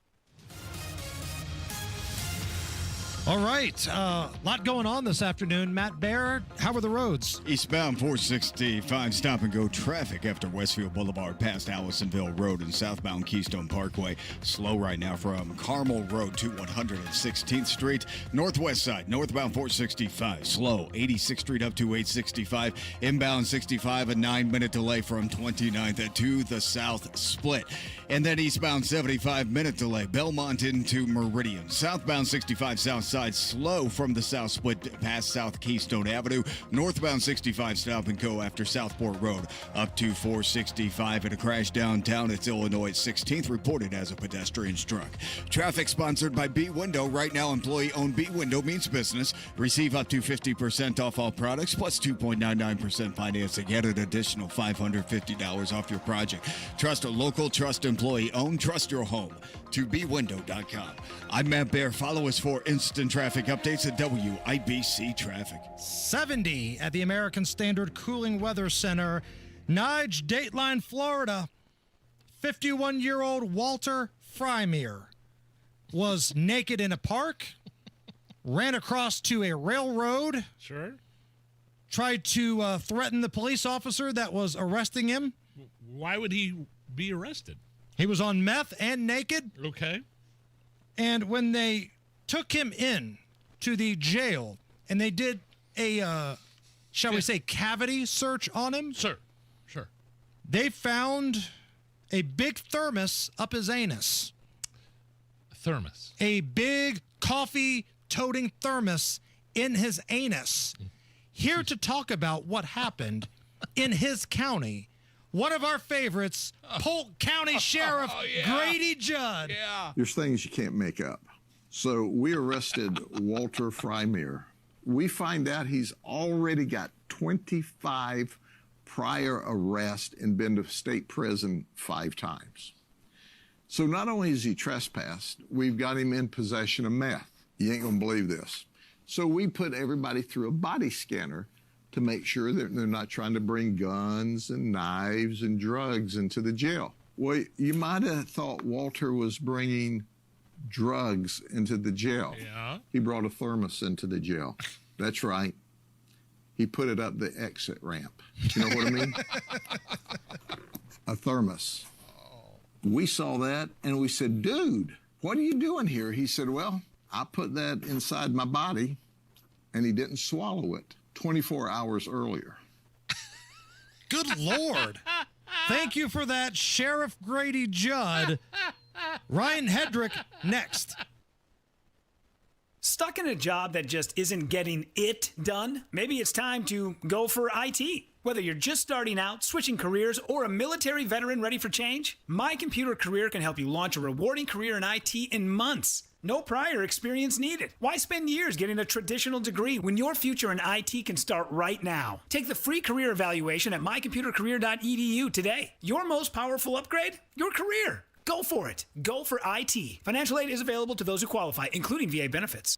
All right, lot going on this afternoon. Matt Baer, how are the roads? Eastbound 465 stop-and-go traffic after Westfield Boulevard past Allisonville Road and southbound Keystone Parkway. Slow right now from Carmel Road to 116th Street. Northwest side, northbound 465, slow. 86th Street up to 865. Inbound 65, a 9-minute delay from 29th to the south split. And then eastbound 75-minute delay, Belmont into Meridian. Southbound 65 south side slow from the south split past South Keystone Avenue. Northbound 65 stop and go after Southport Road up to 465. And a crash downtown. It's Illinois 16th, reported as a pedestrian struck. Traffic sponsored by B Window. Right now, employee-owned B Window means business. Receive up to 50% off all products plus 2.99% financing. Get an additional $550 off your project. Trust a local, trust employee-owned, trust your home. To BWindow.com. I'm Matt Baer. Follow us for instant traffic updates at WIBC Traffic. 70 at the American Standard Cooling Weather Center. Nige, Dateline, Florida. 51-year-old Walter Frymere was naked in a park, ran across to a railroad. Sure. Tried to threaten the police officer that was arresting him. Why would he be arrested? He was on meth and naked. Okay. And when they took him in to the jail and they did a, shall we say, cavity search on him? Sure. They found a big thermos up his anus. Thermos. A big coffee-toting thermos in his anus. Here to talk about what happened in his county, one of our favorites, Polk County Sheriff Grady Judd. There's things you can't make up. So we arrested Walter Frymere. We find out he's already got 25 prior arrests and been to state prison 5 times. So not only is he trespassed, we've got him in possession of meth. You ain't gonna believe this. So we put everybody through a body scanner to make sure that they're not trying to bring guns and knives and drugs into the jail. Well, you might have thought Walter was bringing drugs into the jail. Yeah. He brought a thermos into the jail. That's right. He put it up the exit ramp. You know what I mean? A thermos. We saw that and we said, dude, what are you doing here? He said, well, I put that inside my body, and he didn't swallow it 24 hours earlier. Good Lord. Thank you for that, Sheriff Grady Judd. Ryan Hedrick, next. Stuck in a job that just isn't getting it done? Maybe it's time to go for IT. Whether you're just starting out, switching careers, or a military veteran ready for change, My Computer Career can help you launch a rewarding career in IT in months. No prior experience needed. Why spend years getting a traditional degree when your future in IT can start right now? Take the free career evaluation at mycomputercareer.edu today. Your most powerful upgrade? Your career. Go for it. Go for IT. Financial aid is available to those who qualify, including VA benefits.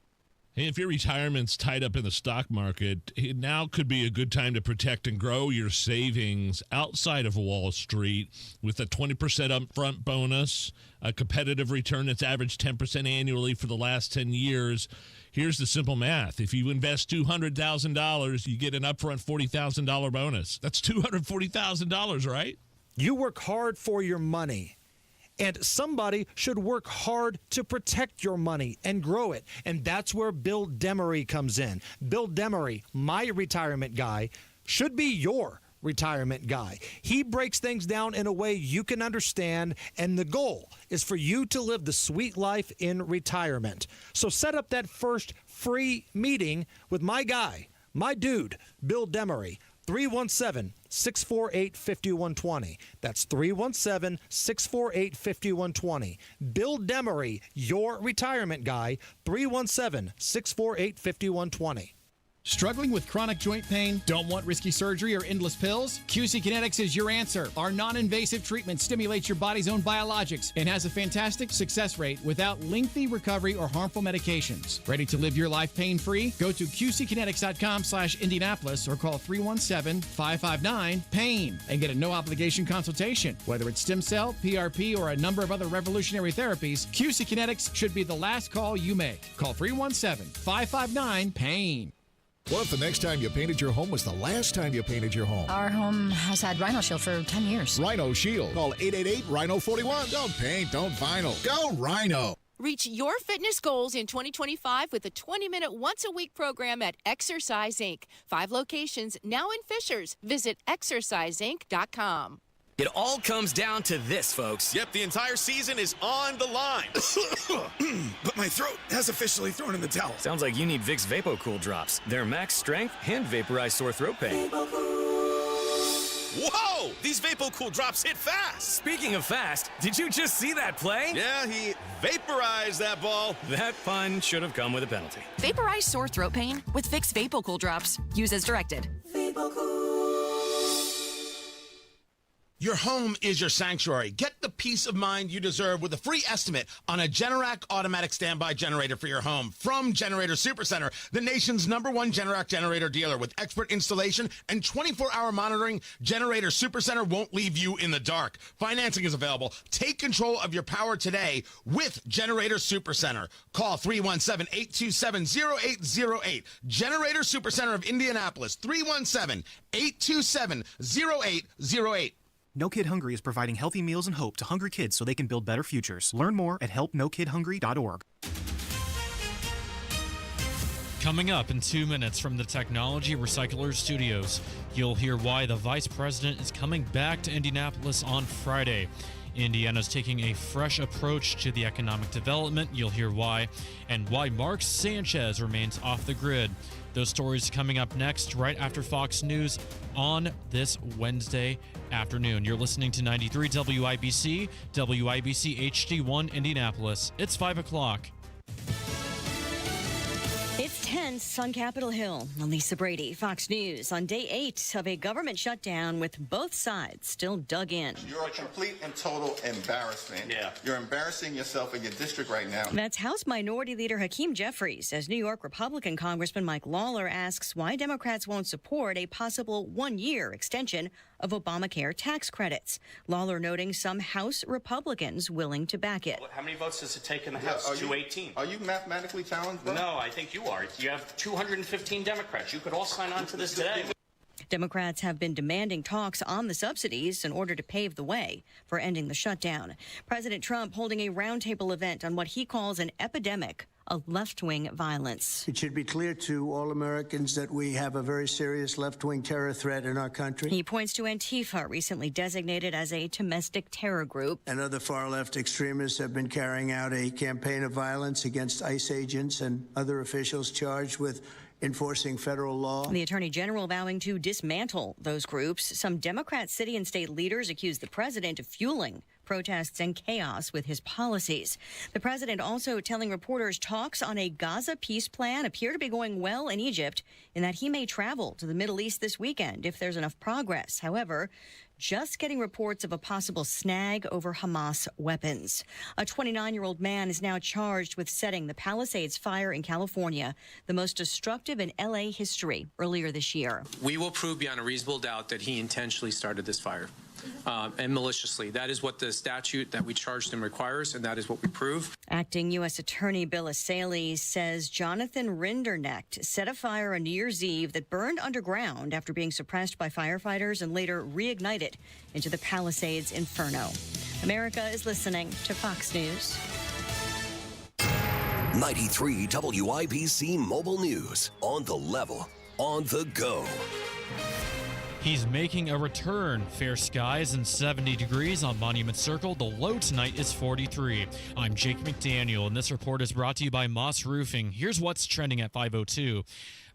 Hey, if your retirement's tied up in the stock market, now could be a good time to protect and grow your savings outside of Wall Street with a 20% upfront bonus, a competitive return that's averaged 10% annually for the last 10 years. Here's the simple math. If you invest $200,000, you get an upfront $40,000 bonus. That's $240,000, right? You work hard for your money. And somebody should work hard to protect your money and grow it. And that's where Bill Demery comes in. Bill Demery, my retirement guy, should be your retirement guy. He breaks things down in a way you can understand, and the goal is for you to live the sweet life in retirement. So set up that first free meeting with my guy, my dude, Bill Demery. 317-648-5120. That's 317-648-5120. Bill Demery, your retirement guy, 317-648-5120. Struggling with chronic joint pain? Don't want risky surgery or endless pills? QC Kinetics is your answer. Our non-invasive treatment stimulates your body's own biologics and has a fantastic success rate without lengthy recovery or harmful medications. Ready to live your life pain-free? Go to QCkinetics.com/Indianapolis or call 317-559-PAIN and get a no-obligation consultation. Whether it's stem cell, PRP, or a number of other revolutionary therapies, QC Kinetics should be the last call you make. Call 317-559-PAIN. What if the next time you painted your home was the last time you painted your home? Our home has had Rhino Shield for 10 years. Rhino Shield. Call 888-RHINO-41. Don't paint, don't vinyl. Go Rhino. Reach your fitness goals in 2025 with a 20-minute once-a-week program at Exercise Inc. 5 locations now in Fishers. Visit exerciseinc.com. It all comes down to this, folks. Yep, the entire season is on the line. But my throat has officially thrown in the towel. Sounds like you need Vicks VapoCool drops. They're max strength and vaporize sore throat pain. Whoa! These VapoCool drops hit fast. Speaking of fast, did you just see that play? Yeah, he vaporized that ball. That pun should have come with a penalty. Vaporize sore throat pain with Vicks VapoCool drops. Use as directed. Your home is your sanctuary. Get the peace of mind you deserve with a free estimate on a Generac automatic standby generator for your home from Generator Supercenter, the nation's #1 Generac generator dealer. With expert installation and 24-hour monitoring, Generator Supercenter won't leave you in the dark. Financing is available. Take control of your power today with Generator Supercenter. Call 317-827-0808. Generator Supercenter of Indianapolis, 317-827-0808. No Kid Hungry is providing healthy meals and hope to hungry kids so they can build better futures. Learn more at helpnokidhungry.org. Coming up in 2 minutes from the Technology Recyclers Studios, you'll hear why the Vice President is coming back to Indianapolis on Friday. Indiana's taking a fresh approach to the economic development. You'll hear why, and why Mark Sanchez remains off the grid. Those stories coming up next, right after Fox News on this Wednesday afternoon. You're listening to 93 WIBC, WIBC HD1 Indianapolis. It's 5 o'clock. It's tense on Capitol Hill. Lisa Brady, Fox News, on day 8 of a government shutdown with both sides still dug in. You're a complete and total embarrassment. Yeah. You're embarrassing yourself in your district right now. That's House Minority Leader Hakeem Jeffries as New York Republican Congressman Mike Lawler asks why Democrats won't support a possible one-year extension of Obamacare tax credits. Lawler noting some House Republicans willing to back it. How many votes does it take in the House? 218. Are you mathematically challenged, bro? No, I think you are. You have 215 Democrats. You could all sign on to this today. Democrats have been demanding talks on the subsidies in order to pave the way for ending the shutdown. President Trump holding a roundtable event on what he calls an epidemic of left-wing violence. It should be clear to all Americans that we have a very serious left-wing terror threat in our country. He points to Antifa, recently designated as a domestic terror group. And other far-left extremists have been carrying out a campaign of violence against ICE agents and other officials charged with enforcing federal law. The Attorney General vowing to dismantle those groups. Some Democrat city and state leaders accuse the president of fueling protests and chaos with his policies. The president also telling reporters talks on a Gaza peace plan appear to be going well in Egypt, and that he may travel to the Middle East this weekend if there's enough progress. However, just getting reports of a possible snag over Hamas weapons. A 29-year-old man is now charged with setting the Palisades fire in California, the most destructive in L.A. history, earlier this year. We will prove beyond a reasonable doubt that he intentionally started this fire. And maliciously. That is what the statute that we charged him requires, and that is what we prove. Acting U.S. Attorney Bill Assaley says Jonathan Rinderknecht set a fire on New Year's Eve that burned underground after being suppressed by firefighters and later reignited into the Palisades inferno. America is listening to Fox News. 93 WIBC Mobile News. On the level, on the go. He's making a return. Fair skies and 70 degrees on Monument Circle. The low tonight is 43. I'm Jake McDaniel, and this report is brought to you by Moss Roofing. Here's what's trending at 5:02.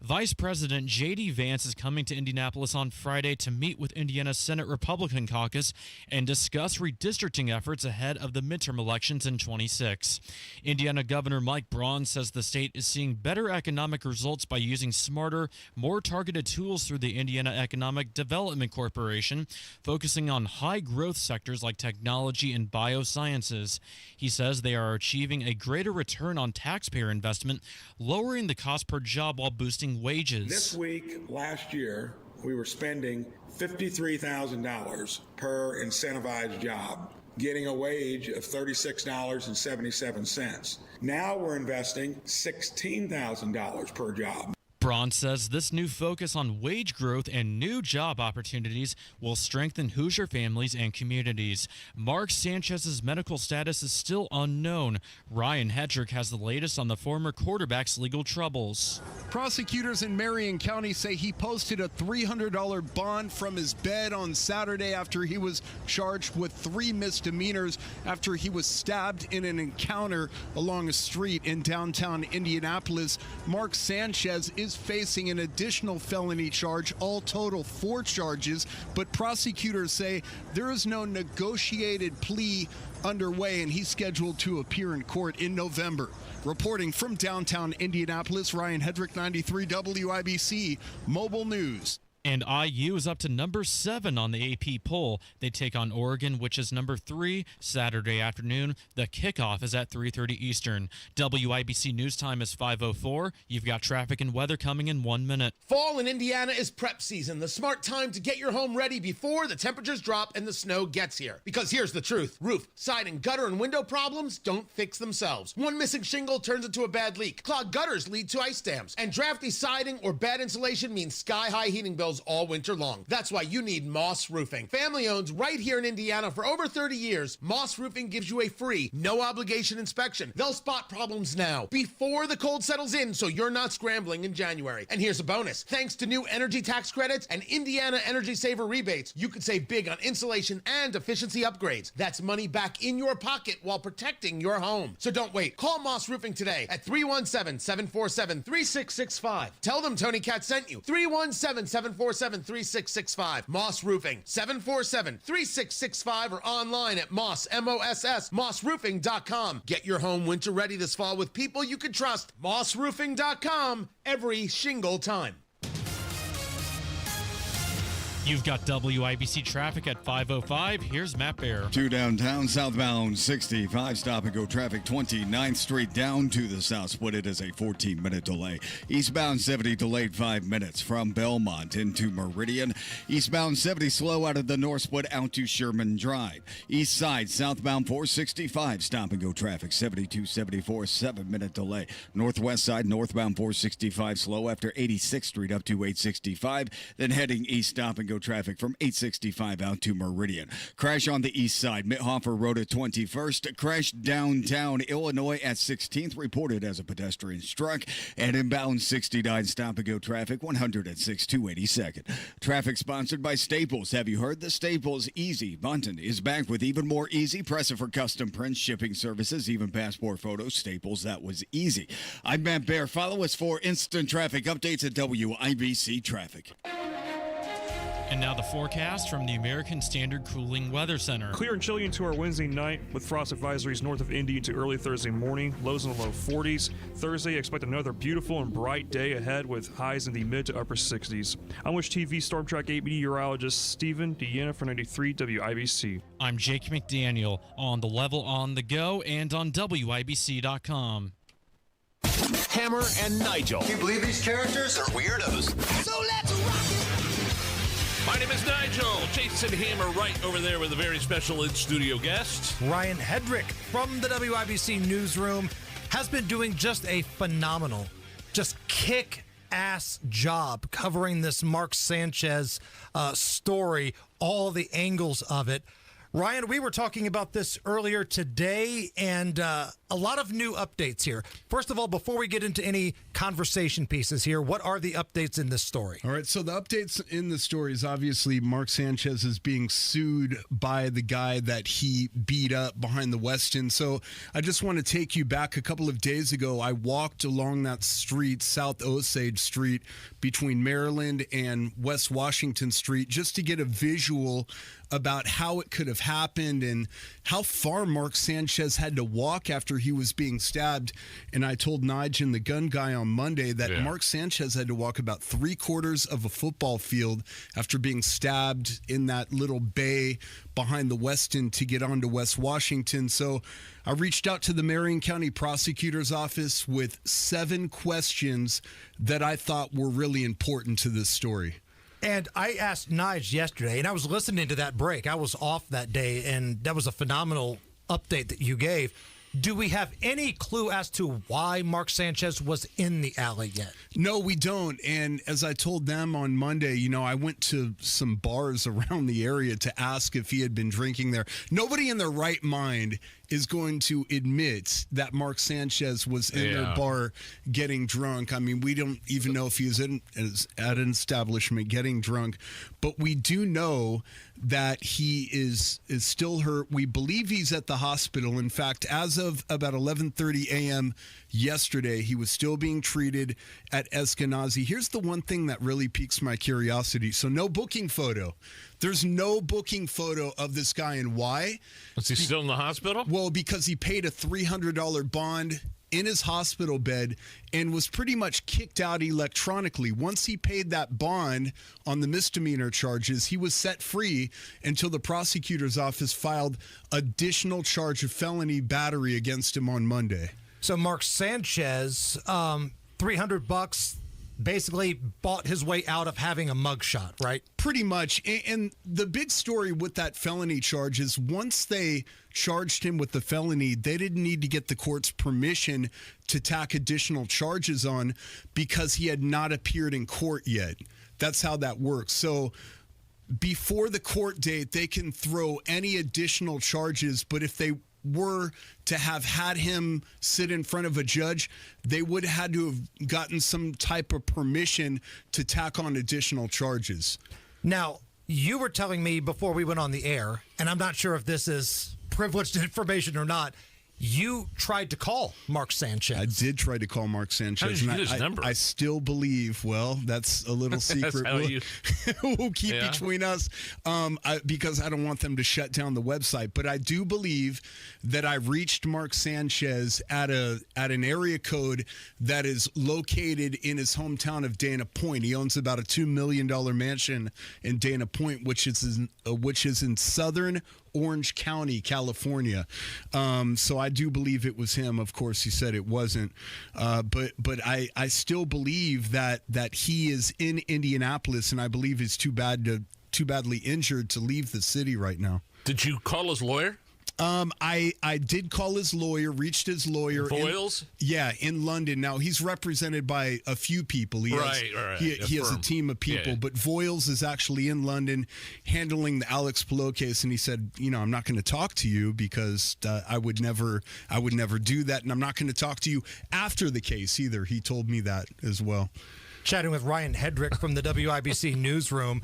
Vice President J.D. Vance is coming to Indianapolis on Friday to meet with Indiana's Senate Republican caucus and discuss redistricting efforts ahead of the midterm elections in 26. Indiana Governor Mike Braun says the state is seeing better economic results by using smarter, more targeted tools through the Indiana Economic Development Corporation, focusing on high-growth sectors like technology and biosciences. He says they are achieving a greater return on taxpayer investment, lowering the cost per job while boosting wages. This week, last year, we were spending $53,000 per incentivized job, getting a wage of $36.77. Now we're investing $16,000 per job. Braun says this new focus on wage growth and new job opportunities will strengthen Hoosier families and communities. Mark Sanchez's medical status is still unknown. Ryan Hedrick has the latest on the former quarterback's legal troubles. Prosecutors in Marion County say he posted a $300 bond from his bed on Saturday after he was charged with 3 misdemeanors after he was stabbed in an encounter along a street in downtown Indianapolis. Mark Sanchez is facing an additional felony charge, all total 4 charges, but prosecutors say there is no negotiated plea underway and he's scheduled to appear in court in November. Reporting from downtown Indianapolis, Ryan Hedrick, 93 WIBC Mobile News. And IU is up to number 7 on the AP poll. They take on Oregon, which is number 3, Saturday afternoon. The kickoff is at 3:30 Eastern. WIBC News Time is 5:04. You've got traffic and weather coming in 1 minute. Fall in Indiana is prep season, the smart time to get your home ready before the temperatures drop and the snow gets here. Because here's the truth. Roof, siding, gutter, and window problems don't fix themselves. One missing shingle turns into a bad leak. Clogged gutters lead to ice dams. And drafty siding or bad insulation means sky-high heating bills shingles all winter long. That's why you need Moss Roofing. Family owned right here in Indiana for over 30 years, Moss Roofing gives you a free, no obligation inspection. They'll spot problems now before the cold settles in so you're not scrambling in January. And here's a bonus. Thanks to new energy tax credits and Indiana Energy Saver rebates, you could save big on insulation and efficiency upgrades. That's money back in your pocket while protecting your home. So don't wait. Call Moss Roofing today at 317-747-3665. Tell them Tony Cat sent you. 317-747-3665. Moss Roofing, 747-3665 or online at mossroofing.com. Get your home winter ready this fall with people you can trust. mossroofing.com every shingle time. You've got WIBC traffic at 5:05. Here's Matt Bear. 2 downtown, southbound 65, stop-and-go traffic, 29th Street down to the south split. It is a 14-minute delay. Eastbound 70 delayed 5 minutes from Belmont into Meridian. Eastbound 70 slow out of the north split out to Sherman Drive. East side, southbound 465, stop-and-go traffic, 72-74, 7-minute delay. Northwest side, northbound 465 slow after 86th Street up to 865. Then heading east, stop-and-go traffic from 865 out to Meridian. Crash on the east side, Mithofer Road at 21st. Crash downtown Illinois at 16th, reported as a pedestrian struck. And inbound 69 stop-and-go traffic, 106 to 82nd. Traffic sponsored by Staples. Have you heard the Staples Easy button is back with even more easy? Press it for custom prints, shipping services, even passport photos. Staples, that was easy. I'm Matt Bear. Follow us for instant traffic updates at WIBC Traffic. And now the forecast from the American Standard Cooling Weather Center. Clear and chilly into our Wednesday night with frost advisories north of Indy into early Thursday morning. Lows in the low 40s. Thursday, expect another beautiful and bright day ahead with highs in the mid to upper 60s. I'm Wish TV Storm Track 8 meteorologist Stephen Deanna for 93 WIBC. I'm Jake McDaniel on The Level on the Go and on WIBC.com. Hammer and Nigel. Can you believe these characters are weirdos? So let's rock it! My name is Nigel. Jason Hammer right over there with a very special in-studio guest. Ryan Hedrick from the WIBC newsroom has been doing just a phenomenal, just kick-ass job covering this Mark Sanchez story, all the angles of it. Ryan, we were talking about this earlier today, and a lot of new updates here. First of all, before we get into any conversation pieces here, what are the updates in this story? All right, so the updates in the story is obviously Mark Sanchez is being sued by the guy that he beat up behind the Westin. So I just want to take you back a couple of days ago. I walked along that street, South Osage Street, between Maryland and West Washington Street, just to get a visual about how it could have happened and how far Mark Sanchez had to walk after he was being stabbed. And I told Nigel, the gun guy, on Monday that Mark Sanchez had to walk about 3/4 of a football field after being stabbed in that little bay behind the Westin to get onto West Washington. So I reached out to the Marion County Prosecutor's Office with 7 questions that I thought were really important to this story. And I asked Nige yesterday, and I was listening to that break. I was off that day, and that was a phenomenal update that you gave. Do we have any clue as to why Mark Sanchez was in the alley yet? No, we don't. And as I told them on Monday, you know, I went to some bars around the area to ask if he had been drinking there. Nobody in their right mind is going to admit that Mark Sanchez was in their bar getting drunk. I mean, we don't even know if he was at an establishment getting drunk, but we do know that he is still hurt. We believe he's at the hospital. In fact, as of about 11:30 a.m. yesterday, he was still being treated at Eskenazi. Here's the one thing that really piques my curiosity. So no booking photo. There's no booking photo of this guy, and why? Is he still in the hospital? Well, because he paid a $300 bond in his hospital bed and was pretty much kicked out electronically. Once he paid that bond on the misdemeanor charges, he was set free until the prosecutor's office filed additional charge of felony battery against him on Monday. So Mark Sanchez, $300, basically bought his way out of having a mugshot, right? Pretty much. And the big story with that felony charge is once they charged him with the felony, they didn't need to get the court's permission to tack additional charges on because he had not appeared in court yet. That's how that works. So before the court date, they can throw any additional charges, but if they were to have had him sit in front of a judge, they would have had to have gotten some type of permission to tack on additional charges. Now, you were telling me before we went on the air, and I'm not sure if this is privileged information or not, you tried to call Mark Sanchez. I did try to call Mark Sanchez. How did you get his number? I still believe, well, that's a little secret. We'll keep between us because I don't want them to shut down the website. But I do believe that I reached Mark Sanchez at an area code that is located in his hometown of Dana Point. He owns about a $2 million mansion in Dana Point, which is in southern Orange County, California. So I do believe it was him. Of course, he said it wasn't. But I still believe that he is in Indianapolis, and I believe he's too badly injured to leave the city right now. Did you call his lawyer? I did call his lawyer, reached his lawyer. Voiles? In London. Now, he's represented by a few people. He has a team of people, but Voiles is actually in London handling the Alex Palou case, and he said, I'm not going to talk to you because I would never do that, and I'm not going to talk to you after the case either. He told me that as well. Chatting with Ryan Hedrick from the WIBC newsroom.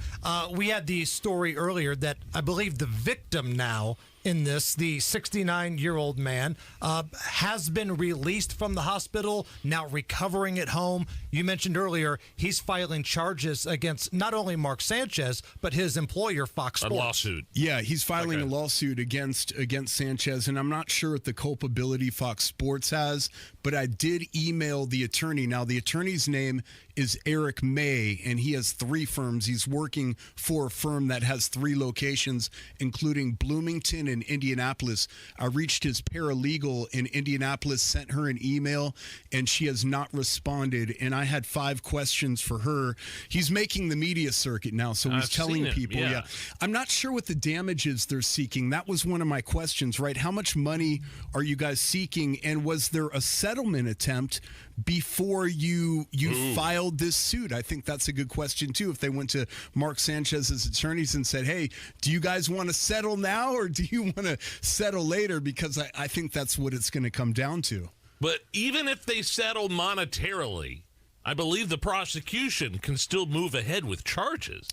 We had the story earlier that I believe the victim now in this, the 69-year-old man, has been released from the hospital, now recovering at home. You mentioned earlier he's filing charges against not only Mark Sanchez, but his employer, Fox Sports. A lawsuit. Yeah, he's filing a lawsuit against Sanchez, and I'm not sure what the culpability Fox Sports has, but I did email the attorney. Now, the attorney's name is Eric May, and he has 3 firms. He's working for a firm that has 3 locations, including Bloomington and Indianapolis. I reached his paralegal in Indianapolis, sent her an email, and she has not responded. And I had 5 questions for her. He's making the media circuit now, so he's telling people. Yeah. I'm not sure what the damages they're seeking. That was one of my questions, right? How much money are you guys seeking? And was there a settlement attempt before you filed this suit? I think that's a good question too. If they went to Mark Sanchez's attorneys and said, hey, do you guys want to settle now or do you want to settle later? Because I think that's what it's going to come down to. But even if they settle monetarily, I believe the prosecution can still move ahead with charges.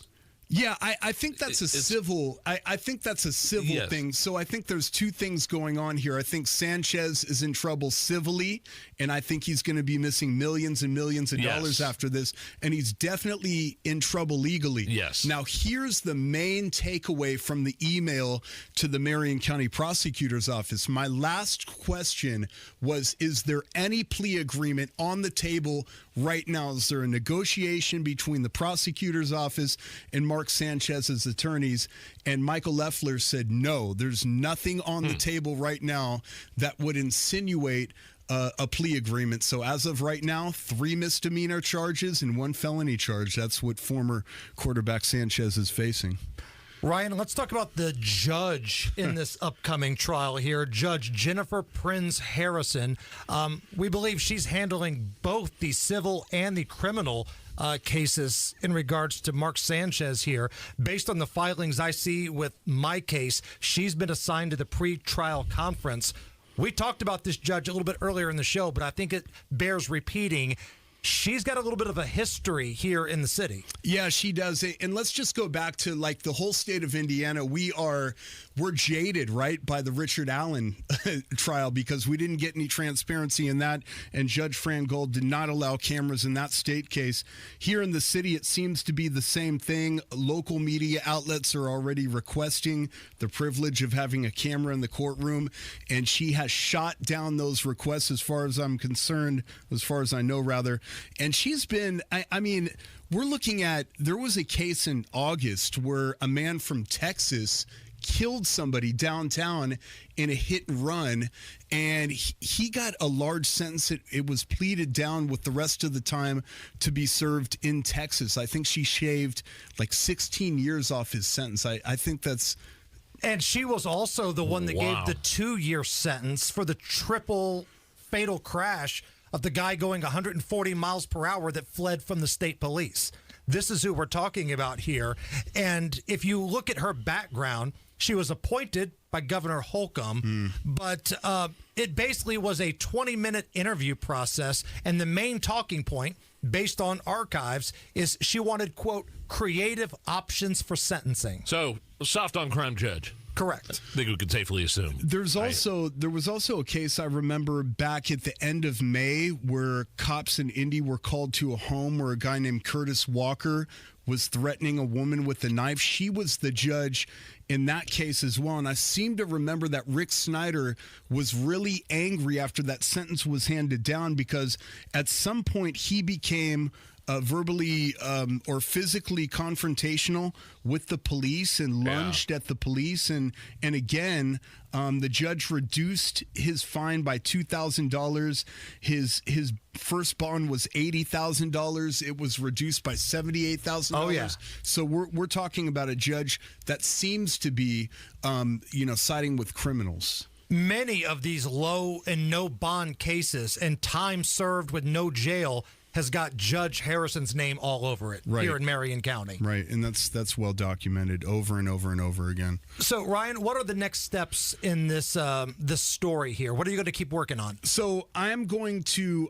Yeah, I think that's a civil. I think that's a civil thing. So I think there's 2 things going on here. I think Sanchez is in trouble civilly, and I think he's going to be missing millions and millions of dollars after this. And he's definitely in trouble legally. Yes. Now, here's the main takeaway from the email to the Marion County Prosecutor's Office. My last question was, is there any plea agreement on the table right now? Is there a negotiation between the prosecutor's office and Mark Sanchez's attorneys? And Michael Loeffler said, no, there's nothing on the table right now that would insinuate a plea agreement. So as of right now, 3 misdemeanor charges and 1 felony charge. That's what former quarterback Sanchez is facing. Ryan, let's talk about the judge in this upcoming trial here, Judge Jennifer Prinz Harrison. We believe she's handling both the civil and the criminal cases in regards to Mark Sanchez here. Based on the filings I see with my case, she's been assigned to the pre-trial conference. We talked about this judge a little bit earlier in the show, but I think it bears repeating. She's got a little bit of a history here in the city. Yeah, she does. And let's just go back to like the whole state of Indiana. We're jaded, right, by the Richard Allen trial because we didn't get any transparency in that. And Judge Fran Gold did not allow cameras in that state case. Here in the city, it seems to be the same thing. Local media outlets are already requesting the privilege of having a camera in the courtroom. And she has shot down those requests as far as I'm concerned, as far as I know, rather. And she's been, I mean, we're looking at, there was a case in August where a man from Texas killed somebody downtown in a hit and run, and he got a large sentence. It was pleaded down with the rest of the time to be served in Texas. I think she shaved like 16 years off his sentence. I think that's... And she was also the one that gave the 2-year sentence for the triple fatal crash of the guy going 140 miles per hour that fled from the state police. this is who we're talking about here. And if you look at her background, she was appointed by Governor Holcomb, but it basically was a 20-minute interview process. And the main talking point, based on archives, is she wanted, quote, creative options for sentencing. So, soft on crime judge. Correct. I think we could safely assume. There was also a case I remember back at the end of May where cops in Indy were called to a home where a guy named Curtis Walker was threatening a woman with a knife. She was the judge in that case as well. And I seem to remember that Rick Snyder was really angry after that sentence was handed down because at some point he became verbally or physically confrontational with the police and lunged at the police. And again, the judge reduced his fine by $2,000. His first bond was $80,000. It was reduced by $78,000. Oh, yeah. So we're talking about a judge that seems to be, siding with criminals. Many of these low and no bond cases and time served with no jail has got Judge Harrison's name all over it here in Marion County. Right, and that's well documented over and over and over again. So, Ryan, what are the next steps in this this story here? What are you going to keep working on? So, I'm going to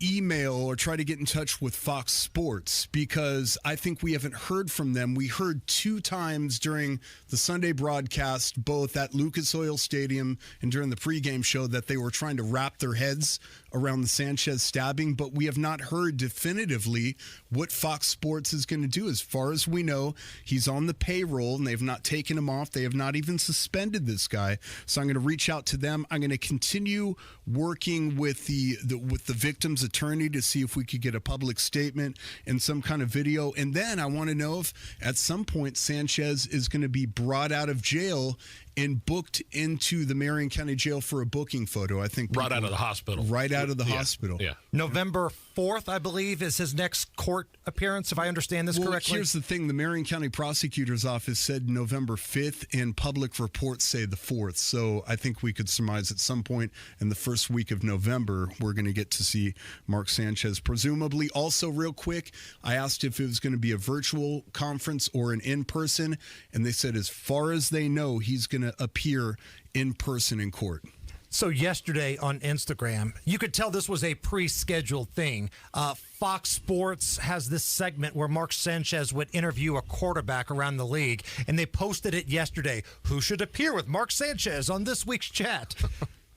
email or try to get in touch with Fox Sports because I think we haven't heard from them. We heard 2 times during the Sunday broadcast, both at Lucas Oil Stadium and during the pregame show, that they were trying to wrap their heads around the Sanchez stabbing, but we have not heard definitively what Fox Sports is going to do. As far as we know, he's on the payroll and they've not taken him off. They have not even suspended this guy. So I'm going to reach out to them. I'm going to continue working with the victim's attorney to see if we could get a public statement and some kind of video. And then I want to know if at some point Sanchez is going to be brought out of jail and booked into the Marion County Jail for a booking photo. I think brought out of the hospital. Right out of the hospital. Yeah. November 4th, I believe, is his next court appearance, if I understand this correctly. Here's the thing. The Marion County Prosecutor's Office said November 5th, and public reports say the 4th. So I think we could surmise at some point in the first week of November, we're going to get to see Mark Sanchez, presumably. Also, real quick, I asked if it was going to be a virtual conference or an in-person, and they said as far as they know, he's going to appear in person in court. So yesterday on Instagram, you could tell this was a pre-scheduled thing. Fox Sports has this segment where Mark Sanchez would interview a quarterback around the league, and they posted it yesterday. Who should appear with Mark Sanchez on this week's chat?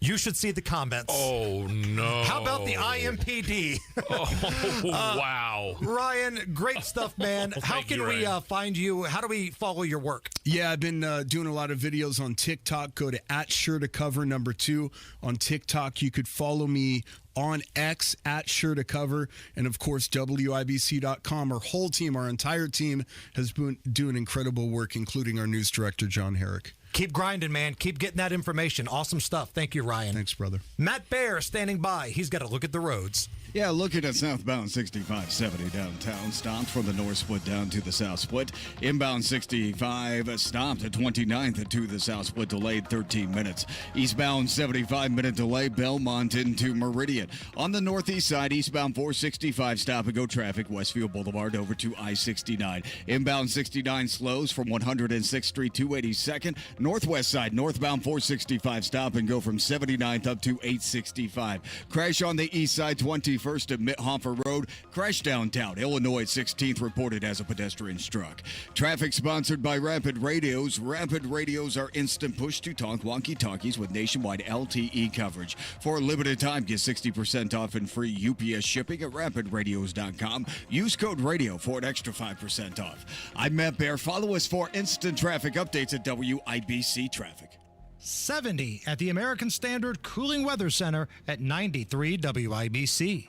You should see the comments. Oh, no. How about the IMPD? Oh, wow. Ryan, great stuff, man. How can we find you? How do we follow your work? Yeah, I've been doing a lot of videos on TikTok. Go to @SureToCover2 on TikTok. You could follow me on X @SureToCover, and of course WIBC.com. Our whole team, our entire team, has been doing incredible work, including our news director, John Herrick. Keep grinding, man. Keep getting that information. Awesome stuff. Thank you, Ryan. Thanks, brother. Matt Baer standing by. He's got to look at the roads. Yeah, looking at southbound 6570 downtown, stopped from the north split down to the south split. Inbound 65 stopped at 29th to the south split, delayed 13 minutes. Eastbound 75-minute delay, Belmont into Meridian. On the northeast side, eastbound 465 stop-and-go traffic, Westfield Boulevard over to I-69. Inbound 69 slows from 106th Street to 82nd. Northwest side, northbound 465 stop-and-go from 79th up to 865. Crash on the east side, 21st at Mithofer Road. Crash downtown Illinois 16th reported as a pedestrian struck. Traffic sponsored by Rapid Radios. Rapid Radios are instant push-to-talk walkie-talkies with nationwide LTE coverage. For a limited time, get 60% off and free UPS shipping at rapidradios.com. Use code RADIO for an extra 5% off. I'm Matt Baer. Follow us for instant traffic updates at WIBC Traffic. 70 at the American Standard Cooling Weather Center at 93 WIBC.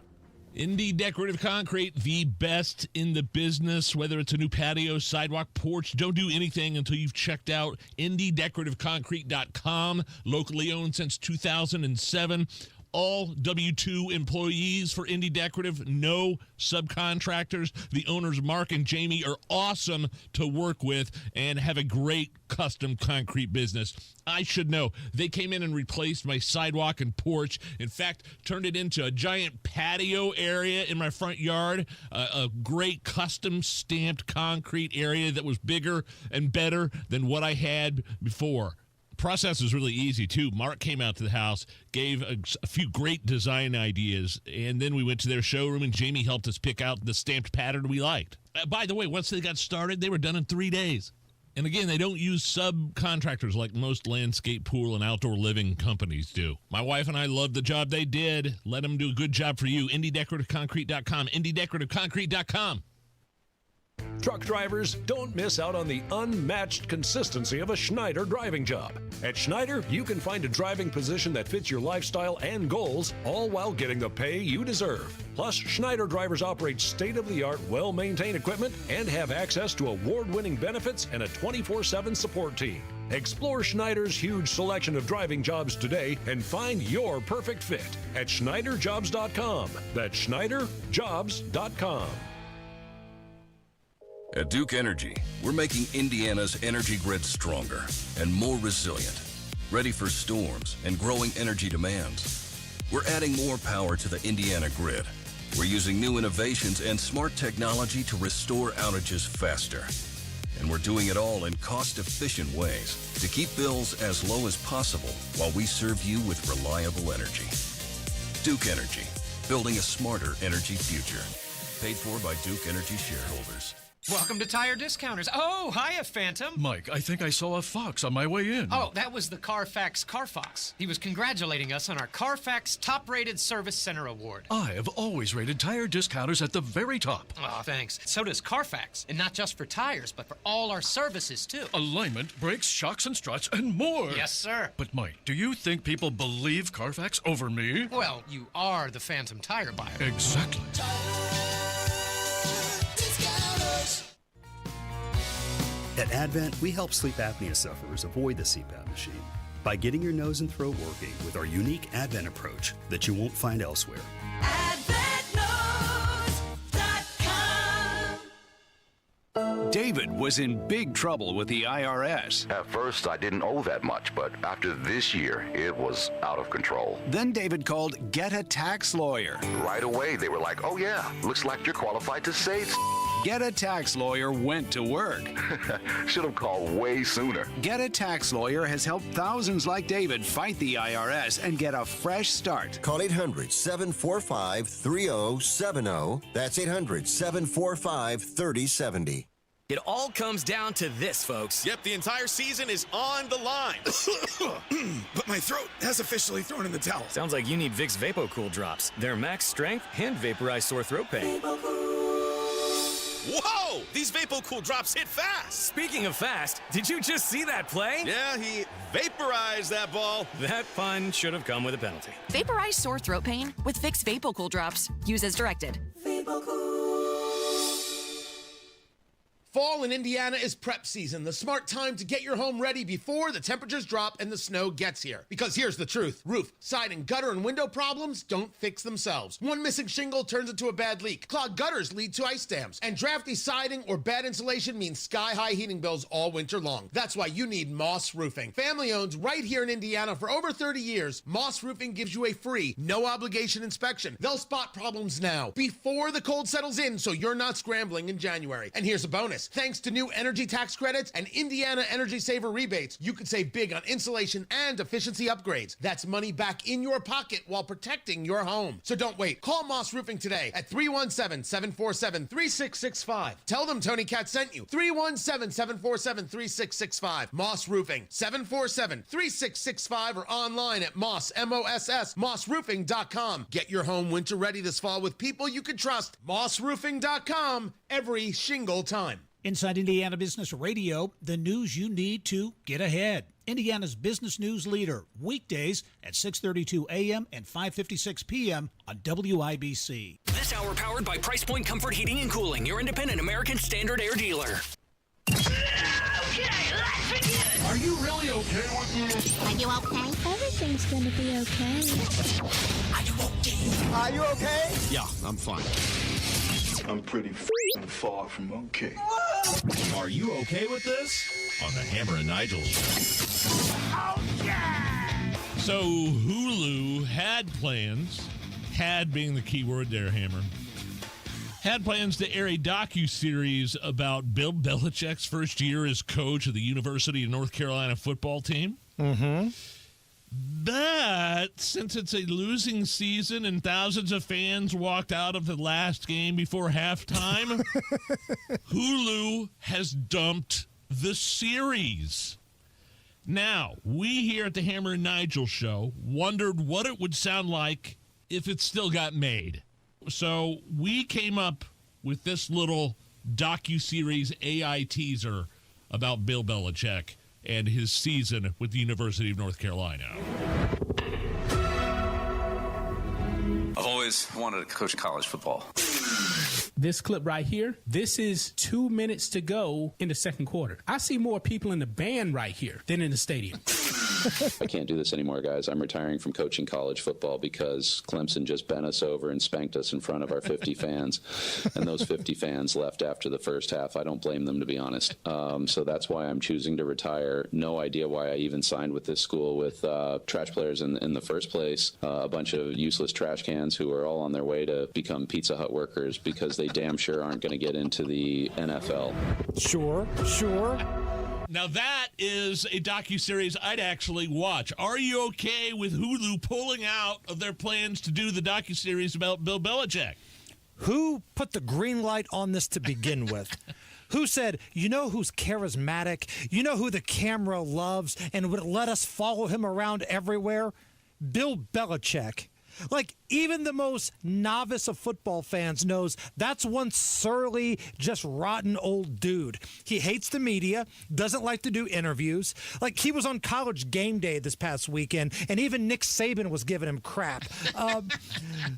Indy Decorative Concrete, the best in the business, whether it's a new patio, sidewalk, porch. Don't do anything until you've checked out IndyDecorativeConcrete.com, locally owned since 2007. all W-2 employees for Indy Decorative, no subcontractors. The owners, Mark and Jamie, are awesome to work with and have a great custom concrete business. I should know. They came in and replaced my sidewalk and porch. In fact, turned it into a giant patio area in my front yard, a great custom stamped concrete area that was bigger and better than what I had before. Process was really easy, too. Mark came out to the house, gave a few great design ideas, and then we went to their showroom, and Jamie helped us pick out the stamped pattern we liked. By the way, once they got started, they were done in 3 days. And again, they don't use subcontractors like most landscape, pool, and outdoor living companies do. My wife and I love the job they did. Let them do a good job for you. IndyDecorativeConcrete.com. IndyDecorativeConcrete.com. Truck drivers, don't miss out on the unmatched consistency of a Schneider driving job. At Schneider, you can find a driving position that fits your lifestyle and goals, all while getting the pay you deserve. Plus, Schneider drivers operate state-of-the-art, well-maintained equipment and have access to award-winning benefits and a 24/7 support team. Explore Schneider's huge selection of driving jobs today and find your perfect fit at SchneiderJobs.com. That's SchneiderJobs.com. At Duke Energy, we're making Indiana's energy grid stronger and more resilient, ready for storms and growing energy demands. We're adding more power to the Indiana grid. We're using new innovations and smart technology to restore outages faster. And we're doing it all in cost-efficient ways to keep bills as low as possible while we serve you with reliable energy. Duke Energy, building a smarter energy future. Paid for by Duke Energy shareholders. Welcome to Tire Discounters. Oh, hiya, Phantom. Mike, I think I saw a fox on my way in. Oh, that was the Carfax Carfox. He was congratulating us on our Carfax Top-Rated Service Center Award. I have always rated Tire Discounters at the very top. Oh, thanks. So does Carfax, and not just for tires, but for all our services, too. Alignment, brakes, shocks, and struts, and more. Yes, sir. But, Mike, do you think people believe Carfax over me? Well, you are the Phantom tire buyer. Exactly. At Advent, we help sleep apnea sufferers avoid the CPAP machine by getting your nose and throat working with our unique Advent approach that you won't find elsewhere. David was in big trouble with the IRS. At first, I didn't owe that much, but after this year, it was out of control. Then David called Get a Tax Lawyer. Right away, they were like, oh yeah, looks like you're qualified to save. Get a Tax Lawyer went to work. Should have called way sooner. Get a Tax Lawyer has helped thousands like David fight the IRS and get a fresh start. Call 800-745-3070. That's 800-745-3070. It all comes down to this, folks. Yep, the entire season is on the line. But my throat has officially thrown in the towel. Sounds like you need Vicks VapoCool drops. They're max strength and vaporize sore throat pain. Whoa! These VapoCool drops hit fast. Speaking of fast, did you just see that play? Yeah, he vaporized that ball. That pun should have come with a penalty. Vaporize sore throat pain with Vicks VapoCool drops. Use as directed. Fall in Indiana is prep season, the smart time to get your home ready before the temperatures drop and the snow gets here. Because here's the truth. Roof, siding, gutter, and window problems don't fix themselves. One missing shingle turns into a bad leak. Clogged gutters lead to ice dams. And drafty siding or bad insulation means sky-high heating bills all winter long. That's why you need Moss Roofing. Family owned right here in Indiana for over 30 years, Moss Roofing gives you a free, no-obligation inspection. They'll spot problems now, before the cold settles in, so you're not scrambling in January. And here's a bonus. Thanks to new energy tax credits and Indiana Energy Saver rebates, you can save big on insulation and efficiency upgrades. That's money back in your pocket while protecting your home. So don't wait. Call Moss Roofing today at 317-747-3665. Tell them Tony Cat sent you. 317-747-3665. Moss Roofing, 747-3665 or online at mossroofing.com. Get your home winter ready this fall with people you can trust. mossroofing.com, every shingle time. Inside Indiana Business Radio, the news you need to get ahead. Indiana's business news leader, weekdays at 6:32 a.m. and 5:56 p.m. on WIBC. This hour powered by Price Point Comfort Heating and Cooling, your independent American Standard Air dealer. Are you really okay with this? Are you okay? Everything's gonna be okay. Are you okay? Are you okay? Yeah, I'm fine. I'm pretty far from okay. Are you okay with this? On the Hammer and Nigel show. Oh, yeah! So Hulu had plans, had being the key word there, Hammer, had plans to air a docuseries about Bill Belichick's first year as coach of the University of North Carolina football team. Mm-hmm. But since it's a losing season and thousands of fans walked out of the last game before halftime, Hulu has dumped the series. Now, we here at the Hammer and Nigel show wondered what it would sound like if it still got made. So we came up with this little docuseries AI teaser about Bill Belichick and his season with the University of North Carolina. I've always wanted to coach college football. This clip right here, this is 2 minutes to go in the second quarter. I see more people in the band right here than in the stadium. I can't do this anymore, guys. I'm retiring from coaching college football because Clemson just bent us over and spanked us in front of our 50 fans. And those 50 fans left after the first half. I don't blame them, to be honest. So that's why I'm choosing to retire. No idea why I even signed with this school with trash players in the first place. A bunch of useless trash cans who are all on their way to become Pizza Hut workers because they damn sure aren't going to get into the NFL. Sure. Now that is a docuseries I'd actually watch. Are you okay with Hulu pulling out of their plans to do the docuseries about Bill Belichick? Who put the green light on this to begin with? Who said, you know who's charismatic? You know who the camera loves and would let us follow him around everywhere? Bill Belichick. Like, even the most novice of football fans knows that's one surly, just rotten old dude. He hates the media, doesn't like to do interviews. Like, he was on College Game Day this past weekend, and even Nick Saban was giving him crap.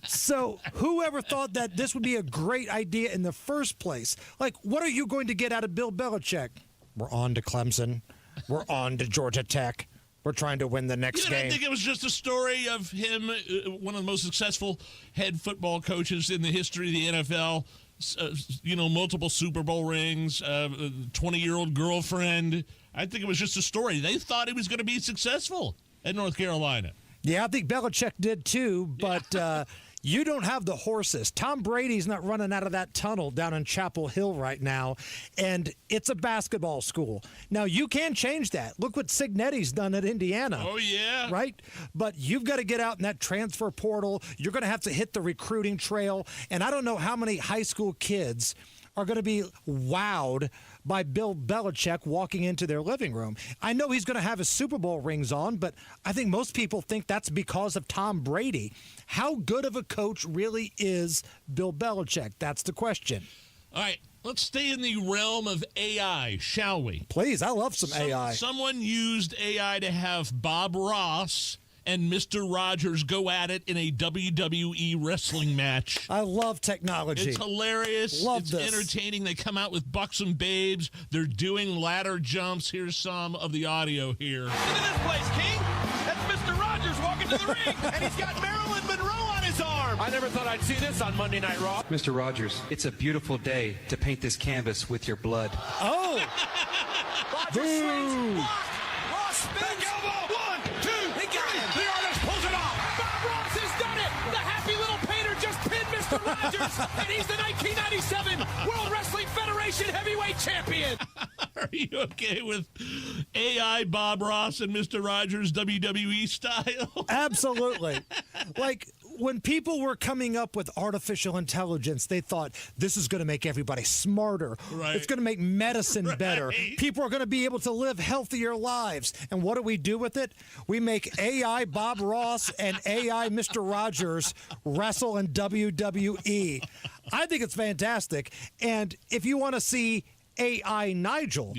So whoever thought that this would be a great idea in the first place? Like, what are you going to get out of Bill Belichick? We're on to Clemson. We're on to Georgia Tech. We're trying to win the next game. I think it was just a story of him, one of the most successful head football coaches in the history of the NFL. Multiple Super Bowl rings, 20-year-old girlfriend. I think it was just a story. They thought he was going to be successful at North Carolina. Yeah, I think Belichick did too, but you don't have the horses. Tom Brady's not running out of that tunnel down in Chapel Hill right now, and it's a basketball school. Now, you can change that. Look what Cignetti's done at Indiana. Oh, yeah. Right? But you've got to get out in that transfer portal. You're going to have to hit the recruiting trail, and I don't know how many high school kids are going to be wowed by Bill Belichick walking into their living room. I know he's going to have his Super Bowl rings on, but I think most people think that's because of Tom Brady. How good of a coach really is Bill Belichick? That's the question. All right, let's stay in the realm of AI, shall we? Please, I love some AI. Someone used AI to have Bob Ross and Mr. Rogers go at it in a WWE wrestling match. I love technology. It's hilarious. Love this. It's entertaining. They come out with buxom babes. They're doing ladder jumps. Here's some of the audio here. Look at this place, King. That's Mr. Rogers walking to the ring, and he's got Marilyn Monroe on his arm. I never thought I'd see this on Monday Night Raw. Mr. Rogers, it's a beautiful day to paint this canvas with your blood. Oh! Rogers swings, block. Ross spins. Back elbow. 1, 2, 3. The artist pulls it off. Bob Ross has done it. The happy little painter just pinned Mr. Rogers, and he's the 1997 World Wrestling Federation Heavyweight Champion. Are you okay with AI Bob Ross and Mr. Rogers WWE style? Absolutely. Like, when people were coming up with artificial intelligence, they thought this is going to make everybody smarter. Right. It's going to make medicine better. People are going to be able to live healthier lives. And what do we do with it? We make AI Bob Ross and AI Mr. Rogers wrestle in WWE. I think it's fantastic. And if you want to see AI Nigel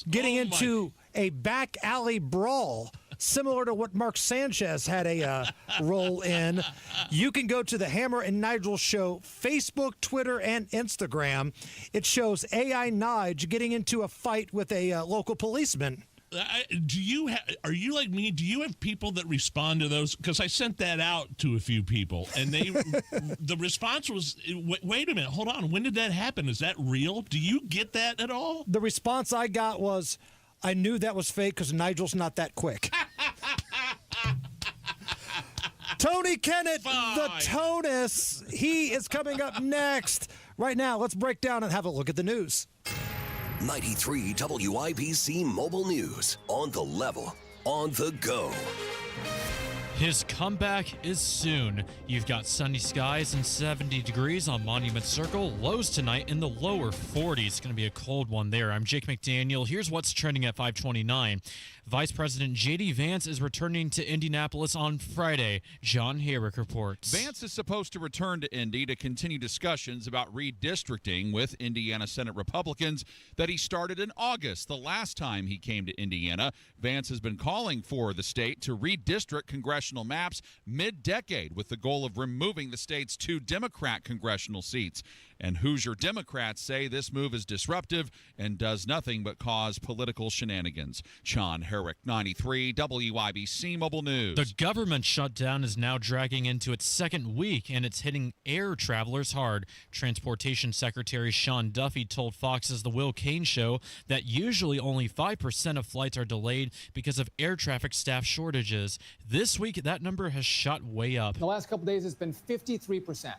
getting into a back alley brawl similar to what Mark Sanchez had a role in. You can go to the Hammer and Nigel Show Facebook, Twitter, and Instagram. It shows AI Nige getting into a fight with a local policeman. Are you like me? Do you have people that respond to those? Because I sent that out to a few people, and the response was, wait a minute, hold on. When did that happen? Is that real? Do you get that at all? The response I got was, I knew that was fake because Nigel's not that quick. Tony Kinnett, the Tonus, he is coming up next. Right now, let's break down and have a look at the news. 93 WIBC Mobile News. On the level, on the go. His comeback is soon. You've got sunny skies and 70 degrees on Monument Circle. Lows tonight in the lower 40s. It's going to be a cold one there. I'm Jake McDaniel. Here's what's trending at 529. Vice President J.D. Vance is returning to Indianapolis on Friday. John Herrick reports. Vance is supposed to return to Indy to continue discussions about redistricting with Indiana Senate Republicans that he started in August, the last time he came to Indiana. Vance has been calling for the state to redistrict congressional maps mid-decade with the goal of removing the state's 2 Democrat congressional seats. And Hoosier Democrats say this move is disruptive and does nothing but cause political shenanigans. John Herrick, 93 WIBC Mobile News. The government shutdown is now dragging into its second week, and it's hitting air travelers hard. Transportation Secretary Sean Duffy told Fox's The Will Cain Show that usually only 5% of flights are delayed because of air traffic staff shortages. This week, that number has shot way up. The last couple of days, it's been 53%.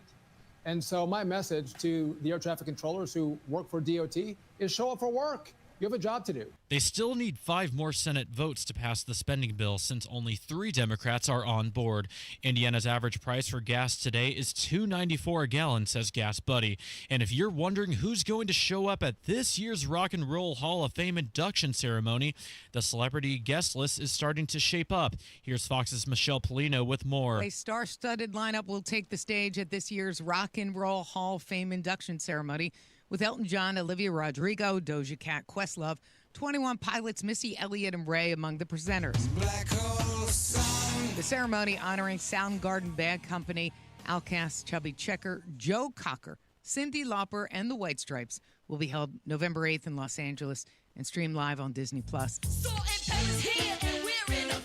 And so my message to the air traffic controllers who work for DOT is show up for work. You have a job to do. They still need 5 more Senate votes to pass the spending bill since only 3 Democrats are on board. Indiana's average price for gas today is $2.94 a gallon, says Gas Buddy. And if you're wondering who's going to show up at this year's Rock and Roll Hall of Fame induction ceremony, the celebrity guest list is starting to shape up. Here's Fox's Michelle Polino with more. A star-studded lineup will take the stage at this year's Rock and Roll Hall of Fame induction ceremony, with Elton John, Olivia Rodrigo, Doja Cat, Questlove, 21 Pilots, Missy Elliott, and Ray among the presenters. The ceremony honoring Soundgarden Band Company, Outkast, Chubby Checker, Joe Cocker, Cyndi Lauper, and the White Stripes will be held November 8th in Los Angeles and streamed live on Disney+.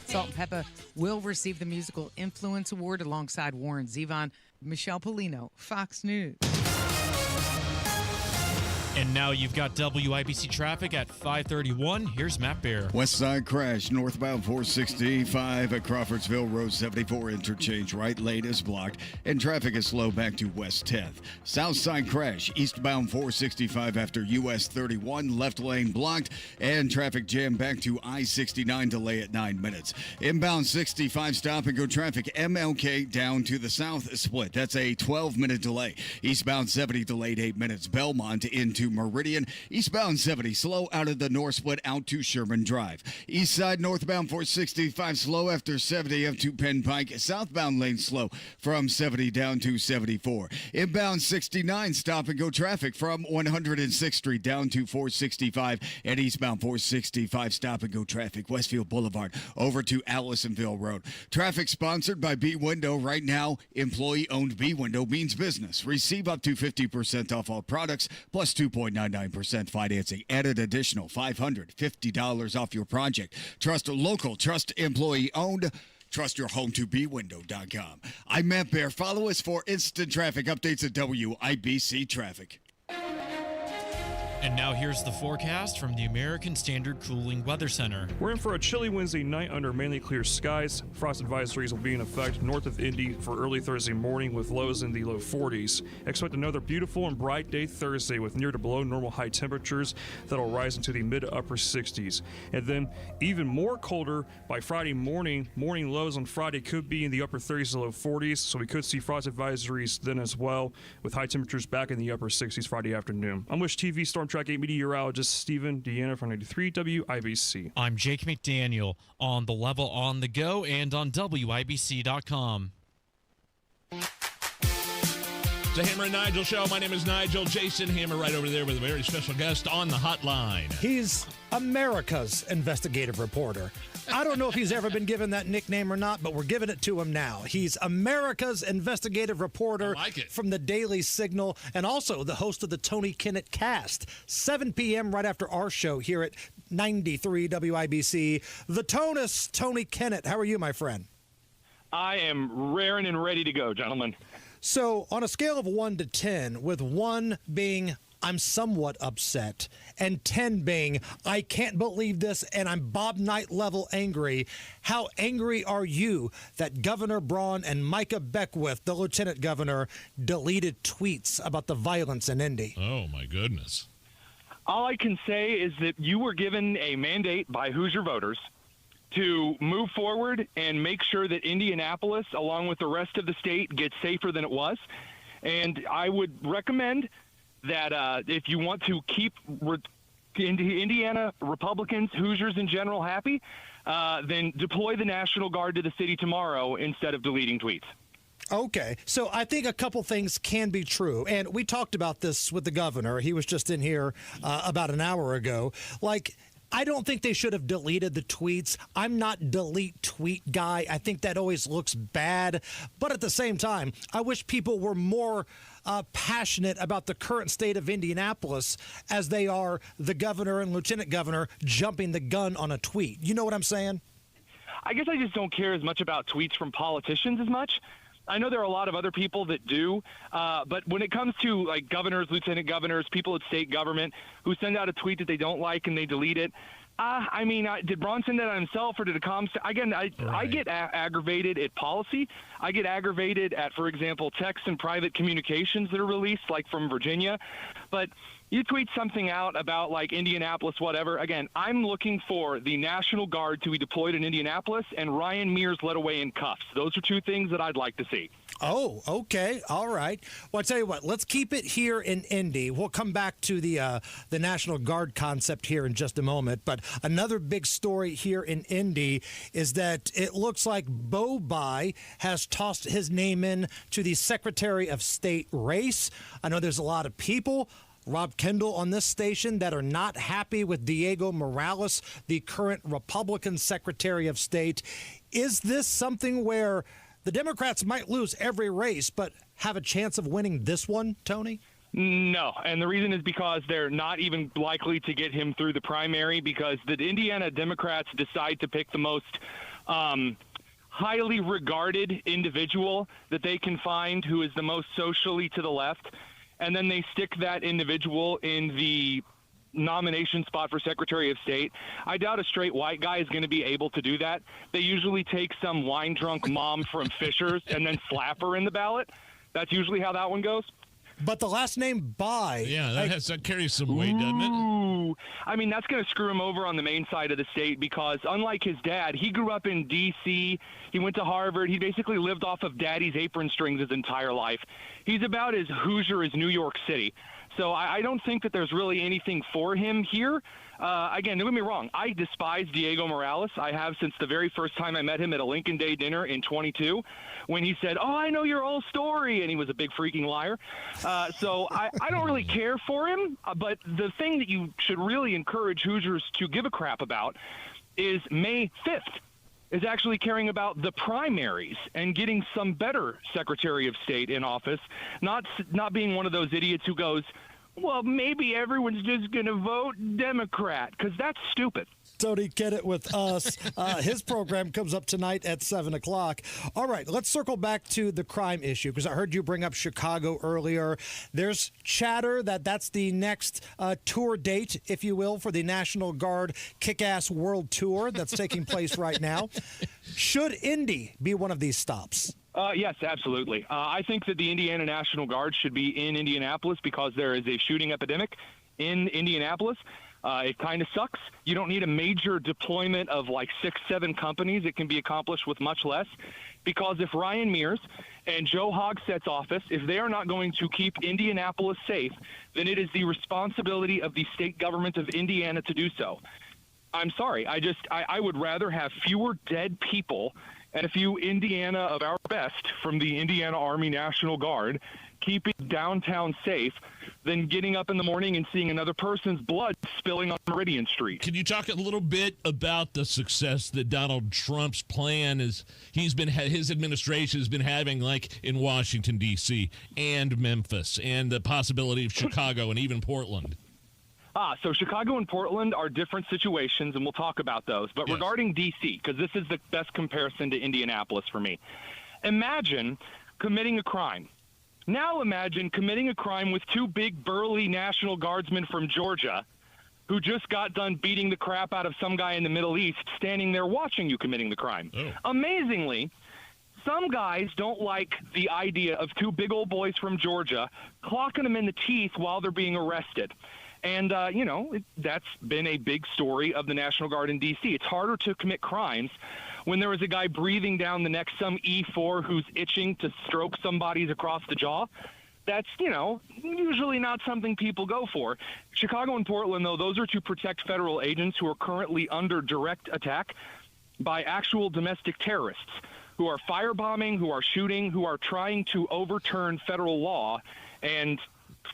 Salt and Pepper will receive the Musical Influence Award alongside Warren Zevon. Michelle Polino, Fox News. And now you've got WIBC traffic at 531. Here's Matt Bear. West side crash, northbound 465 at Crawfordsville Road 74 interchange. Right lane is blocked, and traffic is slow back to West 10th. South side crash, eastbound 465 after US 31, left lane blocked, and traffic jam back to I-69, delay at 9 minutes. Inbound 65 stop and go traffic, MLK down to the south split. That's a 12-minute delay. Eastbound 70 delayed 8 minutes. Belmont into Meridian. Eastbound 70 slow out of the north split out to Sherman Drive. East side northbound 465 slow after 70 up to Penn Pike. Southbound lane slow from 70 down to 74. Inbound 69 stop and go traffic from 106th Street down to 465, and eastbound 465 stop and go traffic Westfield Boulevard over to Allisonville Road. Traffic sponsored by B Window. Right now, employee owned B Window means business. Receive up to 50% off all products plus 2.99% financing. Add an additional $550 off your project. Trust local, trust employee owned. Trust your home to bwindow.com. I'm Matt Bear. Follow us for instant traffic updates at WIBC Traffic. And now here's the forecast from the American Standard Cooling Weather Center. We're in for a chilly Wednesday night under mainly clear skies. Frost advisories will be in effect north of Indy for early Thursday morning with lows in the low 40s. Expect another beautiful and bright day Thursday with near to below normal high temperatures that'll rise into the mid to upper 60s. And then even more colder by Friday morning. Morning lows on Friday could be in the upper 30s to low 40s, so we could see frost advisories then as well, with high temperatures back in the upper 60s Friday afternoon. I'm Wish TV Storm Track 8 meteorologist Stephen Deanna from 93 WIBC. I'm Jake McDaniel on the level, on the go, and on WIBC.com. It's the Hammer and Nigel show. My name is Nigel. Jason Hammer right over there with a very special guest on the hotline. He's America's investigative reporter. I don't know if he's ever been given that nickname or not, but we're giving it to him now. He's America's investigative reporter from the Daily Signal and also the host of the Tony Kinnett Cast, 7 p.m. right after our show here at 93 WIBC. The Tonus, Tony Kinnett. How are you, my friend? I am raring and ready to go, gentlemen. So on a scale of 1 to 10, with 1 being I'm somewhat upset, and 10 being I can't believe this and I'm Bob Knight level angry, how angry are you that Governor Braun and Micah Beckwith, the lieutenant governor, deleted tweets about the violence in Indy? Oh, my goodness. All I can say is that you were given a mandate by Hoosier voters to move forward and make sure that Indianapolis, along with the rest of the state, gets safer than it was. And I would recommend that if you want to keep Indiana Republicans, Hoosiers in general, happy, then deploy the National Guard to the city tomorrow instead of deleting tweets. Okay, so I think a couple things can be true, and we talked about this with the governor. He was just in here about an hour ago. Like, I don't think they should have deleted the tweets. I'm not delete tweet guy. I think that always looks bad. But at the same time, I wish people were more passionate about the current state of Indianapolis as they are the governor and lieutenant governor jumping the gun on a tweet. You know what I'm saying? I guess I just don't care as much about tweets from politicians as much. I know there are a lot of other people that do, but when it comes to like governors, lieutenant governors, people at state government who send out a tweet that they don't like and they delete it, I mean, did Braun send that on himself or did it come? Again, I get aggravated at policy. I get aggravated at, for example, text and private communications that are released, like from Virginia. But you tweet something out about like Indianapolis, whatever. Again, I'm looking for the National Guard to be deployed in Indianapolis and Ryan Mears led away in cuffs. Those are two things that I'd like to see. Oh, okay. All right. Well, I tell you what, let's keep it here in Indy. We'll come back to the National Guard concept here in just a moment. But another big story here in Indy is that it looks like Bo Bai has tossed his name in to the Secretary of State race. I know there's a lot of people, Rob Kendall on this station, that are not happy with Diego Morales, the current Republican Secretary of State. Is this something where the Democrats might lose every race, but have a chance of winning this one, Tony? No, and the reason is because they're not even likely to get him through the primary because the Indiana Democrats decide to pick the most highly regarded individual that they can find who is the most socially to the left, and then they stick that individual in the nomination spot for Secretary of State. I doubt a straight white guy is going to be able to do that. They usually take some wine-drunk mom from Fishers and then slap her in the ballot. That's usually how that one goes. But the last name Bai. Yeah, that carries some weight, doesn't it? I mean, that's going to screw him over on the main side of the state because unlike his dad, he grew up in D.C., he went to Harvard, he basically lived off of daddy's apron strings his entire life. He's about as Hoosier as New York City. So I don't think that there's really anything for him here. Again, don't get me wrong. I despise Diego Morales. I have since the very first time I met him at a Lincoln Day dinner in 22 when he said, "Oh, I know your whole story," and he was a big freaking liar. So I don't really care for him. But the thing that you should really encourage Hoosiers to give a crap about is May 5th. Is actually caring about the primaries and getting some better Secretary of State in office, not being one of those idiots who goes, well, maybe everyone's just going to vote Democrat, because that's stupid. Tony Kinnett with us. His program comes up tonight at 7 o'clock. All right, let's circle back to the crime issue, because I heard you bring up Chicago earlier. There's chatter that that's the next tour date, if you will, for the National Guard Kick-Ass World Tour that's taking place right now. Should Indy be one of these stops? Yes, absolutely. I think that the Indiana National Guard should be in Indianapolis because there is a shooting epidemic in Indianapolis. It kind of sucks. You don't need a major deployment of like 6-7 companies. It can be accomplished with much less. Because if Ryan Mears and Joe Hogsett's office, if they are not going to keep Indianapolis safe, then it is the responsibility of the state government of Indiana to do so. I'm sorry. I would rather have fewer dead people and a few Indiana of our best from the Indiana Army National Guard keeping downtown safe than getting up in the morning and seeing another person's blood spilling on Meridian Street. Can you talk a little bit about the success that Donald Trump's plan is? His administration has been having, like in Washington, D.C. and Memphis, and the possibility of Chicago and even Portland. So Chicago and Portland are different situations, and we'll talk about those. But regarding D.C., because this is the best comparison to Indianapolis for me, imagine committing a crime. Now imagine committing a crime with two big, burly National Guardsmen from Georgia who just got done beating the crap out of some guy in the Middle East standing there watching you committing the crime. Amazingly, some guys don't like the idea of two big old boys from Georgia clocking them in the teeth while they're being arrested. And, that's been a big story of the National Guard in D.C. It's harder to commit crimes when there is a guy breathing down the neck, some E4 who's itching to stroke somebody's across the jaw. That's, usually not something people go for. Chicago and Portland, though, those are to protect federal agents who are currently under direct attack by actual domestic terrorists who are firebombing, who are shooting, who are trying to overturn federal law and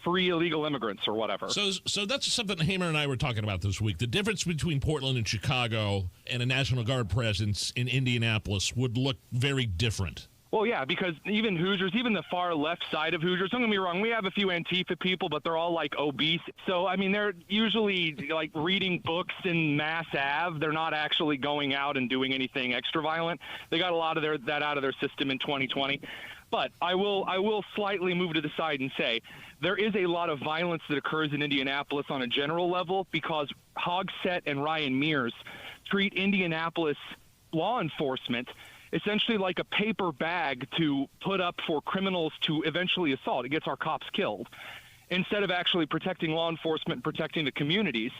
free illegal immigrants or whatever. So that's something Hamer and I were talking about this week. The difference between Portland and Chicago and a National Guard presence in Indianapolis would look very different. Well, yeah, because even Hoosiers, even the far left side of Hoosiers, don't get me wrong, we have a few Antifa people, but they're all like obese. So, they're usually like reading books in Mass Ave. They're not actually going out and doing anything extra violent. They got a lot of that out of their system in 2020. But I will slightly move to the side and say there is a lot of violence that occurs in Indianapolis on a general level because Hogsett and Ryan Mears treat Indianapolis law enforcement essentially like a paper bag to put up for criminals to eventually assault. It gets our cops killed instead of actually protecting law enforcement and protecting the communities.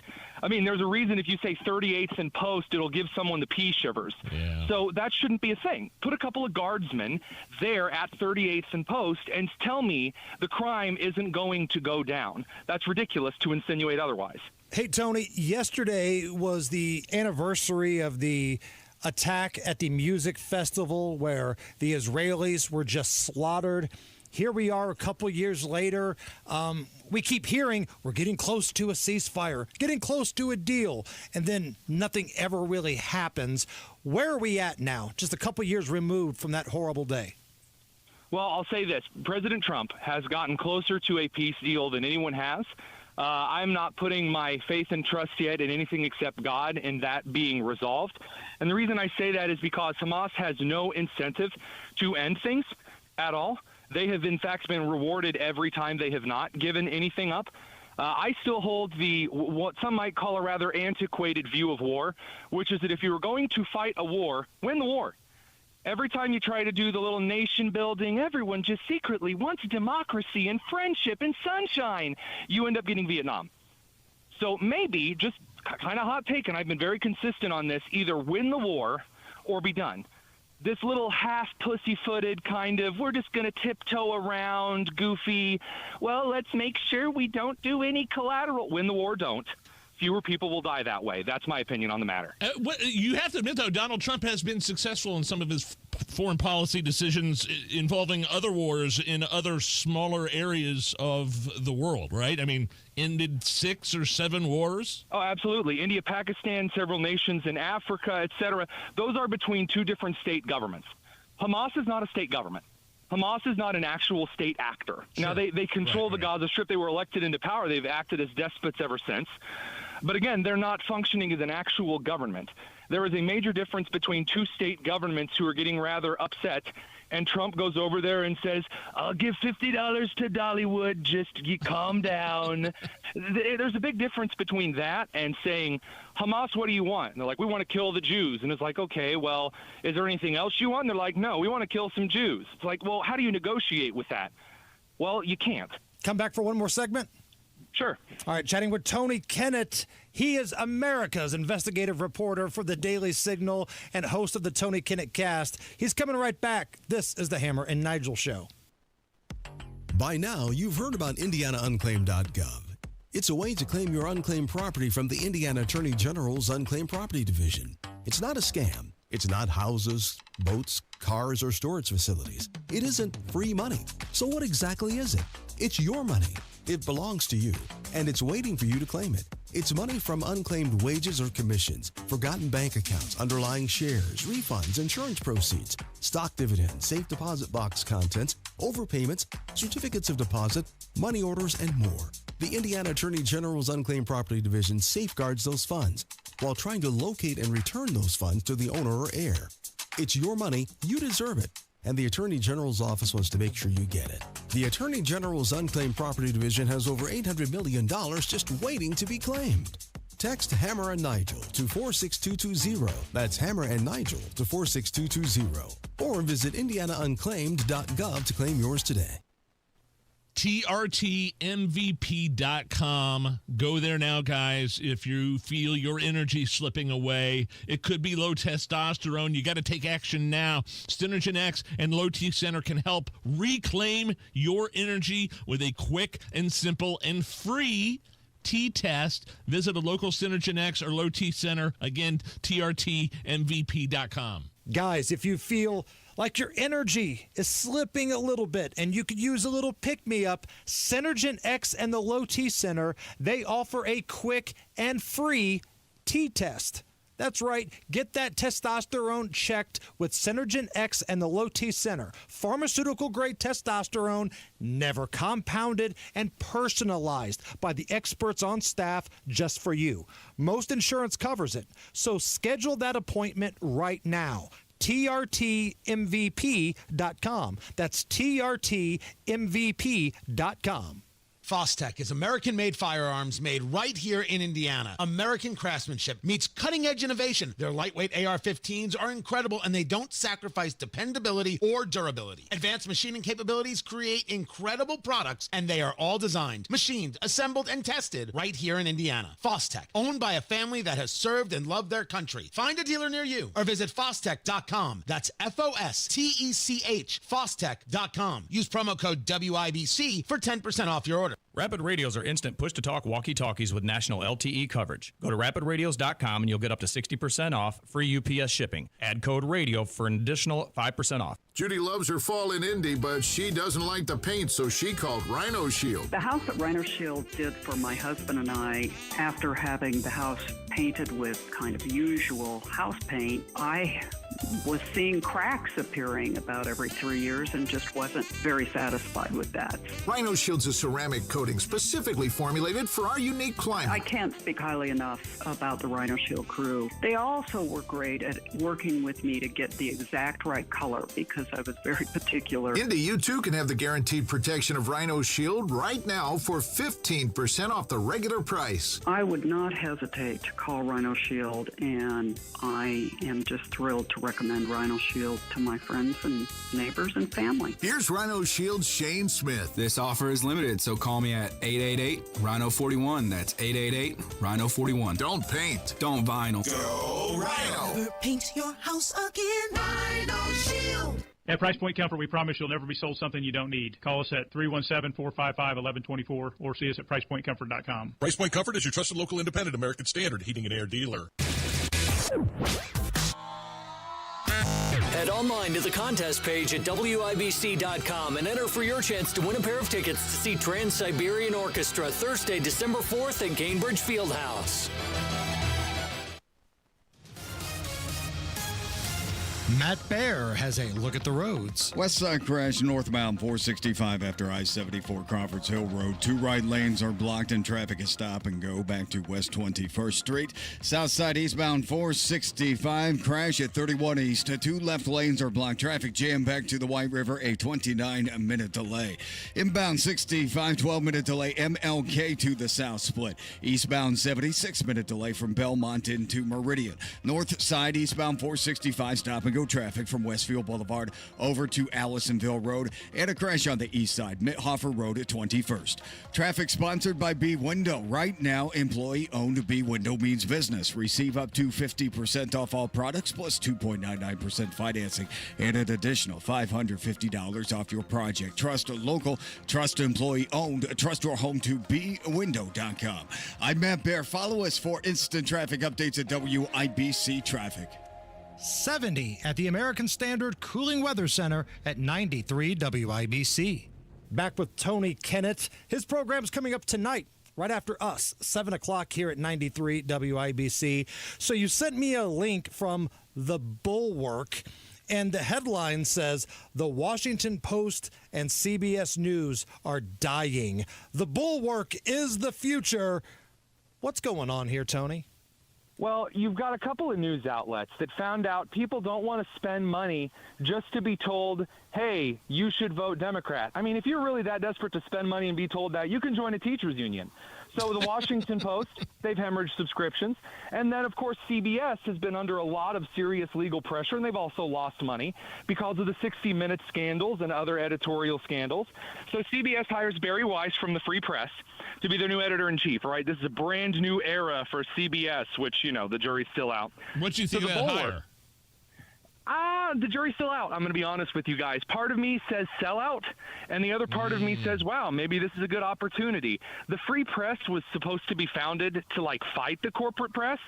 There's a reason if you say 38th and Post, it'll give someone the pea shivers. Yeah. So that shouldn't be a thing. Put a couple of guardsmen there at 38th and Post and tell me the crime isn't going to go down. That's ridiculous to insinuate otherwise. Hey, Tony, yesterday was the anniversary of the attack at the music festival where the Israelis were just slaughtered. Here we are a couple years later. We keep hearing we're getting close to a ceasefire, getting close to a deal, and then nothing ever really happens. Where are we at now, just a couple years removed from that horrible day? Well, I'll say this. President Trump has gotten closer to a peace deal than anyone has. I'm not putting my faith and trust yet in anything except God in that being resolved. And the reason I say that is because Hamas has no incentive to end things at all. They have, in fact, been rewarded every time they have not given anything up. I still hold what some might call a rather antiquated view of war, which is that if you were going to fight a war, win the war. Every time you try to do the little nation building, everyone just secretly wants democracy and friendship and sunshine, you end up getting Vietnam. So maybe, just kind of hot take, and I've been very consistent on this, either win the war or be done. This little half pussy-footed kind of, we're just going to tiptoe around, goofy, well, let's make sure we don't do any collateral. Win the war, don't. Fewer people will die that way. That's my opinion on the matter. You have to admit, though, Donald Trump has been successful in some of his foreign policy decisions involving other wars in other smaller areas of the world, right? Ended 6 or 7 wars? Oh, absolutely. India, Pakistan, several nations in Africa, etc. Those are between two different state governments. Hamas is not a state government. Hamas is not an actual state actor. Sure. Now, they control the Gaza Strip. They were elected into power. They've acted as despots ever since. But again, they're not functioning as an actual government. There is a major difference between two state governments who are getting rather upset, and Trump goes over there and says, I'll give $50 to Dollywood, just calm down. There's a big difference between that and saying, Hamas, what do you want? And they're like, we want to kill the Jews. And it's like, okay, well, is there anything else you want? And they're like, no, we want to kill some Jews. It's like, well, how do you negotiate with that? Well, you can't. Come back for one more segment? Sure. All right, chatting with Tony Kinnett. He is America's investigative reporter for the Daily Signal and host of the Tony Kinnett Cast. He's coming right back. This is the Hammer and Nigel Show. By now, you've heard about IndianaUnclaimed.gov. It's a way to claim your unclaimed property from the Indiana Attorney General's Unclaimed Property Division. It's not a scam. It's not houses, boats, cars, or storage facilities. It isn't free money. So what exactly is it? It's your money. It belongs to you, and it's waiting for you to claim it. It's money from unclaimed wages or commissions, forgotten bank accounts, underlying shares, refunds, insurance proceeds, stock dividends, safe deposit box contents, overpayments, certificates of deposit, money orders, and more. The Indiana Attorney General's Unclaimed Property Division safeguards those funds while trying to locate and return those funds to the owner or heir. It's your money, you deserve it, and the Attorney General's office wants to make sure you get it. The Attorney General's Unclaimed Property Division has over $800 million just waiting to be claimed. Text Hammer and Nigel to 46220. That's Hammer and Nigel to 46220. Or visit indianaunclaimed.gov to claim yours today. TRTMVP.com. Go there now, guys. If you feel your energy slipping away, it could be low testosterone. You got to take action now. Synergen X and Low T Center can help reclaim your energy with a quick and simple and free T-test. Visit a local Synergen X or Low T Center. Again, TRTMVP.com. Guys, if you feel like your energy is slipping a little bit and you could use a little pick-me-up, Synergen X and the Low T Center, they offer a quick and free T-test. That's right. Get that testosterone checked with Synergen X and the Low T Center. Pharmaceutical-grade testosterone, never compounded and personalized by the experts on staff just for you. Most insurance covers it, so schedule that appointment right now. TRTMVP.com. That's TRTMVP.com. Fostech is American-made firearms made right here in Indiana. American craftsmanship meets cutting-edge innovation. Their lightweight AR-15s are incredible, and they don't sacrifice dependability or durability. Advanced machining capabilities create incredible products, and they are all designed, machined, assembled, and tested right here in Indiana. Fostech, owned by a family that has served and loved their country. Find a dealer near you or visit Fostech.com. That's F-O-S-T-E-C-H, Fostech.com. Use promo code WIBC for 10% off your order. Rapid Radios are instant push-to-talk walkie-talkies with national LTE coverage. Go to rapidradios.com and you'll get up to 60% off, free UPS shipping. Add code RADIO for an additional 5% off. Judy loves her fall in Indy, but she doesn't like the paint, so she called Rhino Shield. The house that Rhino Shield did for my husband and I, after having the house painted with kind of usual house paint, I was seeing cracks appearing about every 3 years and just wasn't very satisfied with that. Rhino Shield's a ceramic coating specifically formulated for our unique climate. I can't speak highly enough about the Rhino Shield crew. They also were great at working with me to get the exact right color because I was very particular. Indy, you too can have the guaranteed protection of Rhino Shield right now for 15% off the regular price. I would not hesitate to call Rhino Shield, and I am just thrilled to recommend Rhino Shield to my friends and neighbors and family. Here's Rhino Shield's Shane Smith. This offer is limited, so call me at 888-RHINO-41. That's 888-RHINO-41. Don't paint. Don't vinyl. Go Rhino. Never paint your house again. Rhino Shield. At Price Point Comfort, we promise you'll never be sold something you don't need. Call us at 317-455-1124 or see us at PricePointComfort.com. Price Point Comfort is your trusted local independent American Standard heating and air dealer. Head online to the contest page at WIBC.com and enter for your chance to win a pair of tickets to see Trans-Siberian Orchestra Thursday, December 4th in Cambridge Fieldhouse. Matt Baer has a look at the roads. West side crash northbound 465 after I-74 Crawfords Hill Road. 2 right lanes are blocked and traffic is stop and go back to West 21st Street. South side eastbound 465 crash at 31 East. 2 left lanes are blocked. Traffic jam back to the White River, a 29-minute delay. Inbound 65, 12-minute delay. MLK to the south split. Eastbound 76-minute delay from Belmont into Meridian. North side eastbound 465 stop and go traffic from Westfield Boulevard over to Allisonville Road, and a crash on the east side, Mithofer Road at 21st. Traffic sponsored by B Window. Right now, employee-owned B Window means business. Receive up to 50% off all products plus 2.99% financing and an additional $550 off your project. Trust local, trust employee-owned, trust your home to bwindow.com. I'm Matt Baer. Follow us for instant traffic updates at WIBC Traffic. 70 at the American Standard Cooling Weather Center at 93 WIBC. Back with Tony Kinnett. His program's coming up tonight, right after us, 7 o'clock here at 93 WIBC. So you sent me a link from The Bulwark, and the headline says, "The Washington Post and CBS News are dying. The Bulwark is the future." What's going on here, Tony? Well, you've got a couple of news outlets that found out people don't want to spend money just to be told, hey, you should vote Democrat. I mean, if you're really that desperate to spend money and be told that, you can join a teachers union. So the Washington Post, they've hemorrhaged subscriptions. And then, of course, CBS has been under a lot of serious legal pressure, and they've also lost money because of the 60 Minutes scandals and other editorial scandals. So CBS hires Barry Weiss from the Free Press to be their new editor-in-chief, right? This is a brand new era for CBS, which, you know, the jury's still out. What do you think of that hire? The jury's still out. I'm going to be honest with you guys. Part of me says sell out, and the other part of me says, wow, maybe this is a good opportunity. The Free Press was supposed to be founded to, like, fight the corporate press.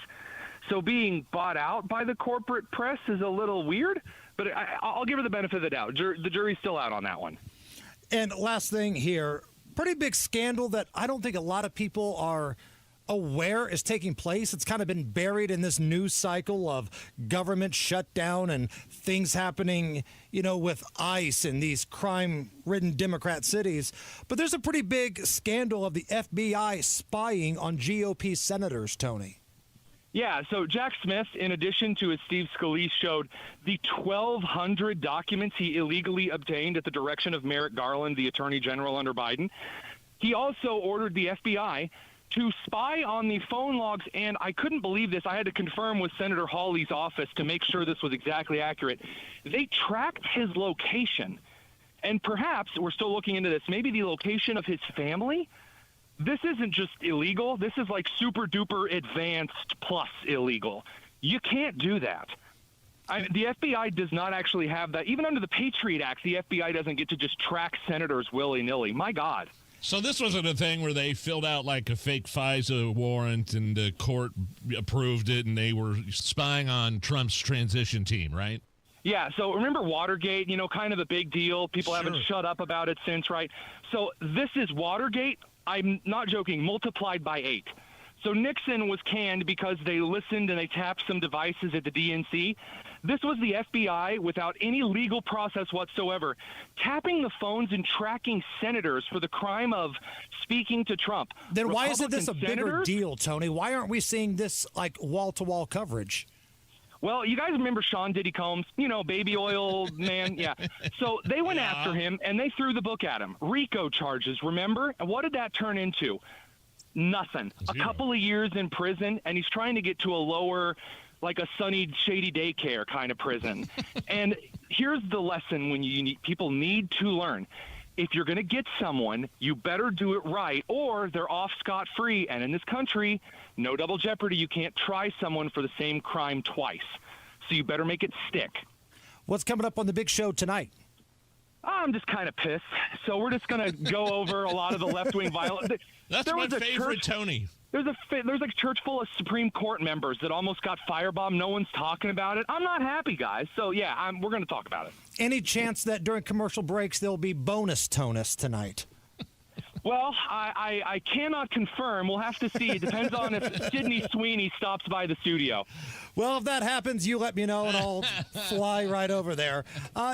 So being bought out by the corporate press is a little weird, but I'll give her the benefit of the doubt. The jury's still out on that one. And last thing here, pretty big scandal that I don't think a lot of people are aware is taking place. It's kind of been buried in this news cycle of government shutdown and things happening, you know, with ICE and these crime-ridden Democrat cities. But there's a pretty big scandal of the FBI spying on GOP senators, Tony. Yeah, so Jack Smith, in addition to his Steve Scalise, showed the 1,200 documents he illegally obtained at the direction of Merrick Garland, the Attorney General under Biden. He also ordered the FBI to spy on the phone logs, and I couldn't believe this. I had to confirm with Senator Hawley's office to make sure this was exactly accurate. They tracked his location, and perhaps, we're still looking into this, maybe the location of his family. This isn't just illegal. This is like super-duper advanced plus illegal. You can't do that. The FBI does not actually have that. Even under the Patriot Act, the FBI doesn't get to just track senators willy-nilly. My God. So this wasn't a thing where they filled out like a fake FISA warrant and the court approved it and they were spying on Trump's transition team, right? Yeah, so remember Watergate, you know, kind of a big deal. People haven't shut up about it since, right? So this is Watergate, I'm not joking, multiplied by 8. So Nixon was canned because they listened and they tapped some devices at the DNC. This was the FBI, without any legal process whatsoever, tapping the phones and tracking senators for the crime of speaking to Trump. Then why isn't this a bigger deal, Tony? Why aren't we seeing this like wall-to-wall coverage? Well, you guys remember Sean Diddy Combs, you know, baby oil man. Yeah. So they went after him and they threw the book at him. RICO charges, remember? And what did that turn into? Nothing. A couple of years in prison, and he's trying to get to a lower, like a sunny, shady daycare kind of prison. And here's the lesson when people need to learn. If you're going to get someone, you better do it right, or they're off scot-free. And in this country, no double jeopardy. You can't try someone for the same crime twice. So you better make it stick. What's coming up on the big show tonight? I'm just kind of pissed. So we're just going to go over a lot of the left-wing violence. That's my favorite, Tony. There's like a church full of Supreme Court members that almost got firebombed. No one's talking about it. I'm not happy, guys. So, yeah, we're going to talk about it. Any chance that during commercial breaks there'll be bonus tonus tonight? Well, I cannot confirm. We'll have to see. It depends on if Sydney Sweeney stops by the studio. Well, if that happens, you let me know, and I'll fly right over there.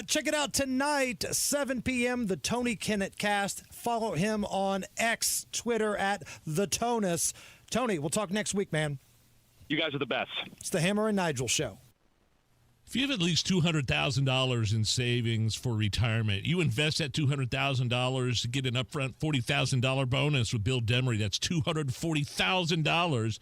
Check it out tonight, 7 p.m., the Tony Kinnett Cast. Follow him on X, Twitter, at The Tonus. Tony, we'll talk next week, man. You guys are the best. It's the Hammer and Nigel Show. If you have at least $200,000 in savings for retirement, you invest that $200,000 to get an upfront $40,000 bonus with Bill Demery. That's $240,000.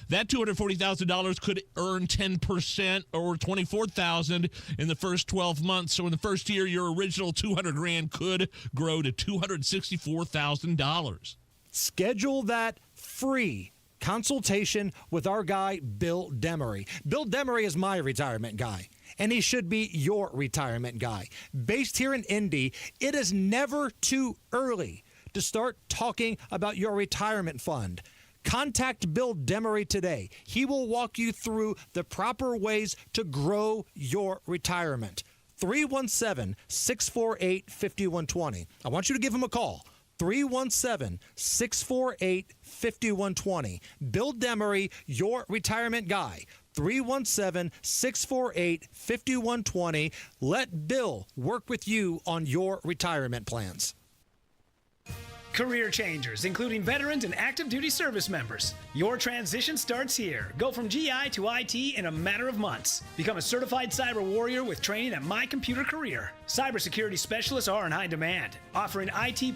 That $240,000 could earn 10% or $24,000 in the first 12 months. So in the first year, your original $200,000 could grow to $264,000. Schedule that free consultation with our guy, Bill Demery. Bill Demery is my retirement guy, and he should be your retirement guy. Based here in Indy, it is never too early to start talking about your retirement fund. Contact Bill Demery today. He will walk you through the proper ways to grow your retirement. 317-648-5120. I want you to give him a call. 317-648-5120. Bill Demery, your retirement guy. 317-648-5120. Let Bill work with you on your retirement plans. Career changers, including veterans and active duty service members. Your transition starts here. Go from GI to IT in a matter of months. Become a certified cyber warrior with training at My Computer Career. Cybersecurity specialists are in high demand, offering IT